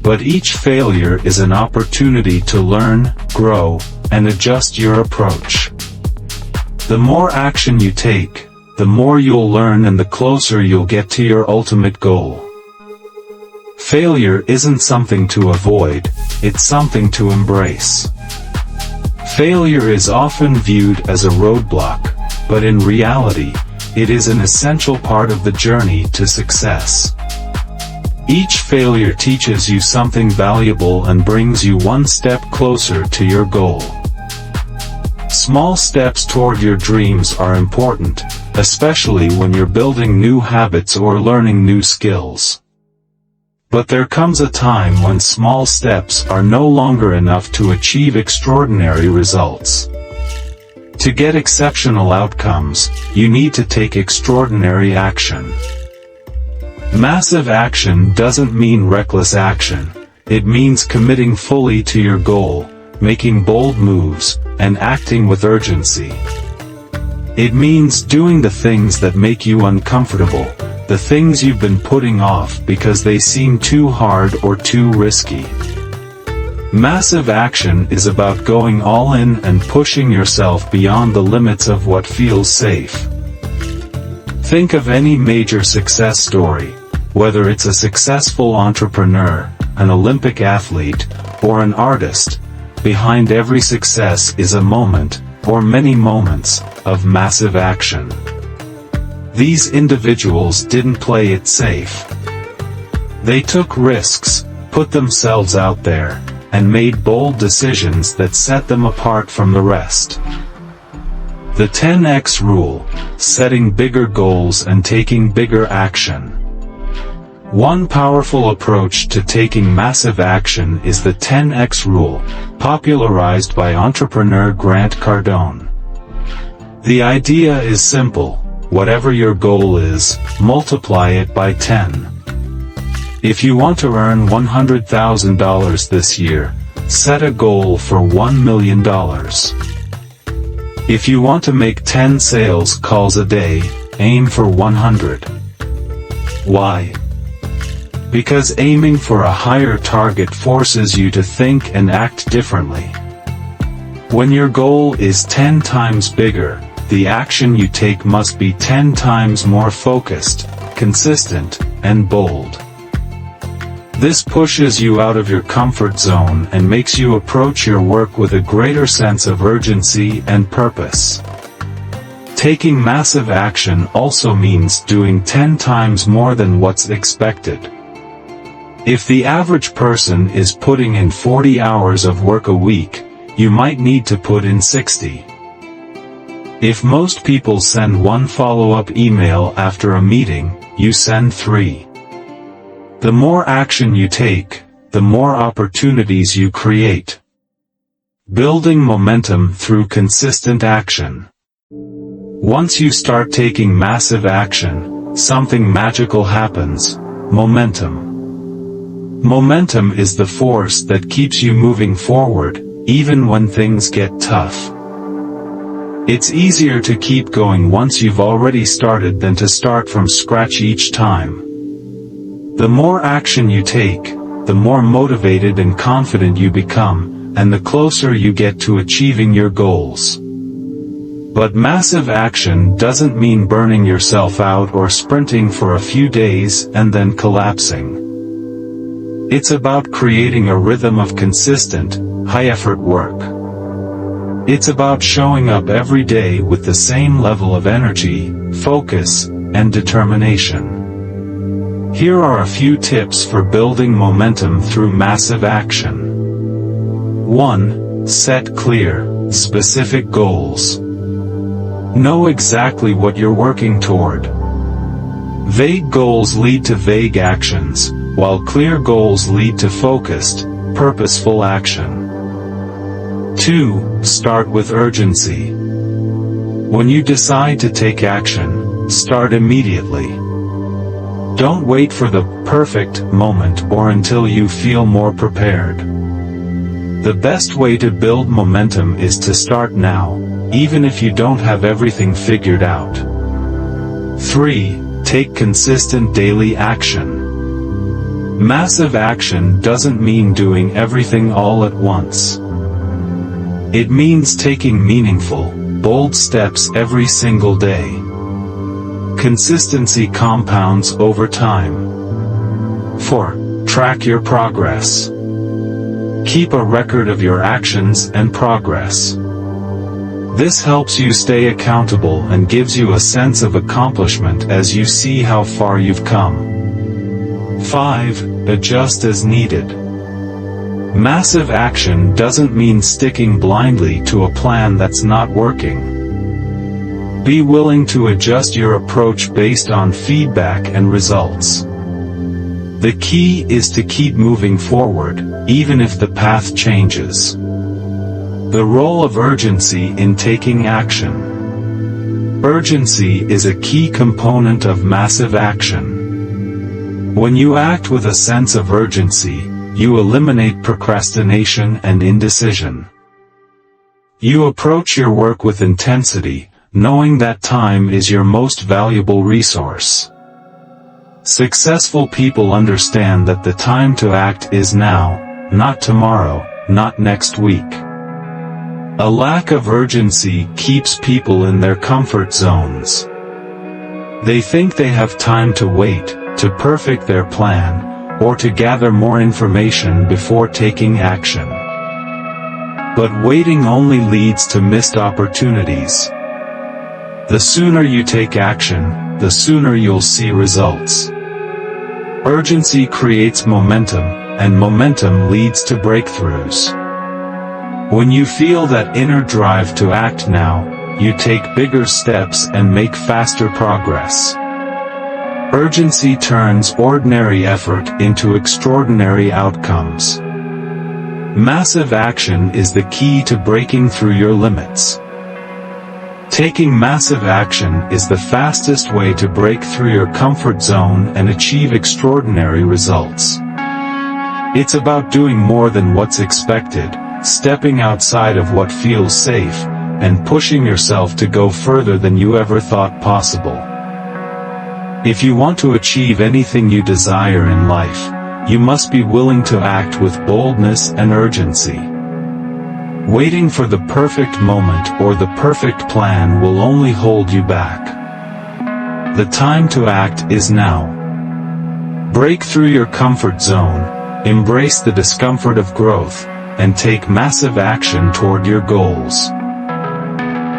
But each failure is an opportunity to learn, grow, and adjust your approach. The more action you take, the more you'll learn and the closer you'll get to your ultimate goal. Failure isn't something to avoid, it's something to embrace. Failure is often viewed as a roadblock, but in reality, it is an essential part of the journey to success. Each failure teaches you something valuable and brings you one step closer to your goal. Small steps toward your dreams are important, especially when you're building new habits or learning new skills. But there comes a time when small steps are no longer enough to achieve extraordinary results. To get exceptional outcomes, you need to take extraordinary action. Massive action doesn't mean reckless action, it means committing fully to your goal, making bold moves, and acting with urgency. It means doing the things that make you uncomfortable, the things you've been putting off because they seem too hard or too risky. Massive action is about going all in and pushing yourself beyond the limits of what feels safe. Think of any major success story, whether it's a successful entrepreneur, an Olympic athlete, or an artist. Behind every success is a moment, or many moments, of massive action. These individuals didn't play it safe. They took risks, put themselves out there, and made bold decisions that set them apart from the rest. The 10x rule, setting bigger goals and taking bigger action. One powerful approach to taking massive action is the 10x rule, popularized by entrepreneur Grant Cardone. The idea is simple. Whatever your goal is, multiply it by 10. If you want to earn $100,000 this year, set a goal for $1 million. If you want to make 10 sales calls a day, aim for 100. Why? Because aiming for a higher target forces you to think and act differently. When your goal is 10 times bigger, the action you take must be 10 times more focused, consistent, and bold. This pushes you out of your comfort zone and makes you approach your work with a greater sense of urgency and purpose. Taking massive action also means doing 10 times more than what's expected. If the average person is putting in 40 hours of work a week, you might need to put in 60. If most people send one follow-up email after a meeting, you send 3. The more action you take, the more opportunities you create. Building momentum through consistent action. Once you start taking massive action, something magical happens: momentum. Momentum is the force that keeps you moving forward, even when things get tough. It's easier to keep going once you've already started than to start from scratch each time. The more action you take, the more motivated and confident you become, and the closer you get to achieving your goals. But massive action doesn't mean burning yourself out or sprinting for a few days and then collapsing. It's about creating a rhythm of consistent, high-effort work. It's about showing up every day with the same level of energy, focus, and determination. Here are a few tips for building momentum through massive action. 1. Set clear, specific goals. Know exactly what you're working toward. Vague goals lead to vague actions, while clear goals lead to focused, purposeful action. 2. Start with urgency. When you decide to take action, start immediately. Don't wait for the perfect moment or until you feel more prepared. The best way to build momentum is to start now, even if you don't have everything figured out. 3. Take consistent daily action. Massive action doesn't mean doing everything all at once. It means taking meaningful, bold steps every single day. Consistency compounds over time. 4. Track your progress. Keep a record of your actions and progress. This helps you stay accountable and gives you a sense of accomplishment as you see how far you've come. 5. Adjust as needed. Massive action doesn't mean sticking blindly to a plan that's not working. Be willing to adjust your approach based on feedback and results. The key is to keep moving forward, even if the path changes. The role of urgency in taking action. Urgency is a key component of massive action. When you act with a sense of urgency, you eliminate procrastination and indecision. You approach your work with intensity, knowing that time is your most valuable resource. Successful people understand that the time to act is now, not tomorrow, not next week. A lack of urgency keeps people in their comfort zones. They think they have time to wait, to perfect their plan, or to gather more information before taking action. But waiting only leads to missed opportunities. The sooner you take action, the sooner you'll see results. Urgency creates momentum, and momentum leads to breakthroughs. When you feel that inner drive to act now, you take bigger steps and make faster progress. Urgency turns ordinary effort into extraordinary outcomes. Massive action is the key to breaking through your limits. Taking massive action is the fastest way to break through your comfort zone and achieve extraordinary results. It's about doing more than what's expected, stepping outside of what feels safe, and pushing yourself to go further than you ever thought possible. If you want to achieve anything you desire in life, you must be willing to act with boldness and urgency. Waiting for the perfect moment or the perfect plan will only hold you back. The time to act is now. Break through your comfort zone, embrace the discomfort of growth, and take massive action toward your goals.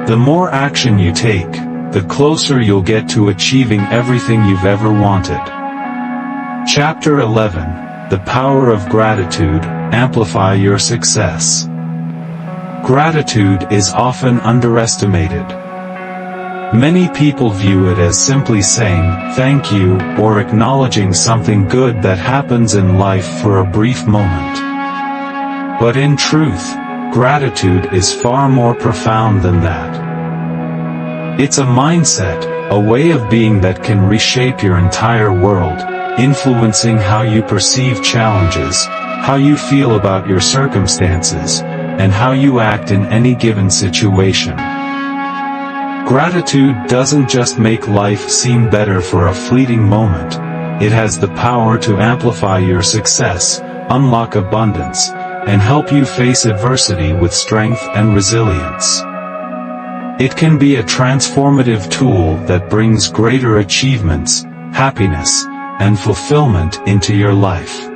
The more action you take, the closer you'll get to achieving everything you've ever wanted. Chapter 11, The Power of Gratitude, Amplify Your Success. Gratitude is often underestimated. Many people view it as simply saying, thank you, or acknowledging something good that happens in life for a brief moment. But in truth, gratitude is far more profound than that. It's a mindset, a way of being that can reshape your entire world, influencing how you perceive challenges, how you feel about your circumstances, and how you act in any given situation. Gratitude doesn't just make life seem better for a fleeting moment, it has the power to amplify your success, unlock abundance, and help you face adversity with strength and resilience. It can be a transformative tool that brings greater achievements, happiness, and fulfillment into your life.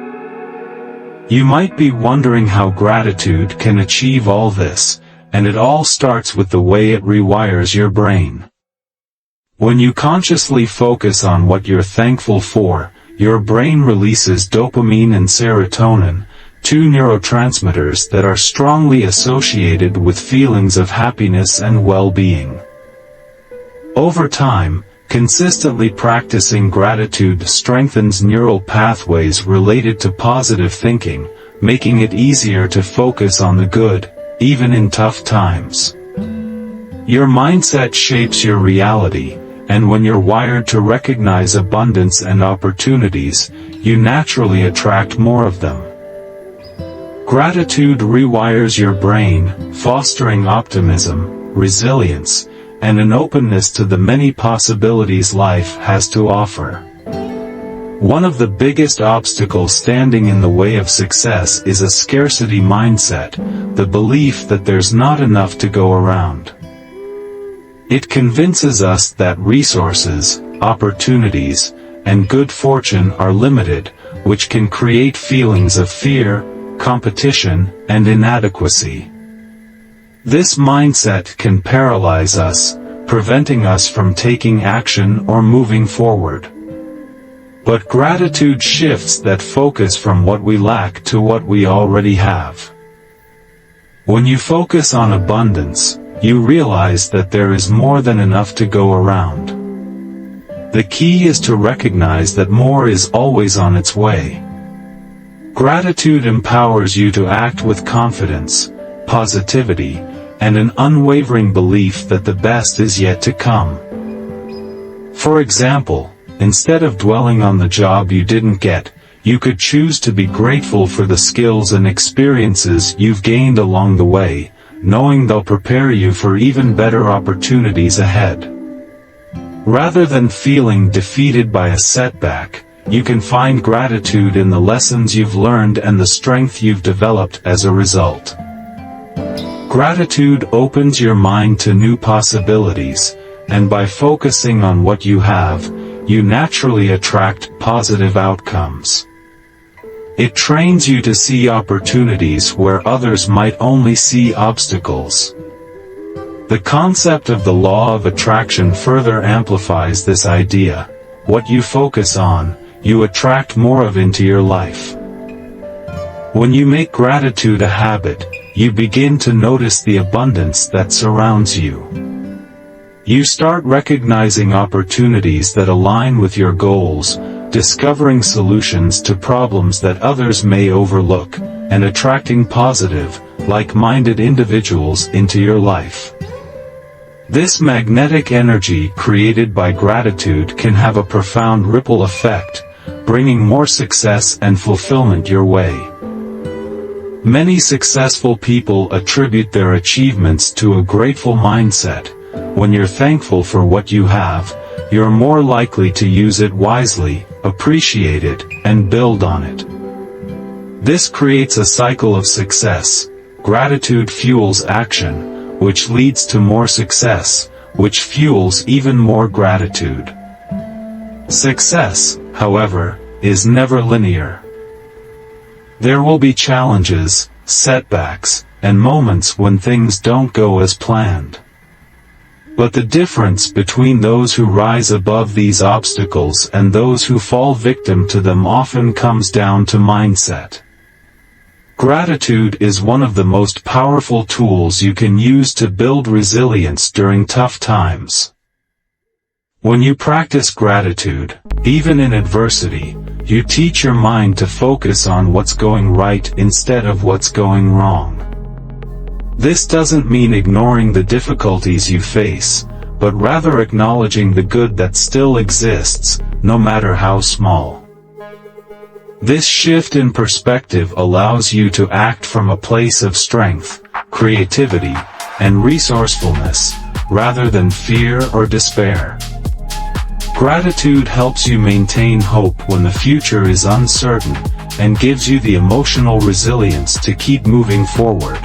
You might be wondering how gratitude can achieve all this, and it all starts with the way it rewires your brain. When you consciously focus on what you're thankful for, your brain releases dopamine and serotonin, two neurotransmitters that are strongly associated with feelings of happiness and well-being. Over time, consistently practicing gratitude strengthens neural pathways related to positive thinking, making it easier to focus on the good, even in tough times. Your mindset shapes your reality, and when you're wired to recognize abundance and opportunities, you naturally attract more of them. Gratitude rewires your brain, fostering optimism, resilience, and an openness to the many possibilities life has to offer. One of the biggest obstacles standing in the way of success is a scarcity mindset, the belief that there's not enough to go around. It convinces us that resources, opportunities, and good fortune are limited, which can create feelings of fear, competition, and inadequacy. This mindset can paralyze us, preventing us from taking action or moving forward. But gratitude shifts that focus from what we lack to what we already have. When you focus on abundance, you realize that there is more than enough to go around. The key is to recognize that more is always on its way. Gratitude empowers you to act with confidence, positivity, and an unwavering belief that the best is yet to come. For example, instead of dwelling on the job you didn't get, you could choose to be grateful for the skills and experiences you've gained along the way, knowing they'll prepare you for even better opportunities ahead. Rather than feeling defeated by a setback, you can find gratitude in the lessons you've learned and the strength you've developed as a result. Gratitude opens your mind to new possibilities, and by focusing on what you have, you naturally attract positive outcomes. It trains you to see opportunities where others might only see obstacles. The concept of the law of attraction further amplifies this idea. What you focus on, you attract more of into your life. When you make gratitude a habit, you begin to notice the abundance that surrounds you. You start recognizing opportunities that align with your goals, discovering solutions to problems that others may overlook, and attracting positive, like-minded individuals into your life. This magnetic energy created by gratitude can have a profound ripple effect, bringing more success and fulfillment your way. Many successful people attribute their achievements to a grateful mindset. When you're thankful for what you have, you're more likely to use it wisely, appreciate it, and build on it. This creates a cycle of success. Gratitude fuels action, which leads to more success, which fuels even more gratitude. Success, however, is never linear. There will be challenges, setbacks, and moments when things don't go as planned. But the difference between those who rise above these obstacles and those who fall victim to them often comes down to mindset. Gratitude is one of the most powerful tools you can use to build resilience during tough times. When you practice gratitude, even in adversity, you teach your mind to focus on what's going right instead of what's going wrong. This doesn't mean ignoring the difficulties you face, but rather acknowledging the good that still exists, no matter how small. This shift in perspective allows you to act from a place of strength, creativity, and resourcefulness, rather than fear or despair. Gratitude helps you maintain hope when the future is uncertain, and gives you the emotional resilience to keep moving forward.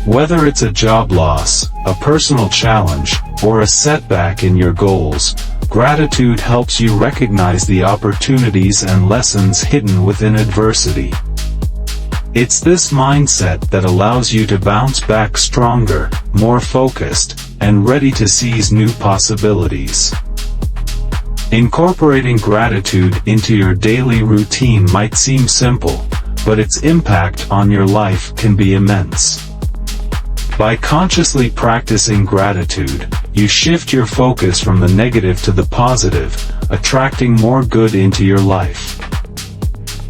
Whether it's a job loss, a personal challenge, or a setback in your goals, gratitude helps you recognize the opportunities and lessons hidden within adversity. It's this mindset that allows you to bounce back stronger, more focused, and ready to seize new possibilities. Incorporating gratitude into your daily routine might seem simple, but its impact on your life can be immense. By consciously practicing gratitude, you shift your focus from the negative to the positive, attracting more good into your life.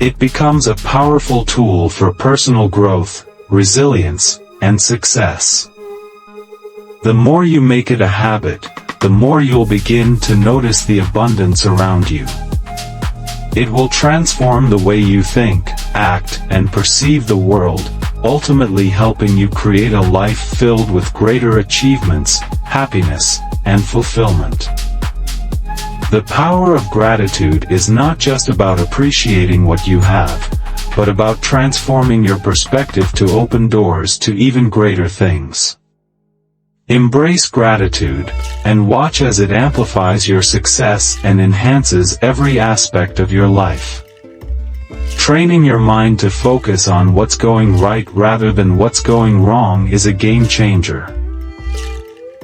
It becomes a powerful tool for personal growth, resilience, and success. The more you make it a habit, the more you'll begin to notice the abundance around you. It will transform the way you think, act, and perceive the world, ultimately helping you create a life filled with greater achievements, happiness, and fulfillment. The power of gratitude is not just about appreciating what you have, but about transforming your perspective to open doors to even greater things. Embrace gratitude, and watch as it amplifies your success and enhances every aspect of your life. Training your mind to focus on what's going right rather than what's going wrong is a game changer.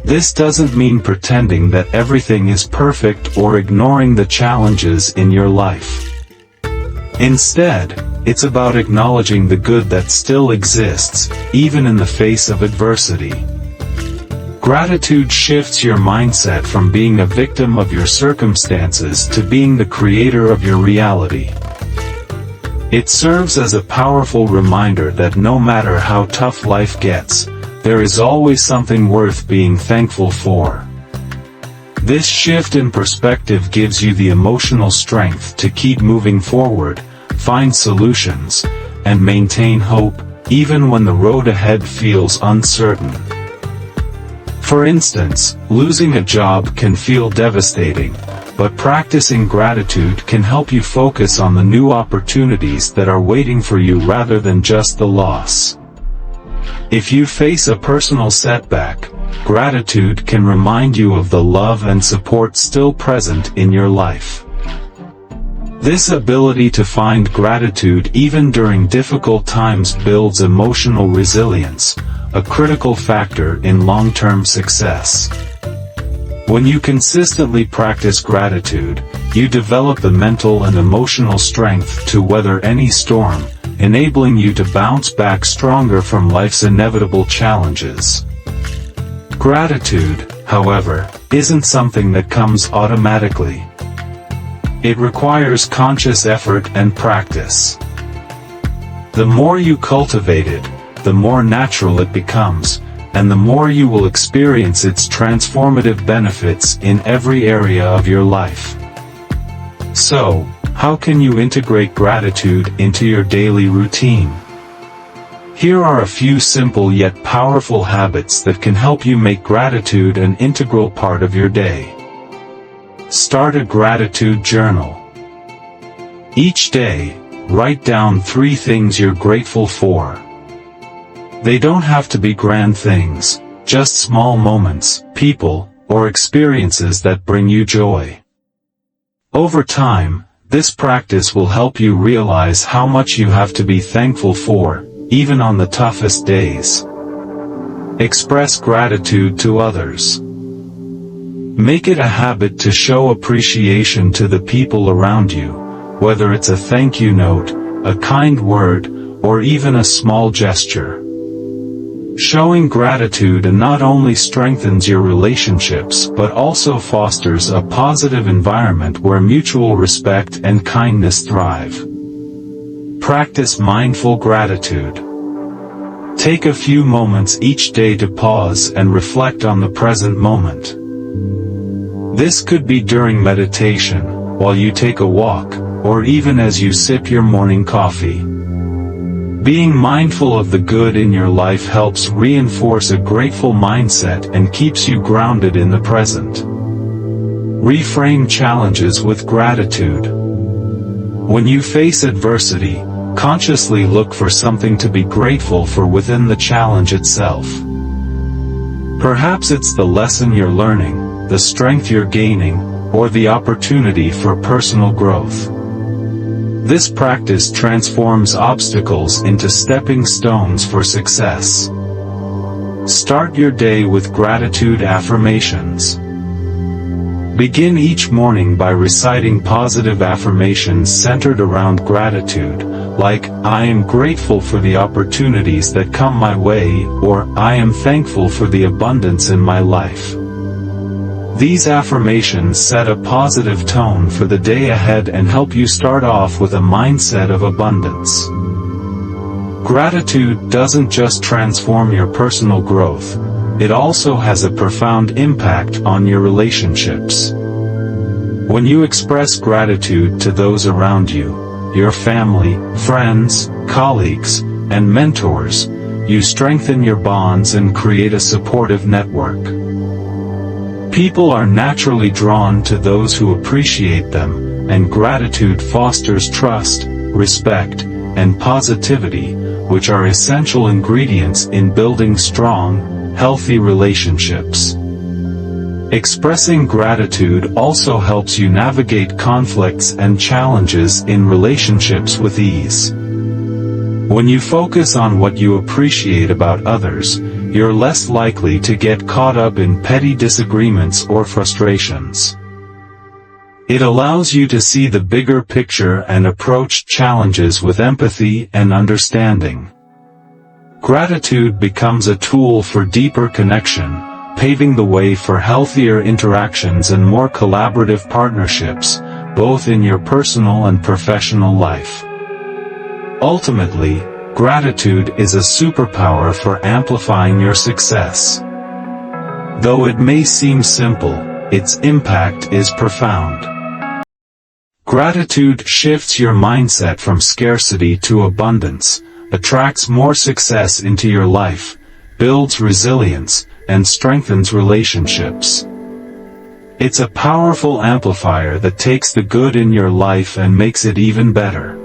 This doesn't mean pretending that everything is perfect or ignoring the challenges in your life. Instead, it's about acknowledging the good that still exists, even in the face of adversity. Gratitude shifts your mindset from being a victim of your circumstances to being the creator of your reality. It serves as a powerful reminder that no matter how tough life gets, there is always something worth being thankful for. This shift in perspective gives you the emotional strength to keep moving forward, find solutions, and maintain hope, even when the road ahead feels uncertain. For instance, losing a job can feel devastating, but practicing gratitude can help you focus on the new opportunities that are waiting for you rather than just the loss. If you face a personal setback, gratitude can remind you of the love and support still present in your life. This ability to find gratitude even during difficult times builds emotional resilience, a critical factor in long-term success. When you consistently practice gratitude, you develop the mental and emotional strength to weather any storm, enabling you to bounce back stronger from life's inevitable challenges. Gratitude, however, isn't something that comes automatically. It requires conscious effort and practice. The more you cultivate it, the more natural it becomes, and the more you will experience its transformative benefits in every area of your life. So, how can you integrate gratitude into your daily routine? Here are a few simple yet powerful habits that can help you make gratitude an integral part of your day. Start a gratitude journal. Each day, write down 3 things you're grateful for. They don't have to be grand things, just small moments, people, or experiences that bring you joy. Over time, this practice will help you realize how much you have to be thankful for, even on the toughest days. Express gratitude to others. Make it a habit to show appreciation to the people around you, whether it's a thank you note, a kind word, or even a small gesture. Showing gratitude not only strengthens your relationships but also fosters a positive environment where mutual respect and kindness thrive. Practice mindful gratitude. Take a few moments each day to pause and reflect on the present moment. This could be during meditation, while you take a walk, or even as you sip your morning coffee. Being mindful of the good in your life helps reinforce a grateful mindset and keeps you grounded in the present. Reframe challenges with gratitude. When you face adversity, consciously look for something to be grateful for within the challenge itself. Perhaps it's the lesson you're learning, the strength you're gaining, or the opportunity for personal growth. This practice transforms obstacles into stepping stones for success. Start your day with gratitude affirmations. Begin each morning by reciting positive affirmations centered around gratitude, like, "I am grateful for the opportunities that come my way," or "I am thankful for the abundance in my life." These affirmations set a positive tone for the day ahead and help you start off with a mindset of abundance. Gratitude doesn't just transform your personal growth, it also has a profound impact on your relationships. When you express gratitude to those around you, your family, friends, colleagues, and mentors, you strengthen your bonds and create a supportive network. People are naturally drawn to those who appreciate them, and gratitude fosters trust, respect, and positivity, which are essential ingredients in building strong, healthy relationships. Expressing gratitude also helps you navigate conflicts and challenges in relationships with ease. When you focus on what you appreciate about others, you're less likely to get caught up in petty disagreements or frustrations. It allows you to see the bigger picture and approach challenges with empathy and understanding. Gratitude becomes a tool for deeper connection, paving the way for healthier interactions and more collaborative partnerships, both in your personal and professional life. Ultimately, gratitude is a superpower for amplifying your success. Though it may seem simple, its impact is profound. Gratitude shifts your mindset from scarcity to abundance, attracts more success into your life, builds resilience, and strengthens relationships. It's a powerful amplifier that takes the good in your life and makes it even better.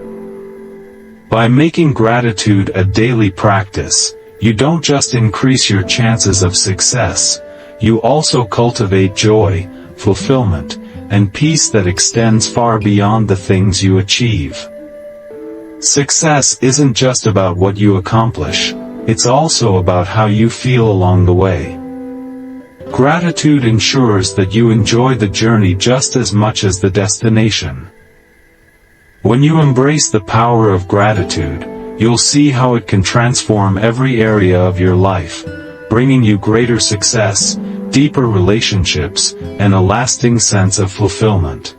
By making gratitude a daily practice, you don't just increase your chances of success, you also cultivate joy, fulfillment, and peace that extends far beyond the things you achieve. Success isn't just about what you accomplish, it's also about how you feel along the way. Gratitude ensures that you enjoy the journey just as much as the destination. When you embrace the power of gratitude, you'll see how it can transform every area of your life, bringing you greater success, deeper relationships, and a lasting sense of fulfillment.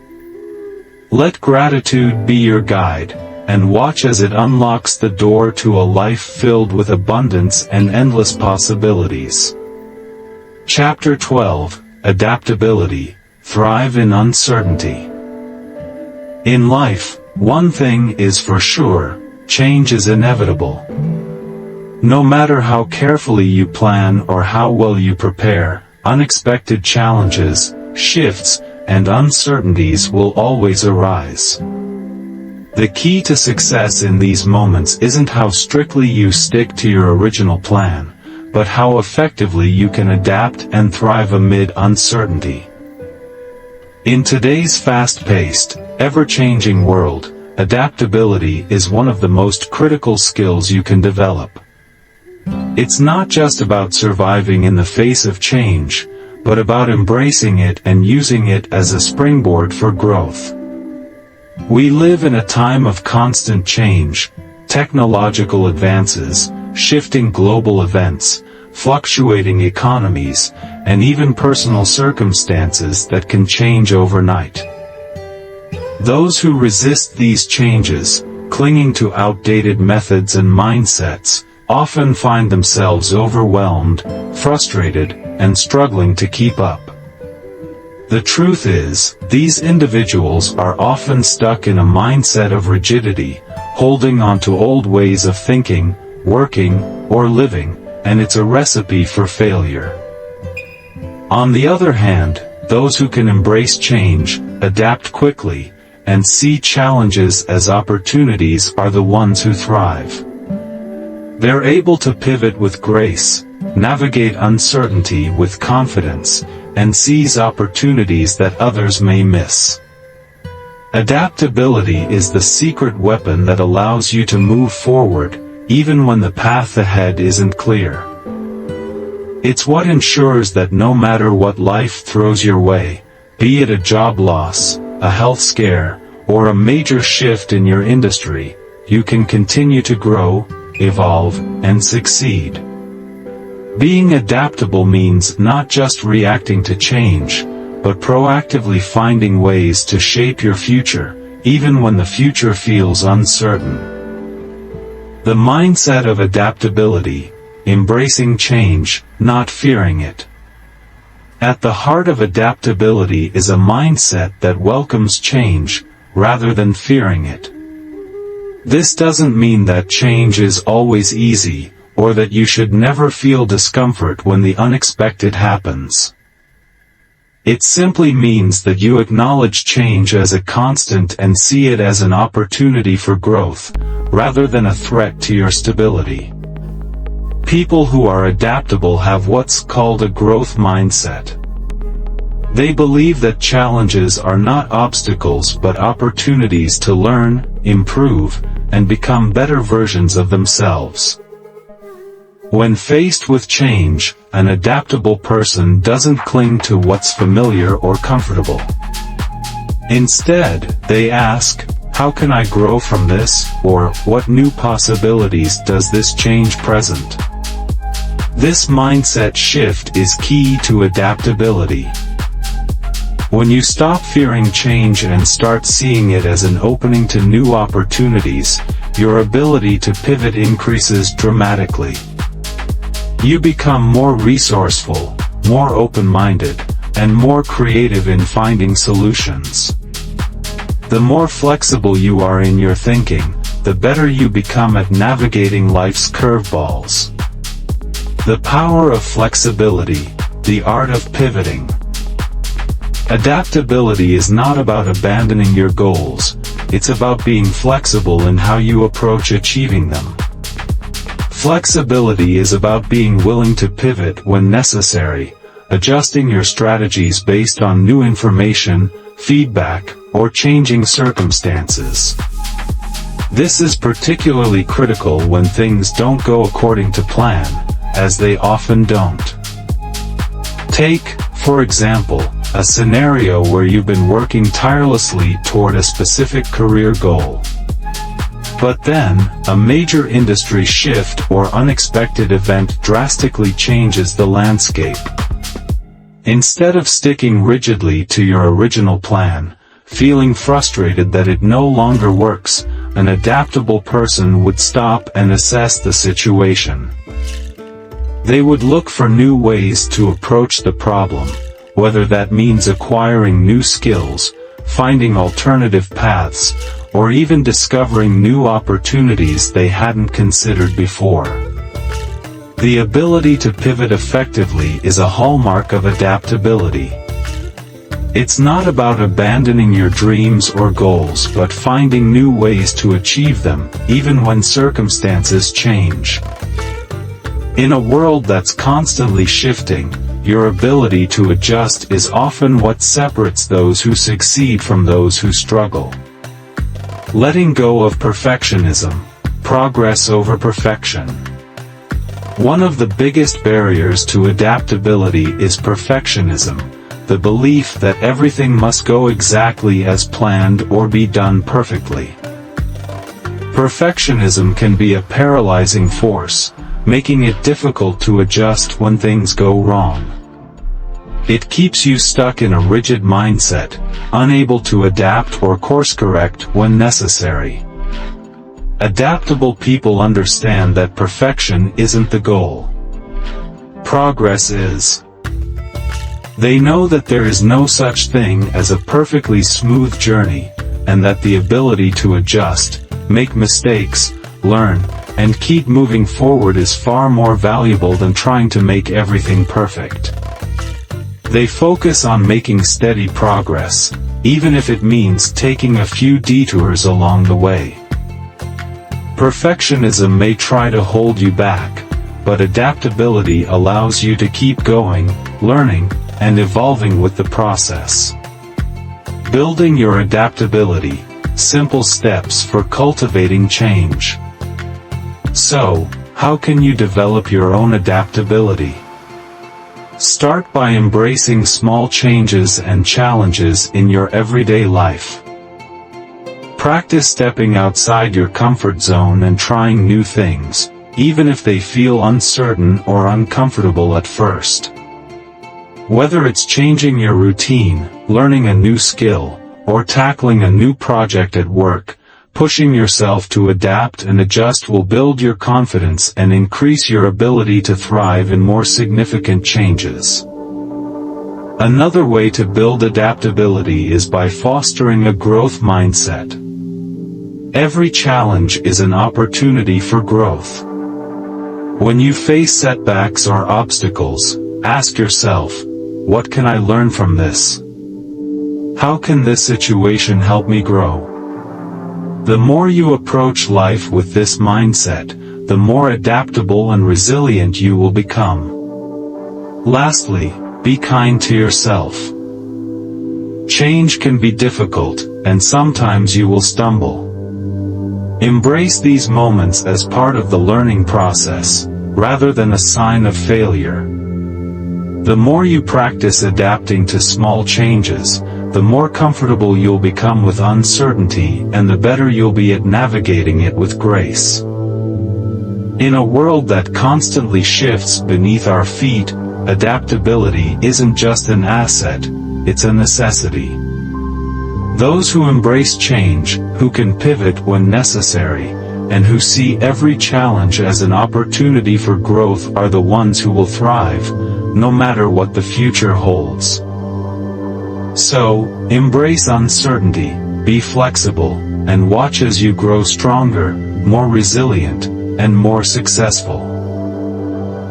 Let gratitude be your guide, and watch as it unlocks the door to a life filled with abundance and endless possibilities. Chapter 12, Adaptability, Thrive in Uncertainty. In life, one thing is for sure, change is inevitable. No matter how carefully you plan or how well you prepare, unexpected challenges, shifts, and uncertainties will always arise. The key to success in these moments isn't how strictly you stick to your original plan, but how effectively you can adapt and thrive amid uncertainty. In today's fast-paced, ever-changing world, adaptability is one of the most critical skills you can develop. It's not just about surviving in the face of change, but about embracing it and using it as a springboard for growth. We live in a time of constant change, technological advances, shifting global events, fluctuating economies, and even personal circumstances that can change overnight. Those who resist these changes, clinging to outdated methods and mindsets, often find themselves overwhelmed, frustrated, and struggling to keep up. The truth is, these individuals are often stuck in a mindset of rigidity, holding on to old ways of thinking, working, or living, and it's a recipe for failure. On the other hand, those who can embrace change, adapt quickly, and see challenges as opportunities are the ones who thrive. They're able to pivot with grace, navigate uncertainty with confidence, and seize opportunities that others may miss. Adaptability is the secret weapon that allows you to move forward, even when the path ahead isn't clear. It's what ensures that no matter what life throws your way, be it a job loss, a health scare, or a major shift in your industry, you can continue to grow, evolve, and succeed. Being adaptable means not just reacting to change, but proactively finding ways to shape your future, even when the future feels uncertain. The mindset of adaptability, embracing change, not fearing it. At the heart of adaptability is a mindset that welcomes change, rather than fearing it. This doesn't mean that change is always easy, or that you should never feel discomfort when the unexpected happens. It simply means that you acknowledge change as a constant and see it as an opportunity for growth, rather than a threat to your stability. People who are adaptable have what's called a growth mindset. They believe that challenges are not obstacles but opportunities to learn, improve, and become better versions of themselves. When faced with change, an adaptable person doesn't cling to what's familiar or comfortable. Instead, they ask, how can I grow from this, or what new possibilities does this change present? This mindset shift is key to adaptability. When you stop fearing change and start seeing it as an opening to new opportunities, your ability to pivot increases dramatically. You become more resourceful, more open-minded, and more creative in finding solutions. The more flexible you are in your thinking, the better you become at navigating life's curveballs. The power of flexibility, the art of pivoting. Adaptability is not about abandoning your goals, it's about being flexible in how you approach achieving them. Flexibility is about being willing to pivot when necessary, adjusting your strategies based on new information, feedback, or changing circumstances. This is particularly critical when things don't go according to plan, as they often don't. Take, for example, a scenario where you've been working tirelessly toward a specific career goal. But then, a major industry shift or unexpected event drastically changes the landscape. Instead of sticking rigidly to your original plan, feeling frustrated that it no longer works, an adaptable person would stop and assess the situation. They would look for new ways to approach the problem, whether that means acquiring new skills, finding alternative paths, or even discovering new opportunities they hadn't considered before. The ability to pivot effectively is a hallmark of adaptability. It's not about abandoning your dreams or goals but finding new ways to achieve them, even when circumstances change. In a world that's constantly shifting, your ability to adjust is often what separates those who succeed from those who struggle. Letting go of perfectionism, progress over perfection. One of the biggest barriers to adaptability is perfectionism, the belief that everything must go exactly as planned or be done perfectly. Perfectionism can be a paralyzing force, making it difficult to adjust when things go wrong. It keeps you stuck in a rigid mindset, unable to adapt or course-correct when necessary. Adaptable people understand that perfection isn't the goal. Progress is. They know that there is no such thing as a perfectly smooth journey, and that the ability to adjust, make mistakes, learn, and keep moving forward is far more valuable than trying to make everything perfect. They focus on making steady progress, even if it means taking a few detours along the way. Perfectionism may try to hold you back, but adaptability allows you to keep going, learning, and evolving with the process. Building your adaptability, simple steps for cultivating change. So, how can you develop your own adaptability? Start by embracing small changes and challenges in your everyday life. Practice stepping outside your comfort zone and trying new things, even if they feel uncertain or uncomfortable at first. Whether it's changing your routine, learning a new skill, or tackling a new project at work, pushing yourself to adapt and adjust will build your confidence and increase your ability to thrive in more significant changes. Another way to build adaptability is by fostering a growth mindset. Every challenge is an opportunity for growth. When you face setbacks or obstacles, ask yourself, what can I learn from this? How can this situation help me grow? The more you approach life with this mindset, the more adaptable and resilient you will become. Lastly, be kind to yourself. Change can be difficult, and sometimes you will stumble. Embrace these moments as part of the learning process, rather than a sign of failure. The more you practice adapting to small changes, the more comfortable you'll become with uncertainty and the better you'll be at navigating it with grace. In a world that constantly shifts beneath our feet, adaptability isn't just an asset, it's a necessity. Those who embrace change, who can pivot when necessary, and who see every challenge as an opportunity for growth are the ones who will thrive, no matter what the future holds. So, embrace uncertainty, be flexible, and watch as you grow stronger, more resilient, and more successful.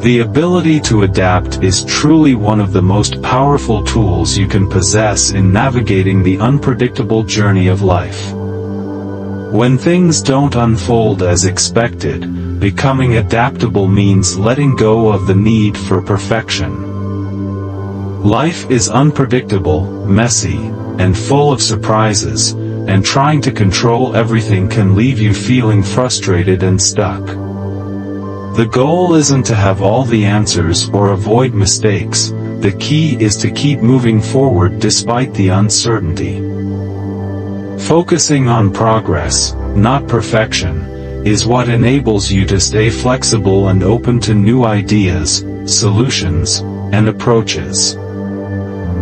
The ability to adapt is truly one of the most powerful tools you can possess in navigating the unpredictable journey of life. When things don't unfold as expected, becoming adaptable means letting go of the need for perfection. Life is unpredictable, messy, and full of surprises, and trying to control everything can leave you feeling frustrated and stuck. The goal isn't to have all the answers or avoid mistakes, the key is to keep moving forward despite the uncertainty. Focusing on progress, not perfection, is what enables you to stay flexible and open to new ideas, solutions, and approaches.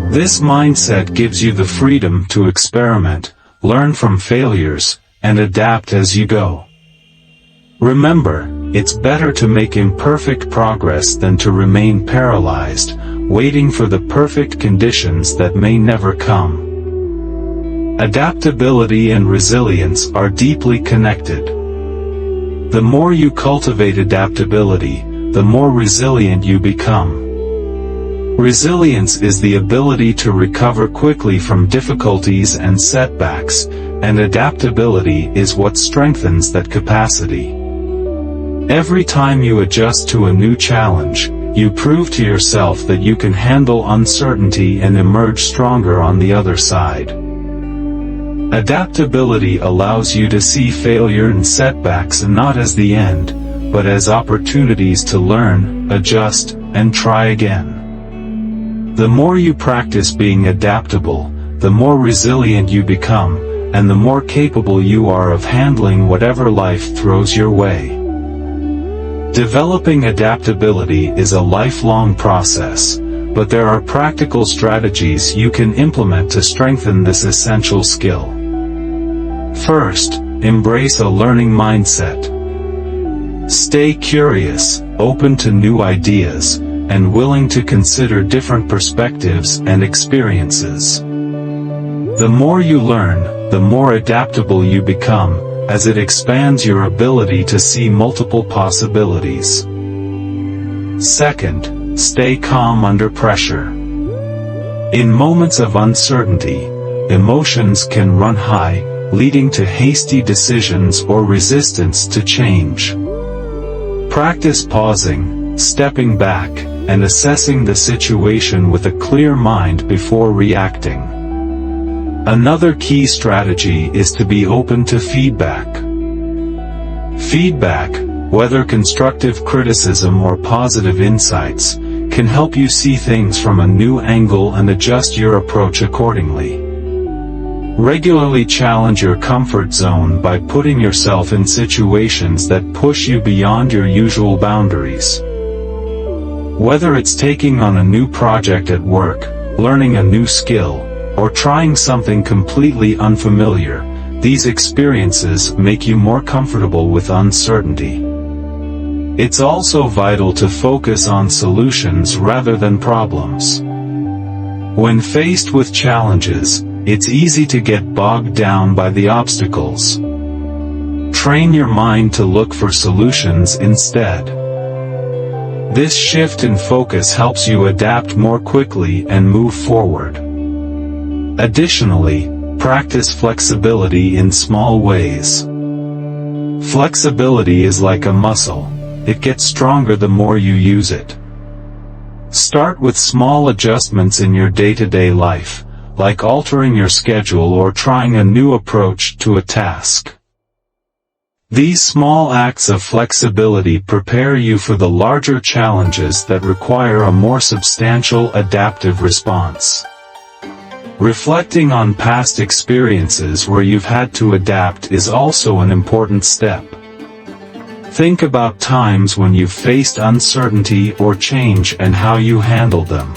This mindset gives you the freedom to experiment, learn from failures, and adapt as you go. Remember, it's better to make imperfect progress than to remain paralyzed, waiting for the perfect conditions that may never come. Adaptability and resilience are deeply connected. The more you cultivate adaptability, the more resilient you become. Resilience is the ability to recover quickly from difficulties and setbacks, and adaptability is what strengthens that capacity. Every time you adjust to a new challenge, you prove to yourself that you can handle uncertainty and emerge stronger on the other side. Adaptability allows you to see failure and setbacks not as the end, but as opportunities to learn, adjust, and try again. The more you practice being adaptable, the more resilient you become, and the more capable you are of handling whatever life throws your way. Developing adaptability is a lifelong process, but there are practical strategies you can implement to strengthen this essential skill. First, embrace a learning mindset. Stay curious, open to new ideas, and willing to consider different perspectives and experiences. The more you learn, the more adaptable you become, as it expands your ability to see multiple possibilities. Second, stay calm under pressure. In moments of uncertainty, emotions can run high, leading to hasty decisions or resistance to change. Practice pausing, stepping back, and assessing the situation with a clear mind before reacting. Another key strategy is to be open to feedback. Feedback, whether constructive criticism or positive insights, can help you see things from a new angle and adjust your approach accordingly. Regularly challenge your comfort zone by putting yourself in situations that push you beyond your usual boundaries. Whether it's taking on a new project at work, learning a new skill, or trying something completely unfamiliar, these experiences make you more comfortable with uncertainty. It's also vital to focus on solutions rather than problems. When faced with challenges, it's easy to get bogged down by the obstacles. Train your mind to look for solutions instead. This shift in focus helps you adapt more quickly and move forward. Additionally, practice flexibility in small ways. Flexibility is like a muscle. It gets stronger the more you use it. Start with small adjustments in your day-to-day life, like altering your schedule or trying a new approach to a task. These small acts of flexibility prepare you for the larger challenges that require a more substantial adaptive response. Reflecting on past experiences where you've had to adapt is also an important step. Think about times when you've faced uncertainty or change and how you handled them.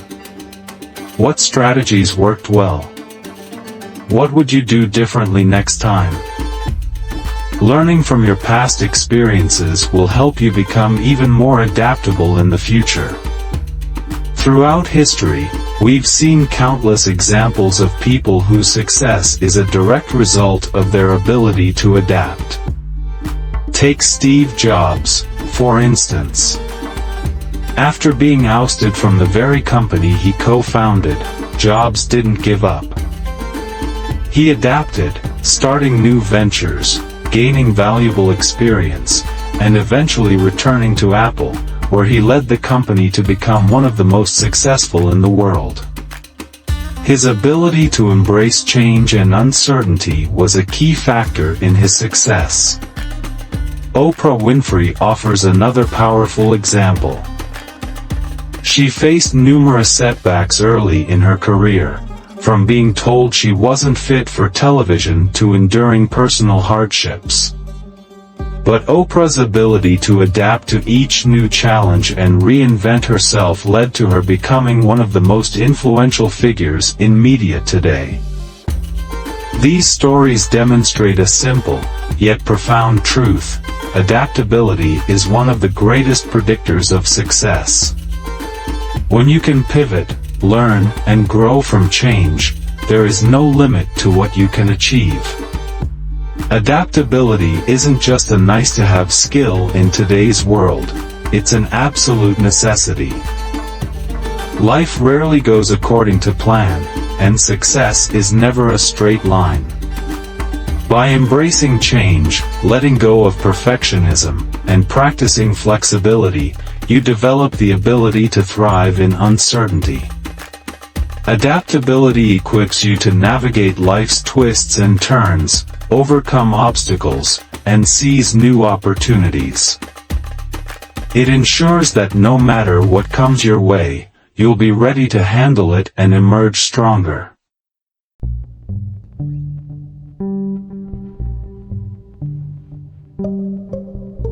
What strategies worked well? What would you do differently next time? Learning from your past experiences will help you become even more adaptable in the future. Throughout history, we've seen countless examples of people whose success is a direct result of their ability to adapt. Take Steve Jobs, for instance. After being ousted from the very company he co-founded, Jobs didn't give up. He adapted, starting new ventures, gaining valuable experience, and eventually returning to Apple, where he led the company to become one of the most successful in the world. His ability to embrace change and uncertainty was a key factor in his success. Oprah Winfrey offers another powerful example. She faced numerous setbacks early in her career, from being told she wasn't fit for television to enduring personal hardships. But Oprah's ability to adapt to each new challenge and reinvent herself led to her becoming one of the most influential figures in media today. These stories demonstrate a simple, yet profound truth: adaptability is one of the greatest predictors of success. When you can pivot, learn, and grow from change, there is no limit to what you can achieve. Adaptability isn't just a nice-to-have skill in today's world, it's an absolute necessity. Life rarely goes according to plan, and success is never a straight line. By embracing change, letting go of perfectionism, and practicing flexibility, you develop the ability to thrive in uncertainty. Adaptability equips you to navigate life's twists and turns, overcome obstacles, and seize new opportunities. It ensures that no matter what comes your way, you'll be ready to handle it and emerge stronger.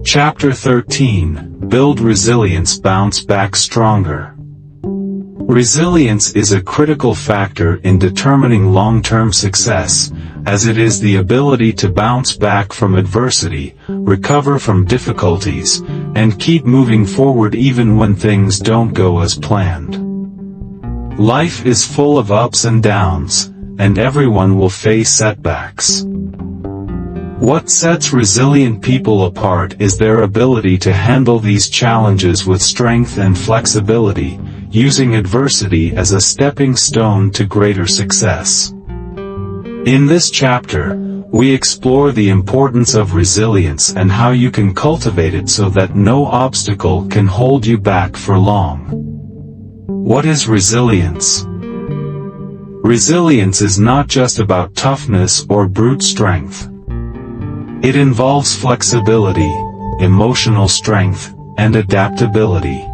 Chapter 13: Build Resilience, Bounce Back Stronger. Resilience is a critical factor in determining long-term success, as it is the ability to bounce back from adversity, recover from difficulties, and keep moving forward even when things don't go as planned. Life is full of ups and downs, and everyone will face setbacks. What sets resilient people apart is their ability to handle these challenges with strength and flexibility, using adversity as a stepping stone to greater success. In this chapter, we explore the importance of resilience and how you can cultivate it so that no obstacle can hold you back for long. What is resilience? Resilience is not just about toughness or brute strength. It involves flexibility, emotional strength, and adaptability.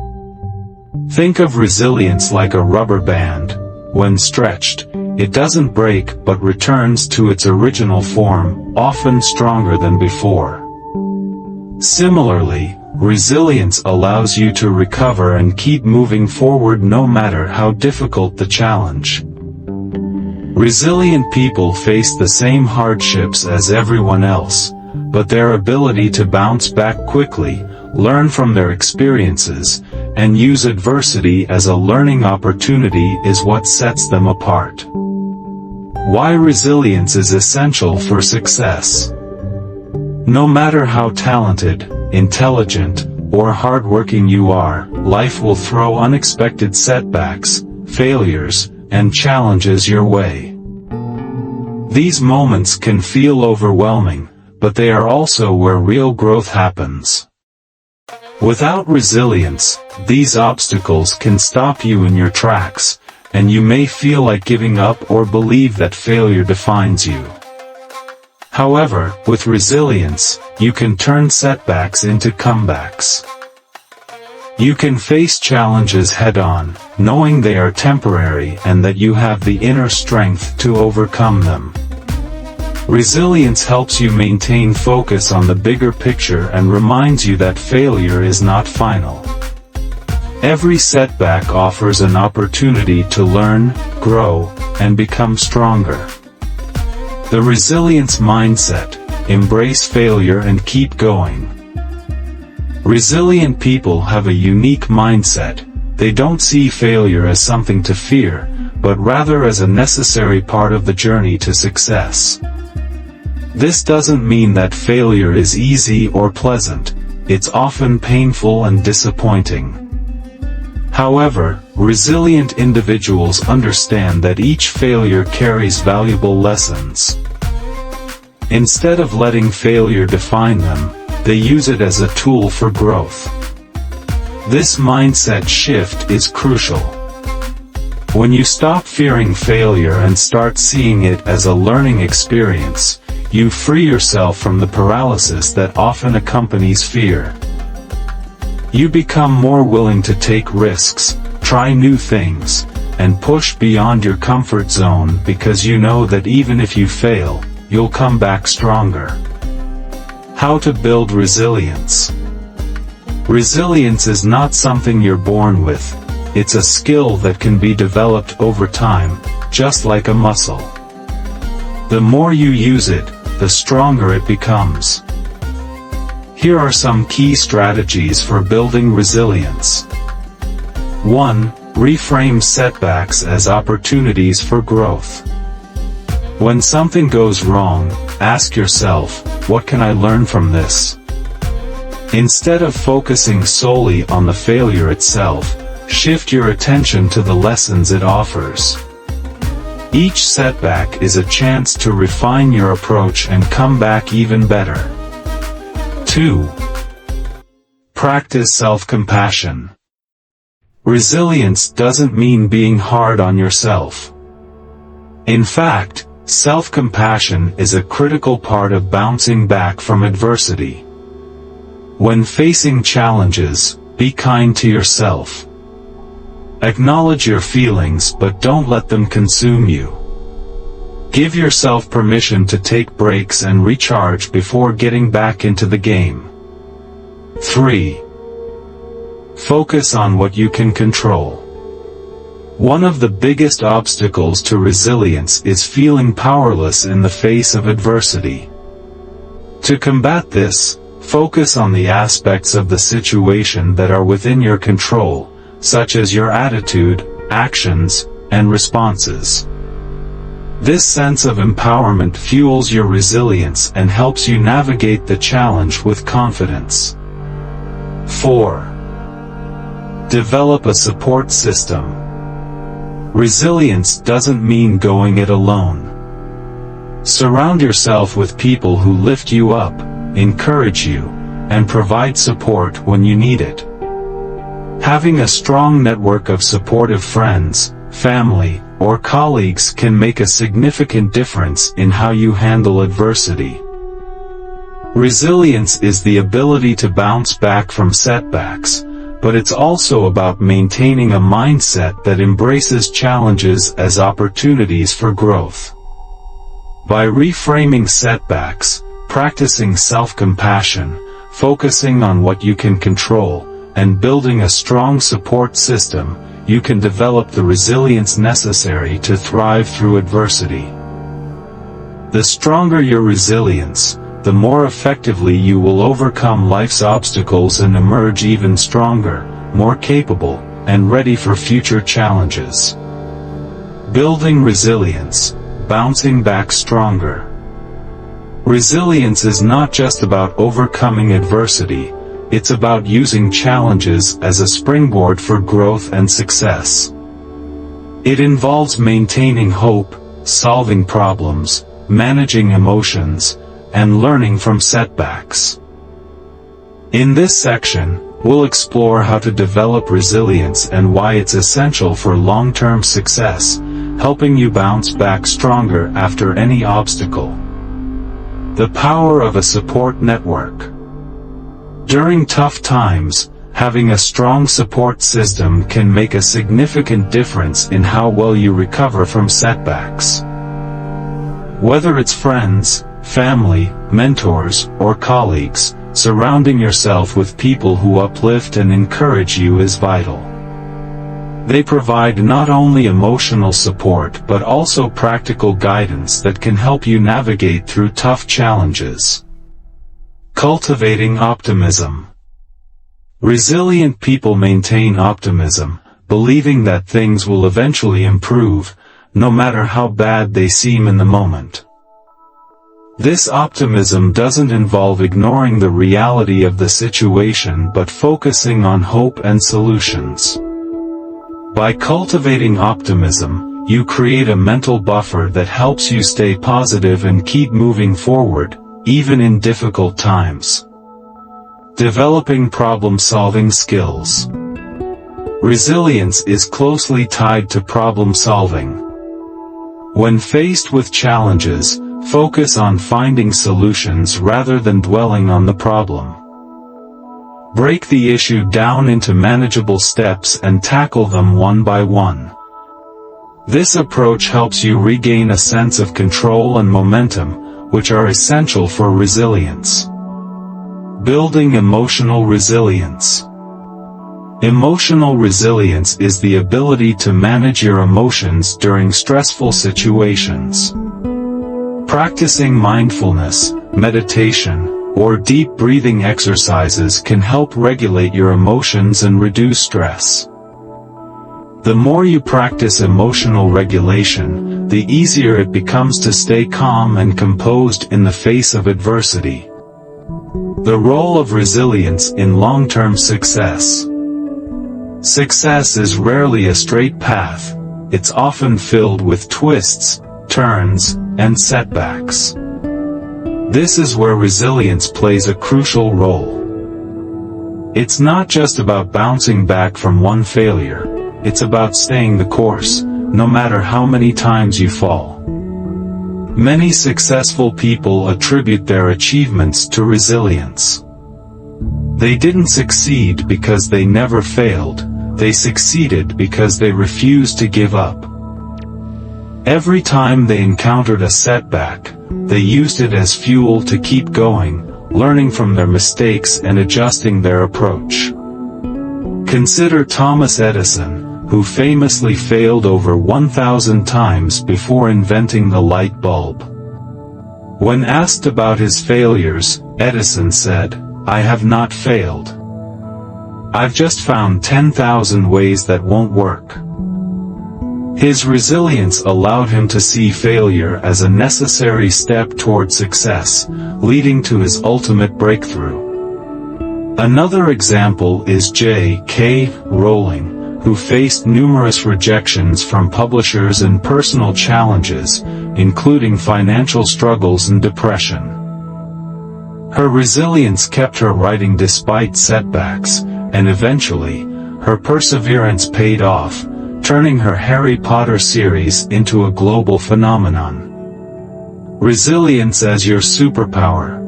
Think of resilience like a rubber band. When stretched, it doesn't break but returns to its original form, often stronger than before. Similarly, resilience allows you to recover and keep moving forward no matter how difficult the challenge. Resilient people face the same hardships as everyone else, but their ability to bounce back quickly, learn from their experiences, and use adversity as a learning opportunity is what sets them apart. Why resilience is essential for success. No matter how talented, intelligent, or hardworking you are, life will throw unexpected setbacks, failures, and challenges your way. These moments can feel overwhelming, but they are also where real growth happens. Without resilience, these obstacles can stop you in your tracks, and you may feel like giving up or believe that failure defines you. However, with resilience, you can turn setbacks into comebacks. You can face challenges head-on, knowing they are temporary and that you have the inner strength to overcome them. Resilience helps you maintain focus on the bigger picture and reminds you that failure is not final. Every setback offers an opportunity to learn, grow, and become stronger. The resilience mindset: embrace failure and keep going. Resilient people have a unique mindset. They don't see failure as something to fear, but rather as a necessary part of the journey to success. This doesn't mean that failure is easy or pleasant. It's often painful and disappointing. However, resilient individuals understand that each failure carries valuable lessons. Instead of letting failure define them, they use it as a tool for growth. This mindset shift is crucial. When you stop fearing failure and start seeing it as a learning experience, you free yourself from the paralysis that often accompanies fear. You become more willing to take risks, try new things, and push beyond your comfort zone because you know that even if you fail, you'll come back stronger. How to build resilience. Resilience is not something you're born with. It's a skill that can be developed over time, just like a muscle. The more you use it, the stronger it becomes. Here are some key strategies for building resilience. 1. Reframe setbacks as opportunities for growth. When something goes wrong, ask yourself, what can I learn from this? Instead of focusing solely on the failure itself, shift your attention to the lessons it offers. Each setback is a chance to refine your approach and come back even better. 2. Practice self-compassion. Resilience doesn't mean being hard on yourself. In fact, self-compassion is a critical part of bouncing back from adversity. When facing challenges, be kind to yourself. Acknowledge your feelings but don't let them consume you. Give yourself permission to take breaks and recharge before getting back into the game. 3. Focus on what you can control. One of the biggest obstacles to resilience is feeling powerless in the face of adversity. To combat this, focus on the aspects of the situation that are within your control, such as your attitude, actions, and responses. This sense of empowerment fuels your resilience and helps you navigate the challenge with confidence. 4. Develop a support system. Resilience doesn't mean going it alone. Surround yourself with people who lift you up, encourage you, and provide support when you need it. Having a strong network of supportive friends, family, or colleagues can make a significant difference in how you handle adversity. Resilience is the ability to bounce back from setbacks, but it's also about maintaining a mindset that embraces challenges as opportunities for growth. By reframing setbacks, practicing self-compassion, focusing on what you can control, and building a strong support system, you can develop the resilience necessary to thrive through adversity. The stronger your resilience, the more effectively you will overcome life's obstacles and emerge even stronger, more capable, and ready for future challenges. Building resilience, bouncing back stronger. Resilience is not just about overcoming adversity, it's about using challenges as a springboard for growth and success. It involves maintaining hope, solving problems, managing emotions, and learning from setbacks. In this section, we'll explore how to develop resilience and why it's essential for long-term success, helping you bounce back stronger after any obstacle. The power of a support network. During tough times, having a strong support system can make a significant difference in how well you recover from setbacks. Whether it's friends, family, mentors, or colleagues, surrounding yourself with people who uplift and encourage you is vital. They provide not only emotional support but also practical guidance that can help you navigate through tough challenges. Cultivating optimism. Resilient people maintain optimism, believing that things will eventually improve, no matter how bad they seem in the moment. This optimism doesn't involve ignoring the reality of the situation but focusing on hope and solutions. By cultivating optimism, you create a mental buffer that helps you stay positive and keep moving forward, even in difficult times. Developing problem-solving skills. Resilience is closely tied to problem-solving. When faced with challenges, focus on finding solutions rather than dwelling on the problem. Break the issue down into manageable steps and tackle them one by one. This approach helps you regain a sense of control and momentum, which are essential for resilience. Building emotional resilience. Emotional resilience is the ability to manage your emotions during stressful situations. Practicing mindfulness, meditation, or deep breathing exercises can help regulate your emotions and reduce stress. The more you practice emotional regulation, the easier it becomes to stay calm and composed in the face of adversity. The role of resilience in long-term success. Success is rarely a straight path. It's often filled with twists, turns, and setbacks. This is where resilience plays a crucial role. It's not just about bouncing back from one failure, it's about staying the course, no matter how many times you fall. Many successful people attribute their achievements to resilience. They didn't succeed because they never failed, they succeeded because they refused to give up. Every time they encountered a setback, they used it as fuel to keep going, learning from their mistakes and adjusting their approach. Consider Thomas Edison, who famously failed over 1,000 times before inventing the light bulb. When asked about his failures, Edison said, "I have not failed. I've just found 10,000 ways that won't work." His resilience allowed him to see failure as a necessary step toward success, leading to his ultimate breakthrough. Another example is J.K. Rowling, who faced numerous rejections from publishers and personal challenges, including financial struggles and depression. Her resilience kept her writing despite setbacks, and eventually, her perseverance paid off, turning her Harry Potter series into a global phenomenon. Resilience as your superpower.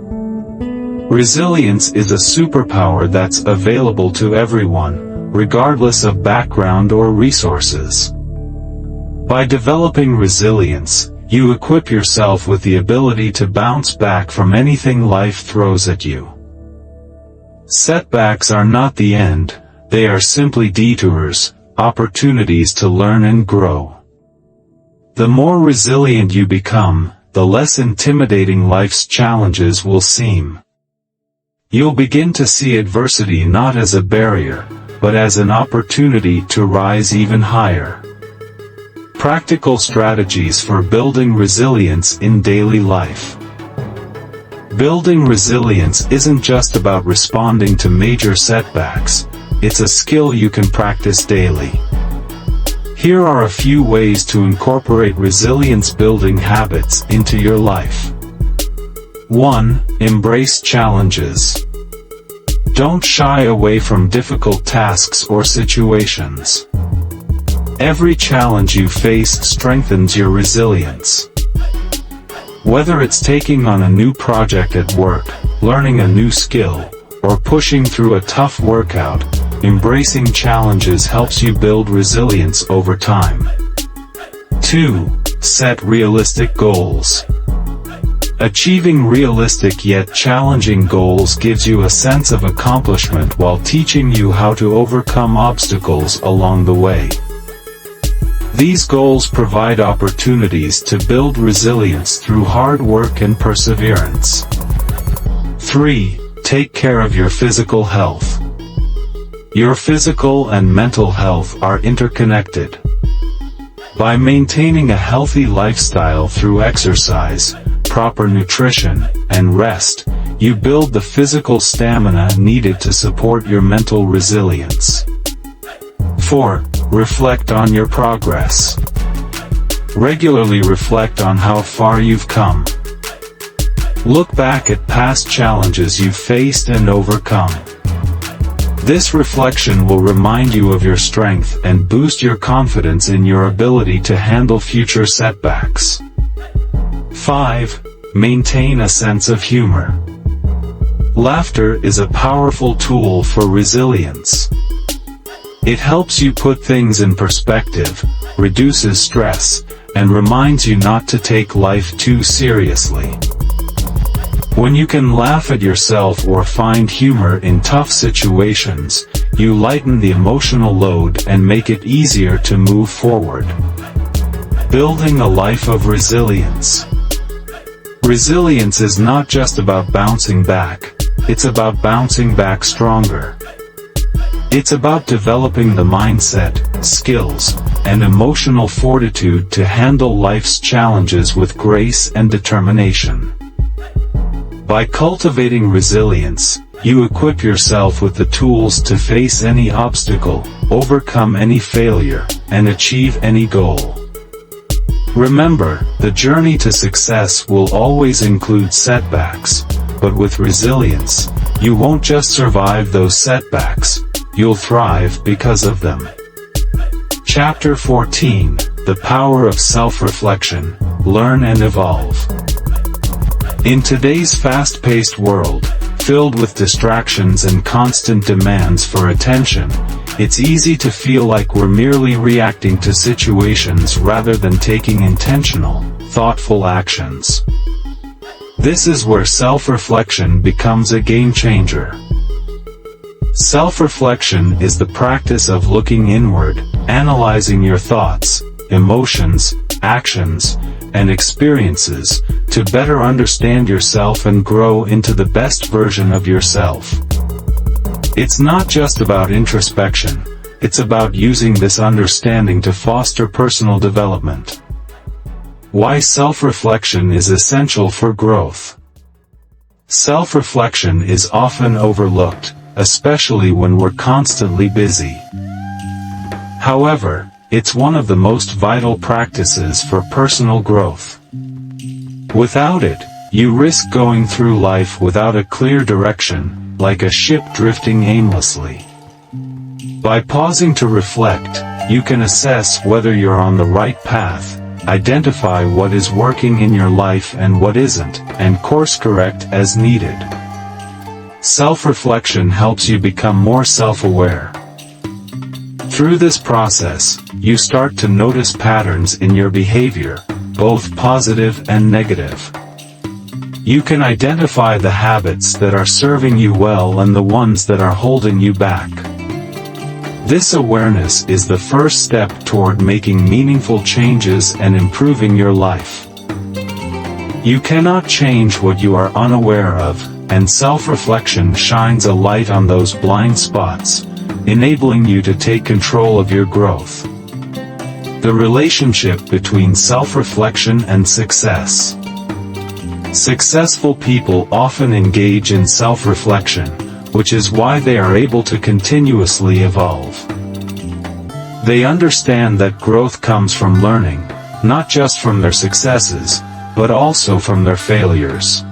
Resilience is a superpower that's available to everyone, regardless of background or resources. By developing resilience, you equip yourself with the ability to bounce back from anything life throws at you. Setbacks are not the end, they are simply detours, opportunities to learn and grow. The more resilient you become, the less intimidating life's challenges will seem. You'll begin to see adversity not as a barrier, but as an opportunity to rise even higher. Practical strategies for building resilience in daily life. Building resilience isn't just about responding to major setbacks, it's a skill you can practice daily. Here are a few ways to incorporate resilience-building habits into your life. 1. Embrace challenges. Don't shy away from difficult tasks or situations. Every challenge you face strengthens your resilience. Whether it's taking on a new project at work, learning a new skill, or pushing through a tough workout, embracing challenges helps you build resilience over time. 2. Set realistic goals. Achieving realistic yet challenging goals gives you a sense of accomplishment while teaching you how to overcome obstacles along the way. These goals provide opportunities to build resilience through hard work and perseverance. 3. Take care of your physical health. Your physical and mental health are interconnected. By maintaining a healthy lifestyle through exercise, proper nutrition, and rest, you build the physical stamina needed to support your mental resilience. 4. Reflect on your progress. Regularly reflect on how far you've come. Look back at past challenges you've faced and overcome. This reflection will remind you of your strength and boost your confidence in your ability to handle future setbacks. 5. Maintain a sense of humor. Laughter is a powerful tool for resilience. It helps you put things in perspective, reduces stress, and reminds you not to take life too seriously. When you can laugh at yourself or find humor in tough situations, you lighten the emotional load and make it easier to move forward. Building a life of resilience. Resilience is not just about bouncing back, it's about bouncing back stronger. It's about developing the mindset, skills, and emotional fortitude to handle life's challenges with grace and determination. By cultivating resilience, you equip yourself with the tools to face any obstacle, overcome any failure, and achieve any goal. Remember, the journey to success will always include setbacks, but with resilience, you won't just survive those setbacks, you'll thrive because of them. Chapter 14, The Power of Self-Reflection, Learn and Evolve. In today's fast-paced world, filled with distractions and constant demands for attention, it's easy to feel like we're merely reacting to situations rather than taking intentional, thoughtful actions. This is where self-reflection becomes a game-changer. Self-reflection is the practice of looking inward, analyzing your thoughts, emotions, actions, and experiences, to better understand yourself and grow into the best version of yourself. It's not just about introspection, it's about using this understanding to foster personal development. Why self-reflection is essential for growth. Self-reflection is often overlooked, especially when we're constantly busy. However, it's one of the most vital practices for personal growth. Without it, you risk going through life without a clear direction, like a ship drifting aimlessly. By pausing to reflect, you can assess whether you're on the right path, identify what is working in your life and what isn't, and course-correct as needed. Self-reflection helps you become more self-aware. Through this process, you start to notice patterns in your behavior, both positive and negative. You can identify the habits that are serving you well and the ones that are holding you back. This awareness is the first step toward making meaningful changes and improving your life. You cannot change what you are unaware of, and self-reflection shines a light on those blind spots, enabling you to take control of your growth. The relationship between self-reflection and success. Successful people often engage in self-reflection, which is why they are able to continuously evolve. They understand that growth comes from learning, not just from their successes, but also from their failures.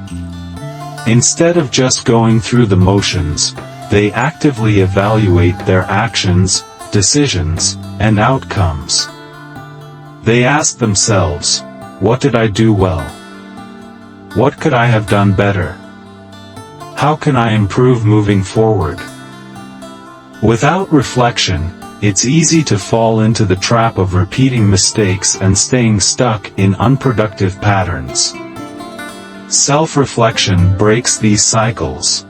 Instead of just going through the motions, they actively evaluate their actions, decisions, and outcomes. They ask themselves, what did I do well? What could I have done better? How can I improve moving forward? Without reflection, it's easy to fall into the trap of repeating mistakes and staying stuck in unproductive patterns. Self-reflection breaks these cycles.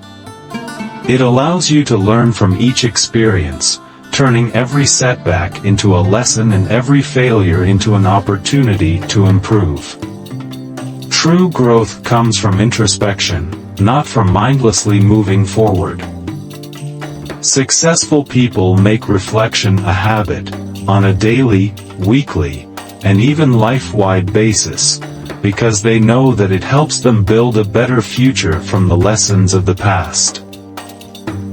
It allows you to learn from each experience, turning every setback into a lesson and every failure into an opportunity to improve. True growth comes from introspection, not from mindlessly moving forward. Successful people make reflection a habit, on a daily, weekly, and even life-wide basis, because they know that it helps them build a better future from the lessons of the past.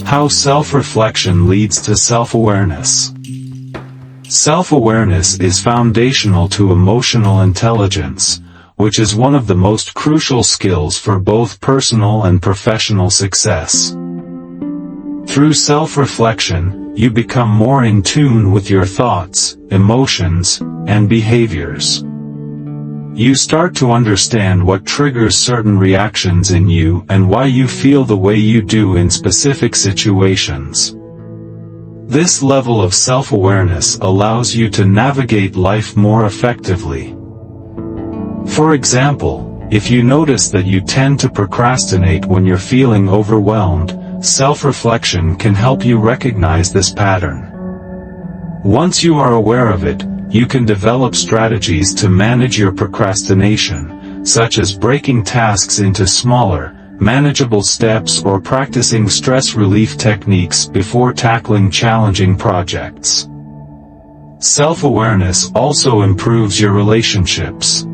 How self-reflection leads to self-awareness. Self-awareness is foundational to emotional intelligence, which is one of the most crucial skills for both personal and professional success. Through self-reflection, you become more in tune with your thoughts, emotions, and behaviors. You start to understand what triggers certain reactions in you and why you feel the way you do in specific situations. This level of self-awareness allows you to navigate life more effectively. For example, if you notice that you tend to procrastinate when you're feeling overwhelmed, self-reflection can help you recognize this pattern. Once you are aware of it, you can develop strategies to manage your procrastination, such as breaking tasks into smaller, manageable steps or practicing stress relief techniques before tackling challenging projects. Self-awareness also improves your relationships.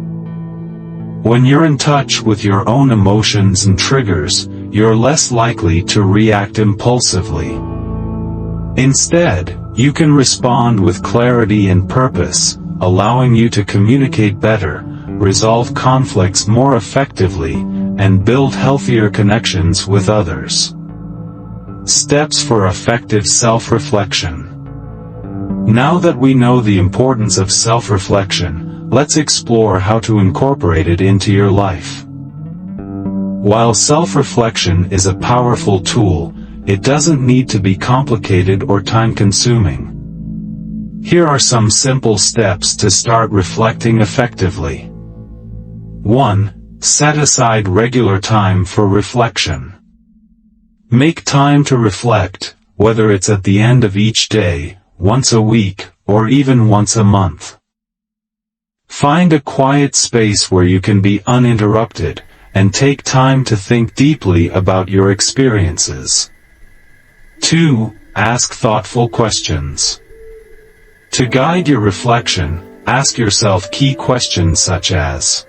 When you're in touch with your own emotions and triggers, you're less likely to react impulsively. Instead, you can respond with clarity and purpose, allowing you to communicate better, resolve conflicts more effectively, and build healthier connections with others. Steps for effective self-reflection. Now that we know the importance of self-reflection, let's explore how to incorporate it into your life. While self-reflection is a powerful tool, it doesn't need to be complicated or time-consuming. Here are some simple steps to start reflecting effectively. 1. Set aside regular time for reflection. Make time to reflect, whether it's at the end of each day, once a week, or even once a month. Find a quiet space where you can be uninterrupted, and take time to think deeply about your experiences. 2. Ask thoughtful questions. To guide your reflection, ask yourself key questions such as,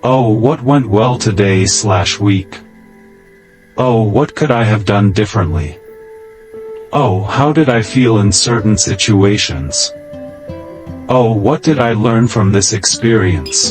oh, what went well today/week? Oh, what could I have done differently? Oh, how did I feel in certain situations? Oh, what did I learn from this experience?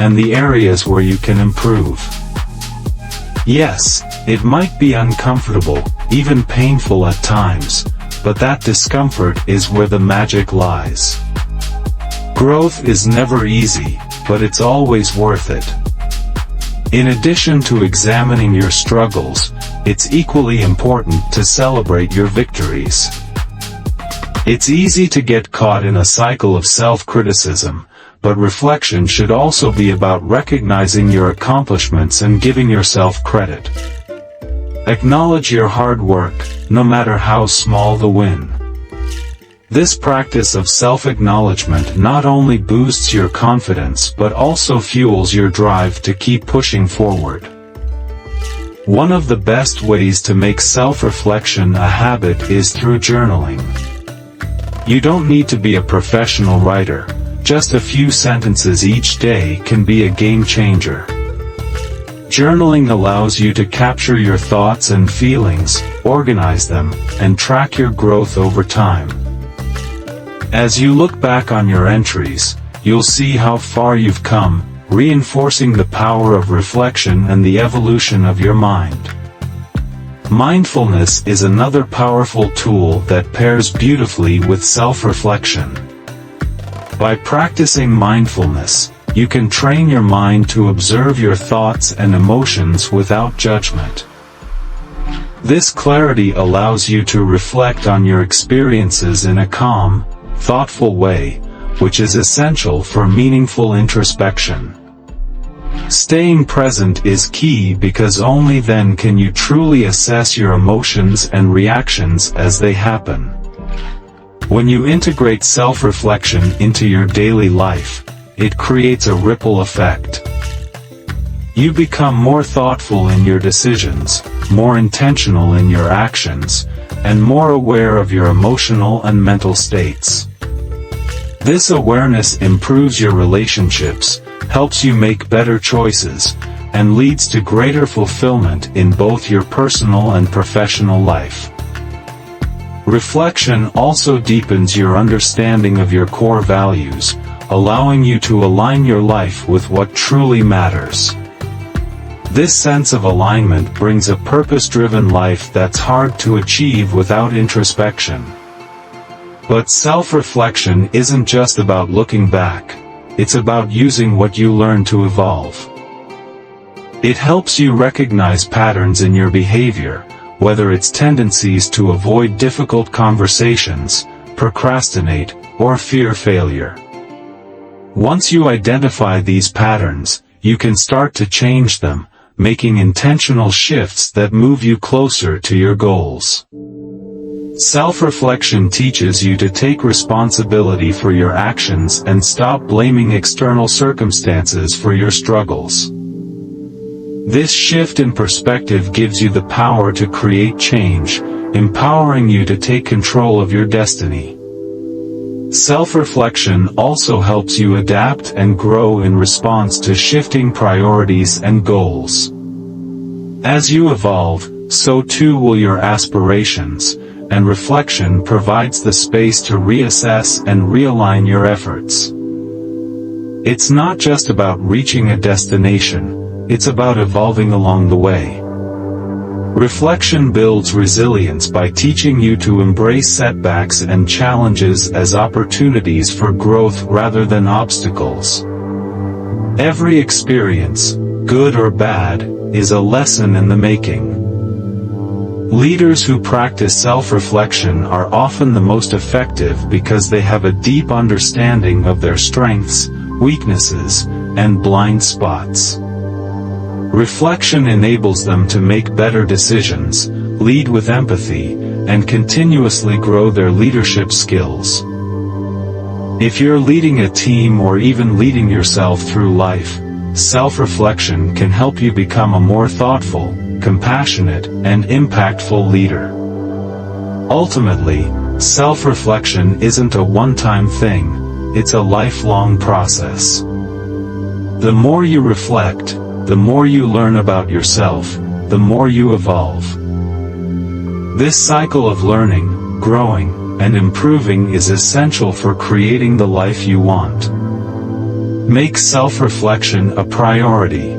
and the areas where you can improve. Yes, it might be uncomfortable, even painful at times, but that discomfort is where the magic lies. Growth is never easy, but it's always worth it. In addition to examining your struggles, it's equally important to celebrate your victories. It's easy to get caught in a cycle of self-criticism, but reflection should also be about recognizing your accomplishments and giving yourself credit. Acknowledge your hard work, no matter how small the win. This practice of self-acknowledgement not only boosts your confidence but also fuels your drive to keep pushing forward. One of the best ways to make self-reflection a habit is through journaling. You don't need to be a professional writer. Just a few sentences each day can be a game changer. Journaling allows you to capture your thoughts and feelings, organize them, and track your growth over time. As you look back on your entries, you'll see how far you've come, reinforcing the power of reflection and the evolution of your mind. Mindfulness is another powerful tool that pairs beautifully with self-reflection. By practicing mindfulness, you can train your mind to observe your thoughts and emotions without judgment. This clarity allows you to reflect on your experiences in a calm, thoughtful way, which is essential for meaningful introspection. Staying present is key because only then can you truly assess your emotions and reactions as they happen. When you integrate self-reflection into your daily life, it creates a ripple effect. You become more thoughtful in your decisions, more intentional in your actions, and more aware of your emotional and mental states. This awareness improves your relationships, helps you make better choices, and leads to greater fulfillment in both your personal and professional life. Reflection also deepens your understanding of your core values, allowing you to align your life with what truly matters. This sense of alignment brings a purpose-driven life that's hard to achieve without introspection. But self-reflection isn't just about looking back, it's about using what you learn to evolve. It helps you recognize patterns in your behavior, whether it's tendencies to avoid difficult conversations, procrastinate, or fear failure. Once you identify these patterns, you can start to change them, making intentional shifts that move you closer to your goals. Self-reflection teaches you to take responsibility for your actions and stop blaming external circumstances for your struggles. This shift in perspective gives you the power to create change, empowering you to take control of your destiny. Self-reflection also helps you adapt and grow in response to shifting priorities and goals. As you evolve, so too will your aspirations, and reflection provides the space to reassess and realign your efforts. It's not just about reaching a destination, it's about evolving along the way. Reflection builds resilience by teaching you to embrace setbacks and challenges as opportunities for growth rather than obstacles. Every experience, good or bad, is a lesson in the making. Leaders who practice self-reflection are often the most effective because they have a deep understanding of their strengths, weaknesses, and blind spots. Reflection enables them to make better decisions, lead with empathy, and continuously grow their leadership skills. If you're leading a team or even leading yourself through life, self-reflection can help you become a more thoughtful, compassionate, and impactful leader. Ultimately, self-reflection isn't a one-time thing, it's a lifelong process. The more you reflect, the more you learn about yourself, the more you evolve. This cycle of learning, growing, and improving is essential for creating the life you want. Make self-reflection a priority.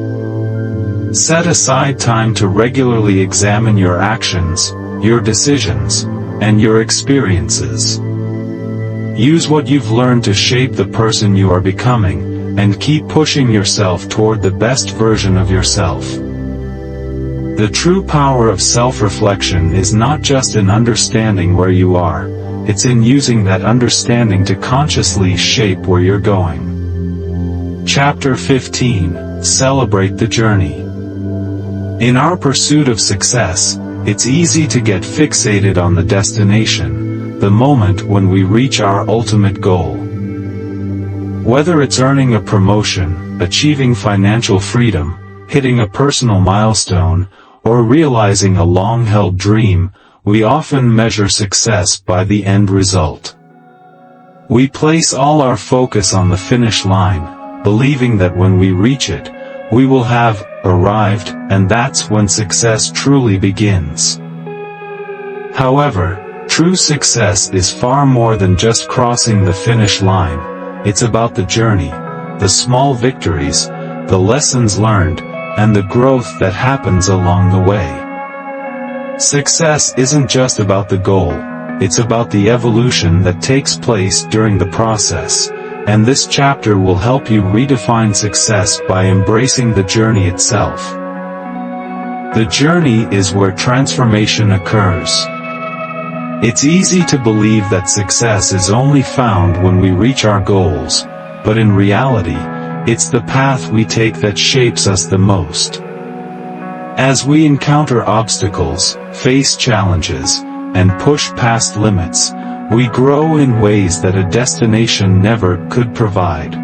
Set aside time to regularly examine your actions, your decisions, and your experiences. Use what you've learned to shape the person you are becoming, and keep pushing yourself toward the best version of yourself. The true power of self-reflection is not just in understanding where you are, it's in using that understanding to consciously shape where you're going. Chapter 15, Celebrate the Journey. In our pursuit of success, it's easy to get fixated on the destination, the moment when we reach our ultimate goal. Whether it's earning a promotion, achieving financial freedom, hitting a personal milestone, or realizing a long-held dream, we often measure success by the end result. We place all our focus on the finish line, believing that when we reach it, we will have arrived, and that's when success truly begins. However, true success is far more than just crossing the finish line. It's about the journey, the small victories, the lessons learned, and the growth that happens along the way. Success isn't just about the goal, it's about the evolution that takes place during the process, and this chapter will help you redefine success by embracing the journey itself. The journey is where transformation occurs. It's easy to believe that success is only found when we reach our goals, but in reality, it's the path we take that shapes us the most. As we encounter obstacles, face challenges, and push past limits, we grow in ways that a destination never could provide.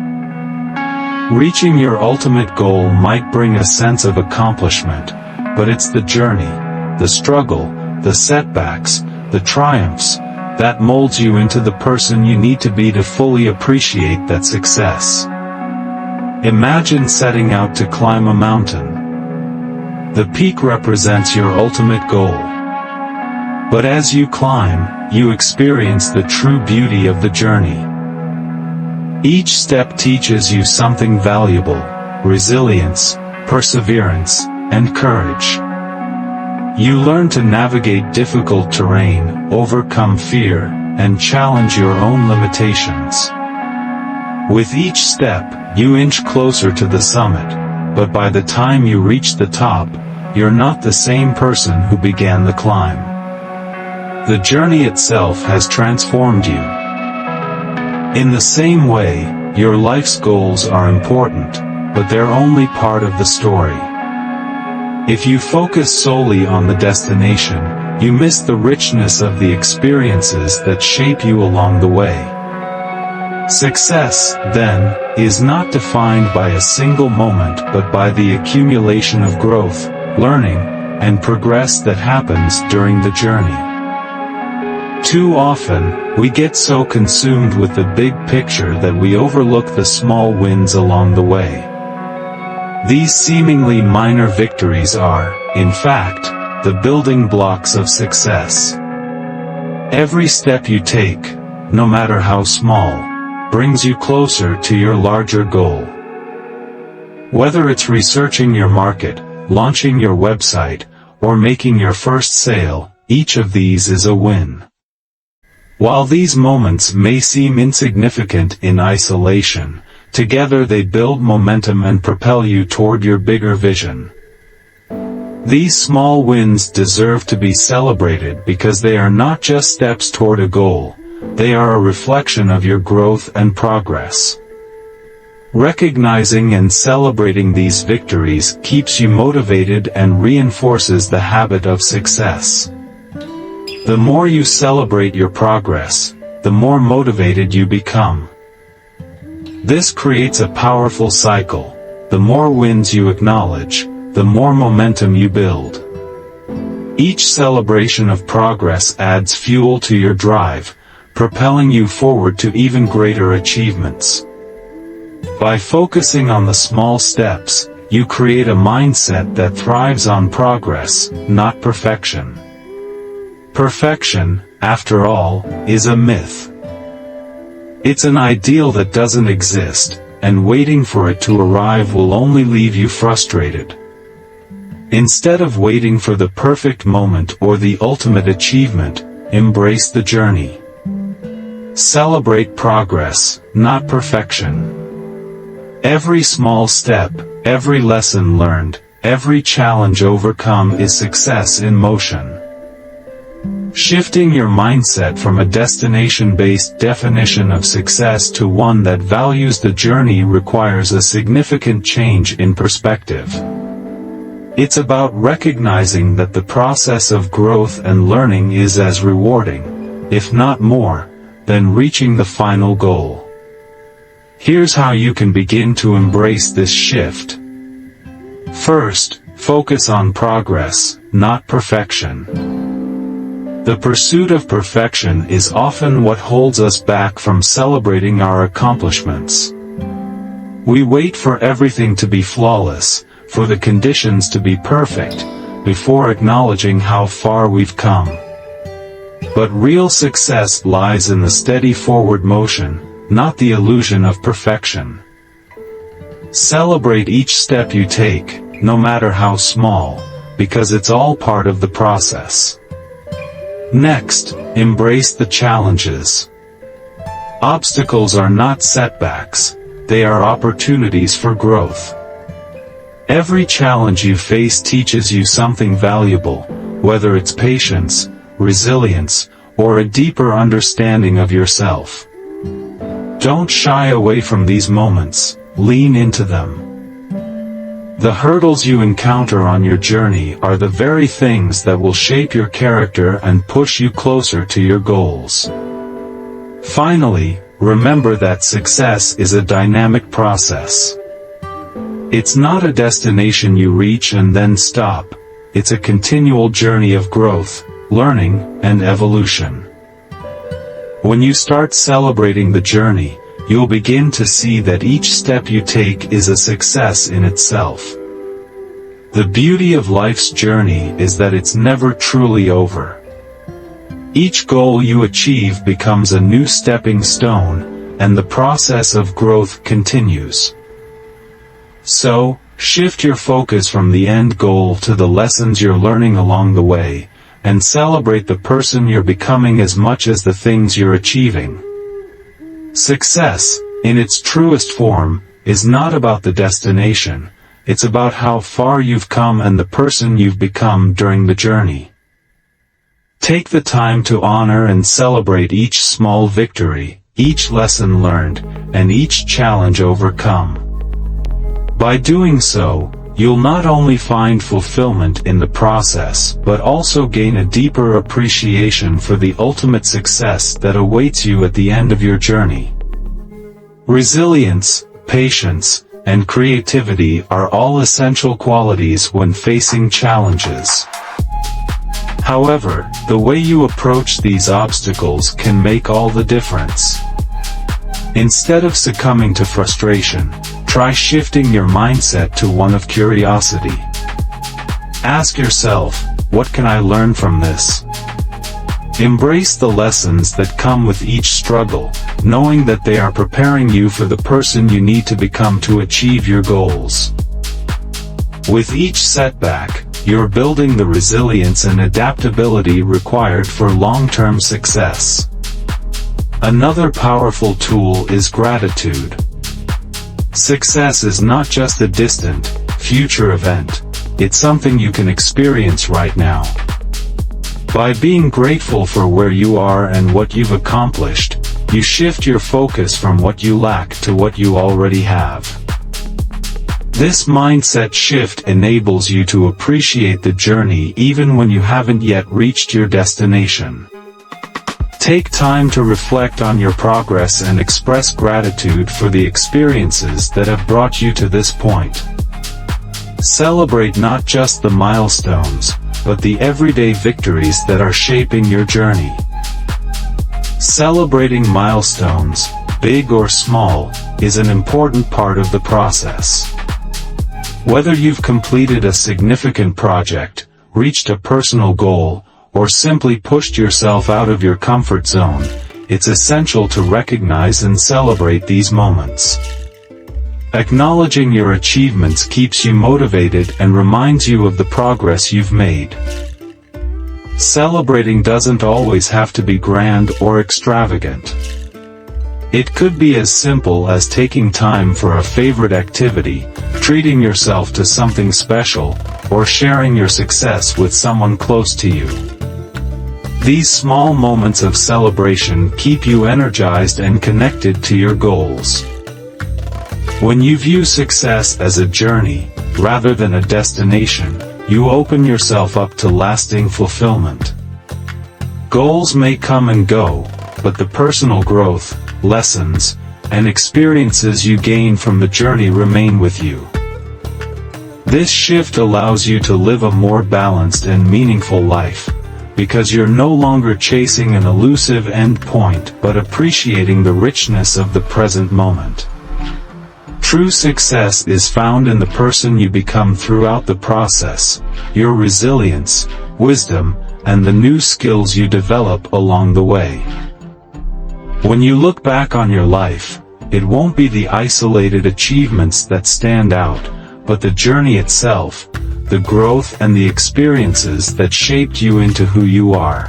Reaching your ultimate goal might bring a sense of accomplishment, but it's the journey, the struggle, the setbacks, the triumphs, that molds you into the person you need to be to fully appreciate that success. Imagine setting out to climb a mountain. The peak represents your ultimate goal. But as you climb, you experience the true beauty of the journey. Each step teaches you something valuable: resilience, perseverance, and courage. You learn to navigate difficult terrain, overcome fear, and challenge your own limitations. With each step, you inch closer to the summit, but by the time you reach the top, you're not the same person who began the climb. The journey itself has transformed you. In the same way, your life's goals are important, but they're only part of the story. If you focus solely on the destination, you miss the richness of the experiences that shape you along the way. Success, then, is not defined by a single moment but by the accumulation of growth, learning, and progress that happens during the journey. Too often, we get so consumed with the big picture that we overlook the small wins along the way. These seemingly minor victories are, in fact, the building blocks of success. Every step you take, no matter how small, brings you closer to your larger goal. Whether it's researching your market, launching your website, or making your first sale, each of these is a win. While these moments may seem insignificant in isolation, together they build momentum and propel you toward your bigger vision. These small wins deserve to be celebrated because they are not just steps toward a goal, they are a reflection of your growth and progress. Recognizing and celebrating these victories keeps you motivated and reinforces the habit of success. The more you celebrate your progress, the more motivated you become. This creates a powerful cycle. The more wins you acknowledge, the more momentum you build. Each celebration of progress adds fuel to your drive, propelling you forward to even greater achievements. By focusing on the small steps, you create a mindset that thrives on progress, not perfection. Perfection, after all, is a myth. It's an ideal that doesn't exist, and waiting for it to arrive will only leave you frustrated. Instead of waiting for the perfect moment or the ultimate achievement, embrace the journey. Celebrate progress, not perfection. Every small step, every lesson learned, every challenge overcome is success in motion. Shifting your mindset from a destination-based definition of success to one that values the journey requires a significant change in perspective. It's about recognizing that the process of growth and learning is as rewarding, if not more, than reaching the final goal. Here's how you can begin to embrace this shift. First, focus on progress, not perfection. The pursuit of perfection is often what holds us back from celebrating our accomplishments. We wait for everything to be flawless, for the conditions to be perfect, before acknowledging how far we've come. But real success lies in the steady forward motion, not the illusion of perfection. Celebrate each step you take, no matter how small, because it's all part of the process. Next, embrace the challenges. Obstacles are not setbacks, they are opportunities for growth. Every challenge you face teaches you something valuable, whether it's patience, resilience, or a deeper understanding of yourself. Don't shy away from these moments, lean into them. The hurdles you encounter on your journey are the very things that will shape your character and push you closer to your goals. Finally, remember that success is a dynamic process. It's not a destination you reach and then stop, it's a continual journey of growth, learning, and evolution. When you start celebrating the journey, you'll begin to see that each step you take is a success in itself. The beauty of life's journey is that it's never truly over. Each goal you achieve becomes a new stepping stone, and the process of growth continues. So, shift your focus from the end goal to the lessons you're learning along the way, and celebrate the person you're becoming as much as the things you're achieving. Success, in its truest form, is not about the destination, it's about how far you've come and the person you've become during the journey. Take the time to honor and celebrate each small victory, each lesson learned, and each challenge overcome. By doing so, you'll not only find fulfillment in the process but also gain a deeper appreciation for the ultimate success that awaits you at the end of your journey. Resilience, patience, and creativity are all essential qualities when facing challenges. However, the way you approach these obstacles can make all the difference. Instead of succumbing to frustration, try shifting your mindset to one of curiosity. Ask yourself, what can I learn from this? Embrace the lessons that come with each struggle, knowing that they are preparing you for the person you need to become to achieve your goals. With each setback, you're building the resilience and adaptability required for long-term success. Another powerful tool is gratitude. Success is not just a distant, future event, it's something you can experience right now. By being grateful for where you are and what you've accomplished, you shift your focus from what you lack to what you already have. This mindset shift enables you to appreciate the journey even when you haven't yet reached your destination. Take time to reflect on your progress and express gratitude for the experiences that have brought you to this point. Celebrate not just the milestones, but the everyday victories that are shaping your journey. Celebrating milestones, big or small, is an important part of the process. Whether you've completed a significant project, reached a personal goal, or simply pushed yourself out of your comfort zone, it's essential to recognize and celebrate these moments. Acknowledging your achievements keeps you motivated and reminds you of the progress you've made. Celebrating doesn't always have to be grand or extravagant. It could be as simple as taking time for a favorite activity, treating yourself to something special, or sharing your success with someone close to you. These small moments of celebration keep you energized and connected to your goals. When you view success as a journey, rather than a destination, you open yourself up to lasting fulfillment. Goals may come and go, but the personal growth, lessons, and experiences you gain from the journey remain with you. This shift allows you to live a more balanced and meaningful life, because you're no longer chasing an elusive end point but appreciating the richness of the present moment. True success is found in the person you become throughout the process, your resilience, wisdom, and the new skills you develop along the way. When you look back on your life, it won't be the isolated achievements that stand out, but the journey itself, the growth and the experiences that shaped you into who you are.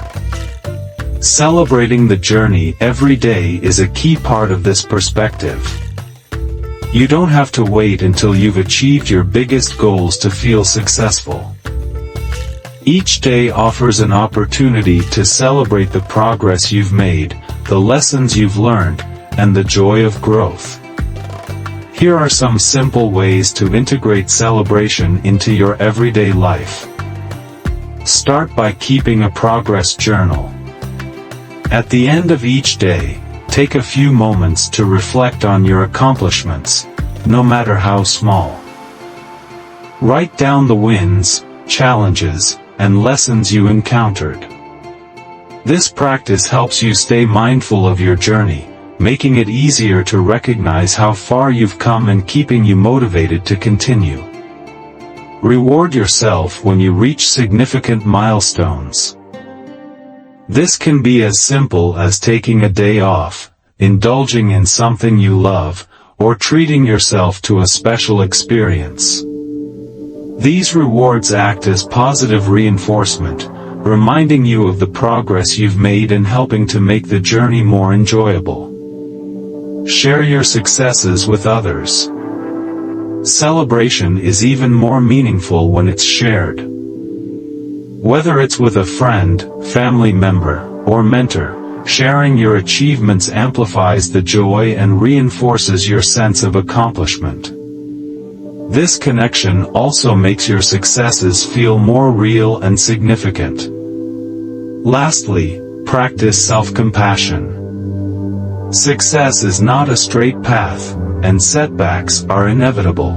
Celebrating the journey every day is a key part of this perspective. You don't have to wait until you've achieved your biggest goals to feel successful. Each day offers an opportunity to celebrate the progress you've made, the lessons you've learned, and the joy of growth. Here are some simple ways to integrate celebration into your everyday life. Start by keeping a progress journal. At the end of each day, take a few moments to reflect on your accomplishments, no matter how small. Write down the wins, challenges, and lessons you encountered. This practice helps you stay mindful of your journey, making it easier to recognize how far you've come and keeping you motivated to continue. Reward yourself when you reach significant milestones. This can be as simple as taking a day off, indulging in something you love, or treating yourself to a special experience. These rewards act as positive reinforcement, reminding you of the progress you've made and helping to make the journey more enjoyable. Share your successes with others. Celebration is even more meaningful when it's shared. Whether it's with a friend, family member, or mentor, sharing your achievements amplifies the joy and reinforces your sense of accomplishment. This connection also makes your successes feel more real and significant. Lastly, practice self-compassion. Success is not a straight path, and setbacks are inevitable.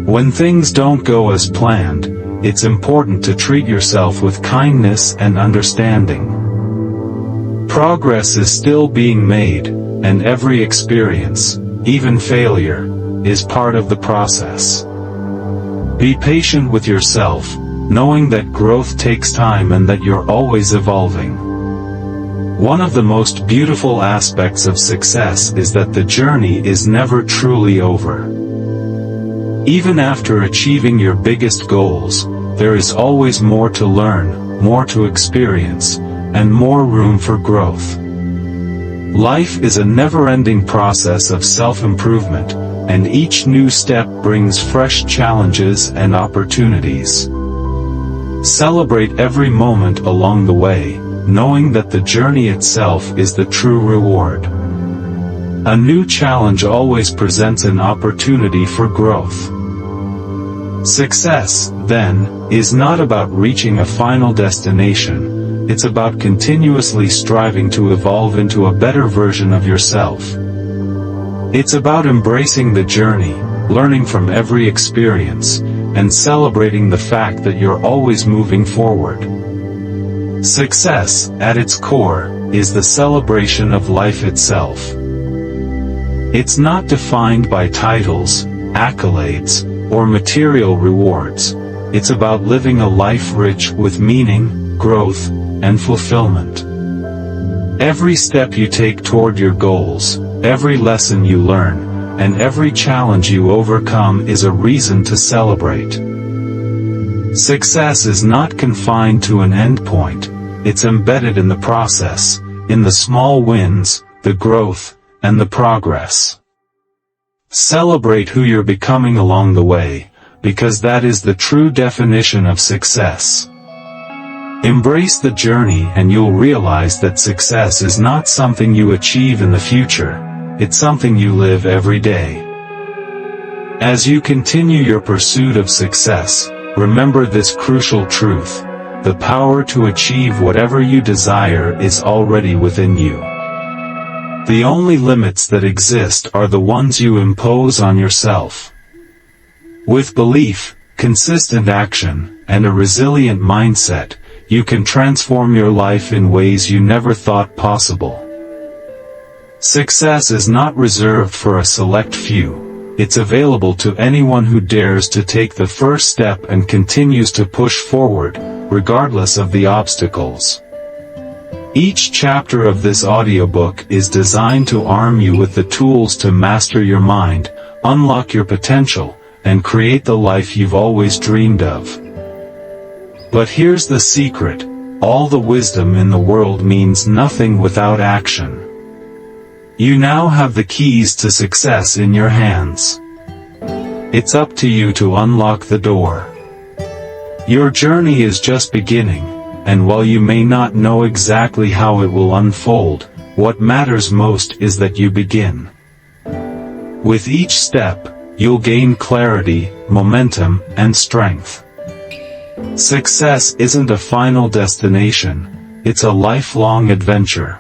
When things don't go as planned, it's important to treat yourself with kindness and understanding. Progress is still being made, and every experience, even failure, is part of the process. Be patient with yourself, knowing that growth takes time and that you're always evolving. One of the most beautiful aspects of success is that the journey is never truly over. Even after achieving your biggest goals, there is always more to learn, more to experience, and more room for growth. Life is a never-ending process of self-improvement, and each new step brings fresh challenges and opportunities. Celebrate every moment along the way, knowing that the journey itself is the true reward. A new challenge always presents an opportunity for growth. Success, then, is not about reaching a final destination, it's about continuously striving to evolve into a better version of yourself. It's about embracing the journey, learning from every experience, and celebrating the fact that you're always moving forward. Success, at its core, is the celebration of life itself. It's not defined by titles, accolades, or material rewards. It's about living a life rich with meaning, growth, and fulfillment. Every step you take toward your goals, every lesson you learn, and every challenge you overcome is a reason to celebrate. Success is not confined to an endpoint, it's embedded in the process, in the small wins, the growth, and the progress. Celebrate who you're becoming along the way, because that is the true definition of success. Embrace the journey and you'll realize that success is not something you achieve in the future, it's something you live every day. As you continue your pursuit of success, remember this crucial truth: the power to achieve whatever you desire is already within you. The only limits that exist are the ones you impose on yourself. With belief, consistent action, and a resilient mindset, you can transform your life in ways you never thought possible. Success is not reserved for a select few. It's available to anyone who dares to take the first step and continues to push forward, regardless of the obstacles. Each chapter of this audiobook is designed to arm you with the tools to master your mind, unlock your potential, and create the life you've always dreamed of. But here's the secret: all the wisdom in the world means nothing without action. You now have the keys to success in your hands. It's up to you to unlock the door. Your journey is just beginning, and while you may not know exactly how it will unfold, what matters most is that you begin. With each step, you'll gain clarity, momentum, and strength. Success isn't a final destination, it's a lifelong adventure.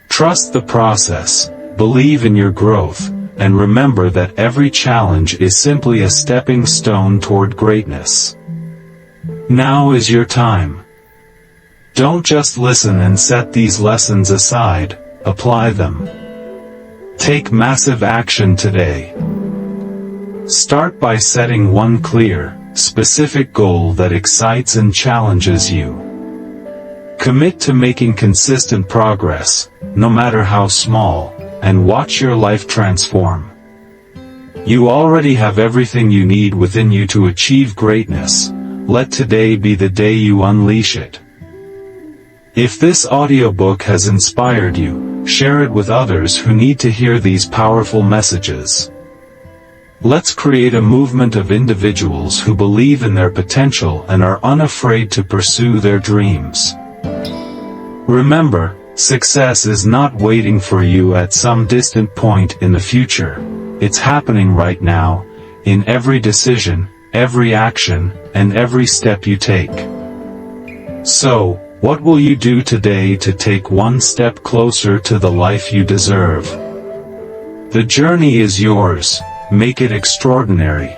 Trust the process, believe in your growth, and remember that every challenge is simply a stepping stone toward greatness. Now is your time. Don't just listen and set these lessons aside, apply them. Take massive action today. Start by setting one clear, specific goal that excites and challenges you. Commit to making consistent progress, no matter how small, and watch your life transform. You already have everything you need within you to achieve greatness. Let today be the day you unleash it. If this audiobook has inspired you, share it with others who need to hear these powerful messages. Let's create a movement of individuals who believe in their potential and are unafraid to pursue their dreams. Remember, success is not waiting for you at some distant point in the future. It's happening right now, in every decision, every action, and every step you take. So, what will you do today to take one step closer to the life you deserve? The journey is yours. Make it extraordinary.